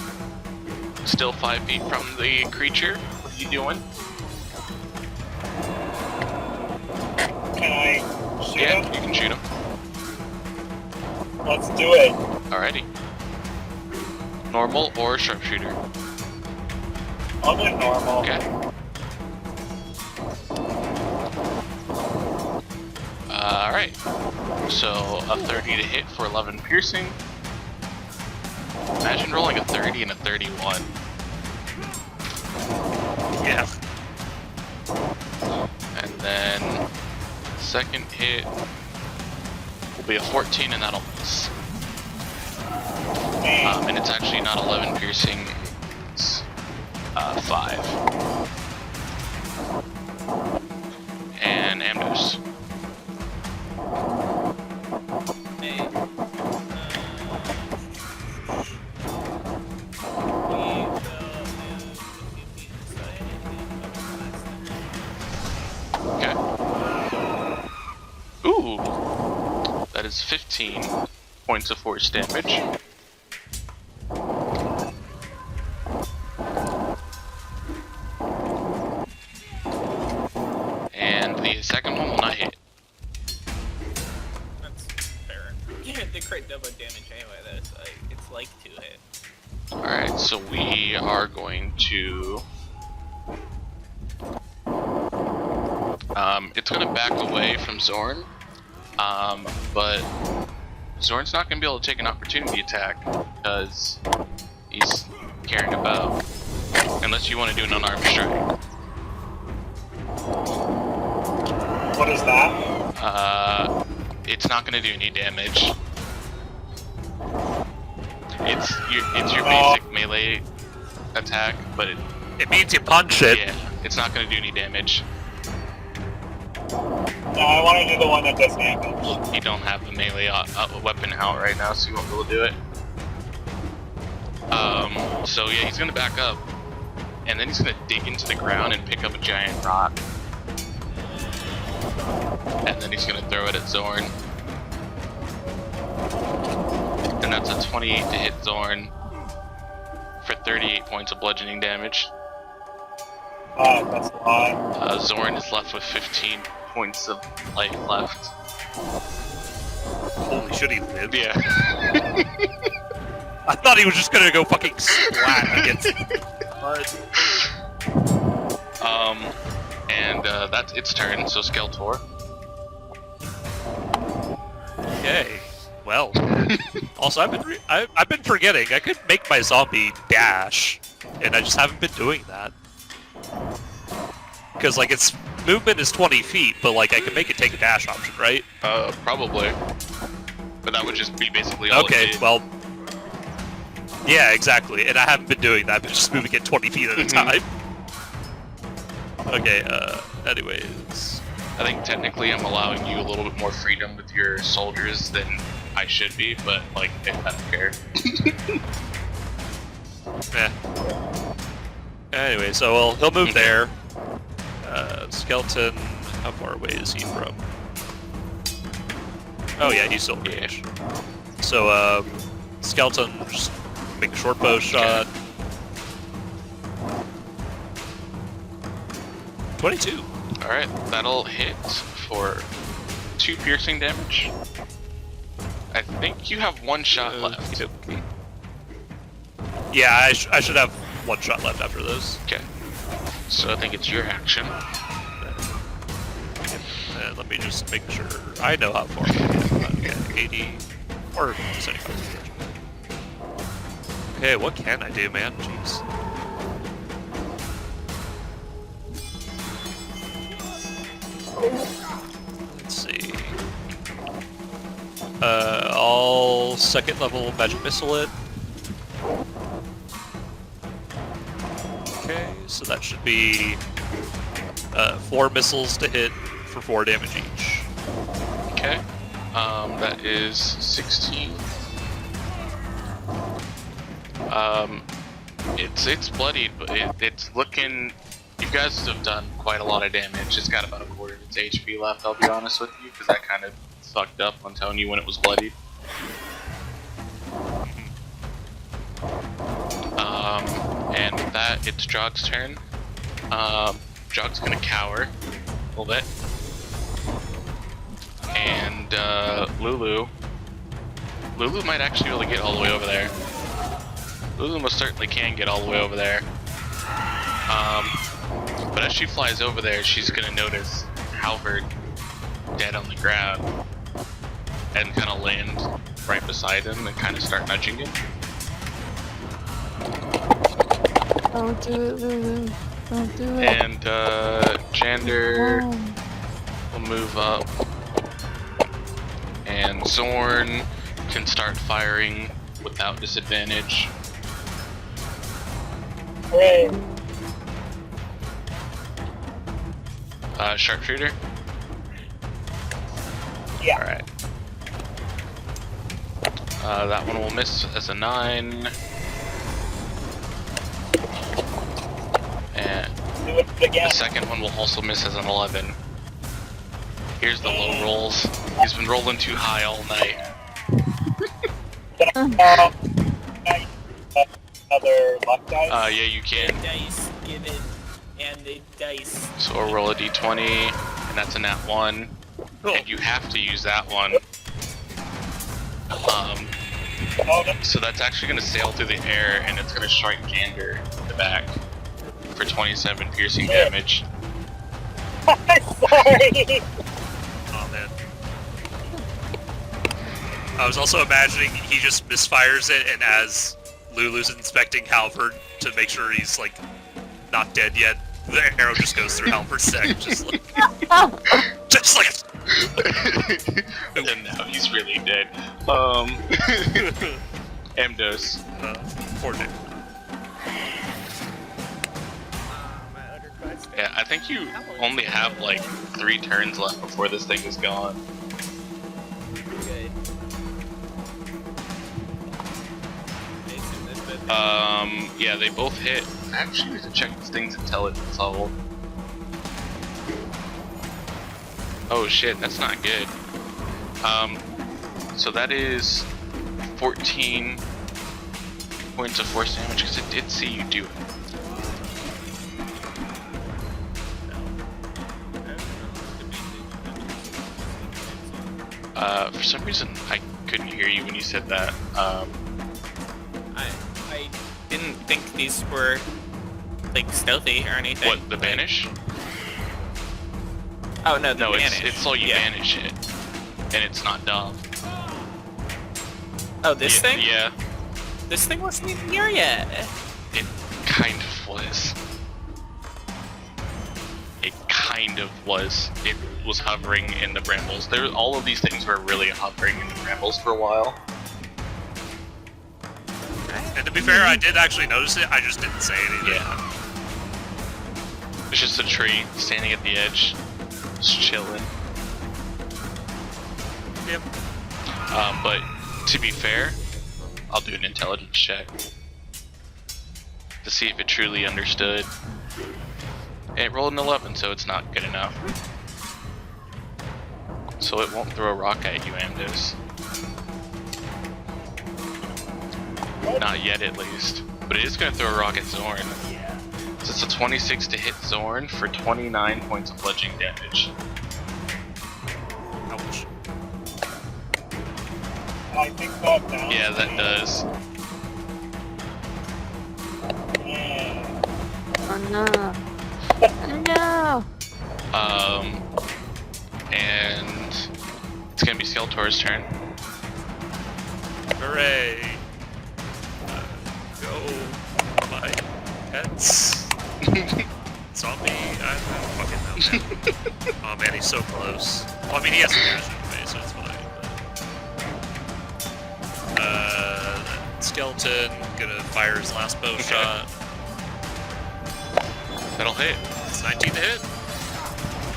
still 5 feet from the creature. What are you doing? Can I shoot Yeah, him? you can shoot him. Let's do it. Alrighty. Normal or sharpshooter? I'll do normal. Okay. Alright. So a 30 to hit for 11 piercing. Imagine rolling a 30 and a 31. Yeah. And then second hit will be a 14 and that'll miss. And it's actually not 11 piercing, it's 5. And Amdos. Okay. Ooh! That is 15 points of force damage. And the second one will not hit. That's fair. Yeah, the crit double damage anyway, though, so it's like 2 hit. Alright, so we are going to... it's gonna back away from Zorn, but Zorn's not gonna be able to take an opportunity attack because he's carrying a bow, unless you want to do an unarmed strike. What is that? It's not gonna do any damage. It's your basic melee attack, but It means you punch it. yeah, it's not gonna do any damage. No, I want to do the one that does damage. You don't have the melee weapon out right now, so you won't be able to do it. So yeah, he's gonna back up, and then he's gonna dig into the ground and pick up a giant rock, and then he's gonna throw it at Zorn. And that's a 28 to hit Zorn for 38 points of bludgeoning damage. That's a lot. Zorn is left with 15 points of life left. Holy shit, he lived. Yeah. I thought he was just gonna go fucking splat against but And that's its turn, so Skeletor. Okay. Well. Also, I've been forgetting. I could make my zombie dash, and I just haven't been doing that. Because like its movement is 20 feet, but like I could make it take a dash option, right? Probably. But that would just be basically all it Okay. did. Well. Yeah, exactly. And I haven't been doing that, but just moving it 20 feet at a time. Okay. Anyways. I think technically I'm allowing you a little bit more freedom with your soldiers than I should be, but like, I don't care. Yeah. Anyway, so he'll move there. Skeleton, how far away is he from? Oh yeah, he's still engaged. So, Skeleton, just make a short bow shot. 22. Alright, that'll hit for 2 piercing damage. I think you have 1 shot left. Okay. Yeah, I should have 1 shot left after this. Okay. So I think it's your action. And let me just make sure I know how far I can get. 80 or 75. Okay, what can I do, man? Jeez. Let's see. I'll 2nd level magic missile it. Okay, so that should be 4 missiles to hit for 4 damage each. Okay. That is 16. It's bloodied, but it's looking. You guys have done quite a lot of damage. It's got about a quarter of its HP left, I'll be honest with you, because I kind of fucked up on telling you when it was bloodied. And with that, it's Jog's turn. Jog's gonna cower a little bit. And Lulu might actually be able to get all the way over there. Lulu most certainly can get all the way over there. But as she flies over there, she's gonna notice Halvard dead on the ground and kind of land right beside him and kind of start nudging him. Don't do it, Lulu. Don't do it. And Jander will move up. And Zorn can start firing without disadvantage. Hooray! Sharpshooter? Yeah. Alright. That one will miss as a 9. And Do it again. the second one will also miss as an 11. Here's the low rolls. He's been rolling too high all night. Another luck dice. Yeah, you can. Dice given and the dice. So we'll roll a d20, and that's a nat 1. And you have to use that one. So that's actually going to sail through the air, and it's going to strike Jander in the back for 27 piercing damage. I'm sorry. Oh man. I was also imagining he just misfires it, and as Lulu's inspecting Halvard to make sure he's like not dead yet, the arrow just goes through Halvard's neck, just like And now he's really dead. Emdos. poor dude. Yeah, I think you only have like 3 turns left before this thing is gone. Good. Yeah, they both hit. I actually need to check this thing's intelligence level. Oh shit, that's not good. So that is 14 points of force damage, because it did see you do it. For some reason, I couldn't hear you when you said that. I didn't think these were like stealthy or anything. What, the banish? Oh no, the No, banish. it's so you banish it, and it's not dumb. Oh, this thing? Yeah, This thing wasn't even here yet. it kind of was. It kind of was. It was hovering in the brambles. All of these things were really hovering in the brambles for a while. And to be fair, I did actually notice it, I just didn't say anything. Yeah. It's just a tree standing at the edge, just chilling. Yep. But to be fair, I'll do an intelligence check to see if it truly understood. And it rolled an 11, so it's not good enough. So it won't throw a rock at you, Amdos. Not yet, at least. But it is going to throw a rock at Zorn. So it's a 26 to hit Zorn for 29 points of bludgeoning damage. Ouch. I think so now. Yeah, that does. Yeah. Oh no. Oh no. And it's going to be Skeletor's turn. Hooray! Go, my pets. Zombie, I don't fucking know. Oh man, he's so close. Well, I mean, he has a dash anyway, so it's fine. But, skeleton, gonna fire his last bow shot. That'll hit. It's 19 to hit.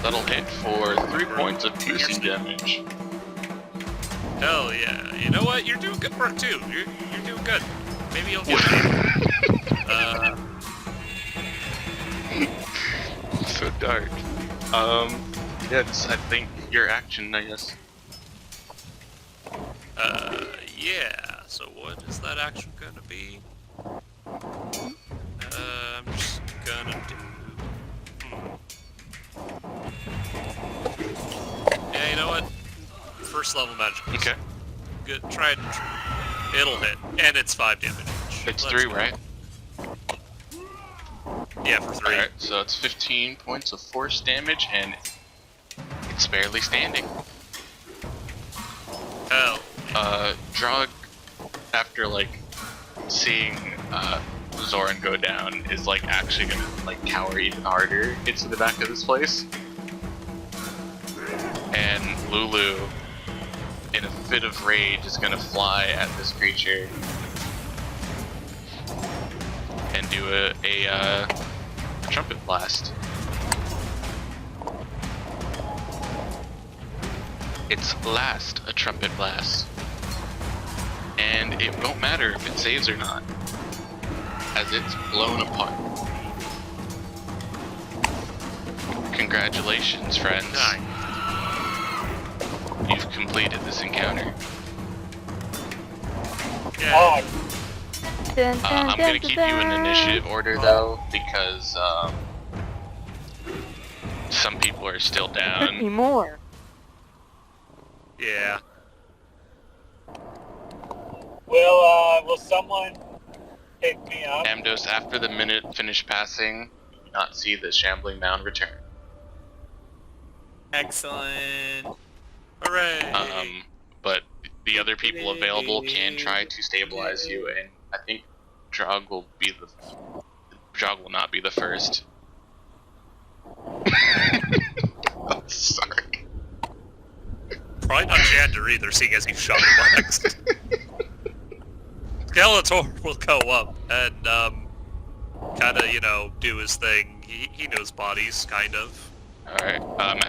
That'll hit for 3 points of piercing damage. Hell yeah. You know what? You're doing good work too. You're doing good. Maybe you'll get So dark. Yeah, I think your action, I guess. Yeah. So what is that action gonna be? I'm just gonna do... Yeah, you know what? First level magic. Okay. Good. Try it. It'll hit. And it's 5 damage. It's Let's 3, go. right? Yeah, for 3. Alright, so it's 15 points of force damage, and it's barely standing. Hell. Drog, after, like, seeing, Zoran go down, is, like, actually gonna, like, cower even harder into the back of this place. And Lulu, in a fit of rage, is gonna fly at this creature and do a trumpet blast. It's last a trumpet blast, and it won't matter if it saves or not, as it's blown apart. Congratulations, friends. Nice. You've completed this encounter. Yeah. Oh, I'm gonna keep you in initiative order though, because some people are still Could be down. more. Yeah. will someone pick me up? Amdos, after the minute finished passing, you do not see the shambling mound return. Excellent. Hooray. But the other people available can try to stabilize you, and I think Drog will not be the first. I'm sorry. Probably not Jander either, seeing as he's shot next. Skeletor will go up and, kinda, you know, do his thing. He knows bodies, kind of. Alright,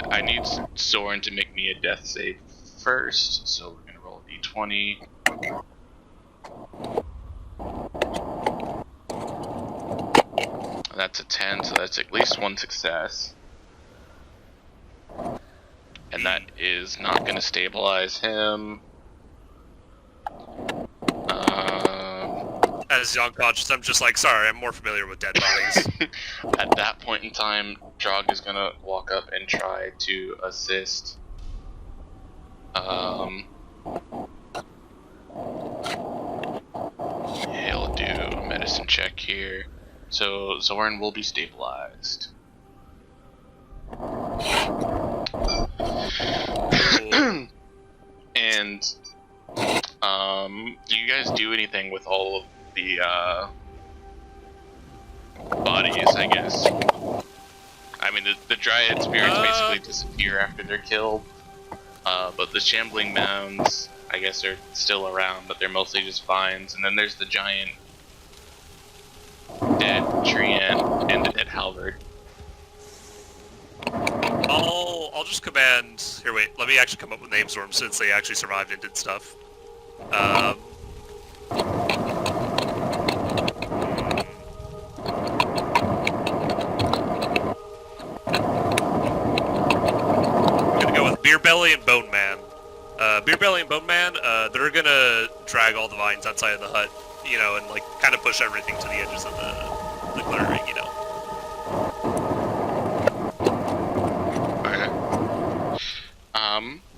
I need Zoran to make me a death save first, so we're gonna roll a d20. That's a 10, so that's at least one success. And that is not gonna stabilize him. As the unconscious, I'm just like, sorry, I'm more familiar with dead bodies. At that point in time, Drog is gonna walk up and try to assist. He'll do a medicine check here. So Zoran will be stabilized. And do you guys do anything with all of the bodies, I guess? I mean, the dryad spirits basically disappear after they're killed, but the shambling mounds, I guess, are still around, but they're mostly just vines. And then there's the giant dead tree ant and the dead halberd. I'll just command. Here, wait. Let me actually come up with names for them since they actually survived and did stuff. I'm gonna go with Beer Belly and Bone Man. Beer Belly and Bone Man, they're gonna drag all the vines outside of the hut, you know, and like kind of push everything to the edges of the clearing, you know.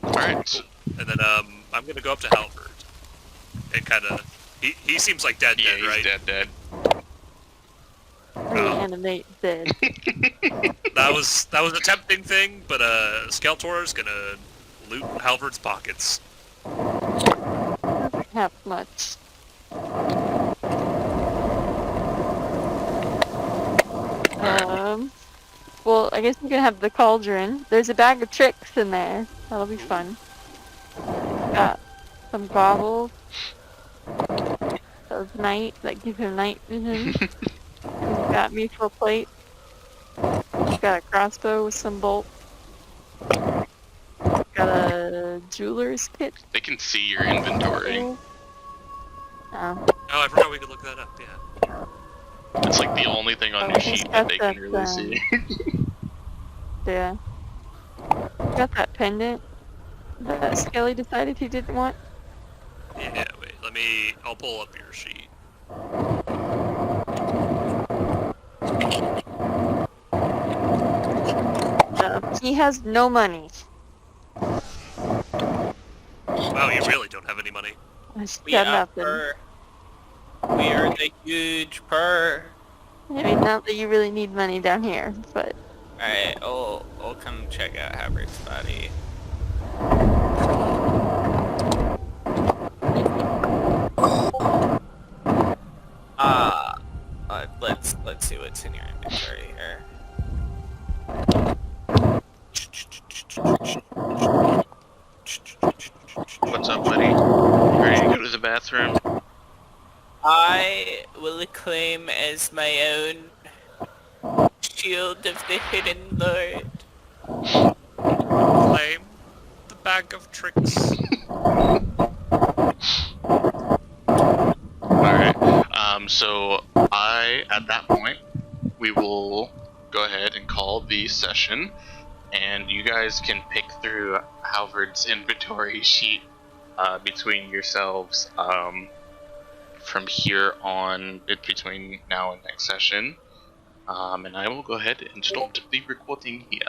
Alright. And then I'm gonna go up to Halberd and kind of he seems like dead, Yeah, he's right? dead. Reanimate dead. That was a tempting thing, but Skeletor's gonna loot Halberd's pockets. Doesn't have much. Well, I guess we can have the cauldron. There's a bag of tricks in there. That'll be fun. Got some goggles of night that give him night vision. He's got mutual plate. He's got a crossbow with some bolts. Got a jeweler's kit. They can see your inventory. Oh, Oh, I forgot we could look that up. Yeah. It's like the only thing on Oh, your he's sheet got that they can that, really see. yeah. Got that pendant that Skelly decided he didn't want. Yeah. Wait. I'll pull up your sheet. He has no money. Wow, you really don't have any money. He's We got are nothing. purr. We are the huge purr. I mean, not that you really need money down here, but Alright, I'll come check out Halberd's body. Let's see what's in your inventory here. What's up, buddy? Ready to go to the bathroom? I will claim as my own shield of the hidden lord. Claim the bag of tricks. Alright, so at that point, we will go ahead and call the session, and you guys can pick through Halvard's inventory sheet between yourselves from here on, between now and next session. And I will go ahead and stop the recording here.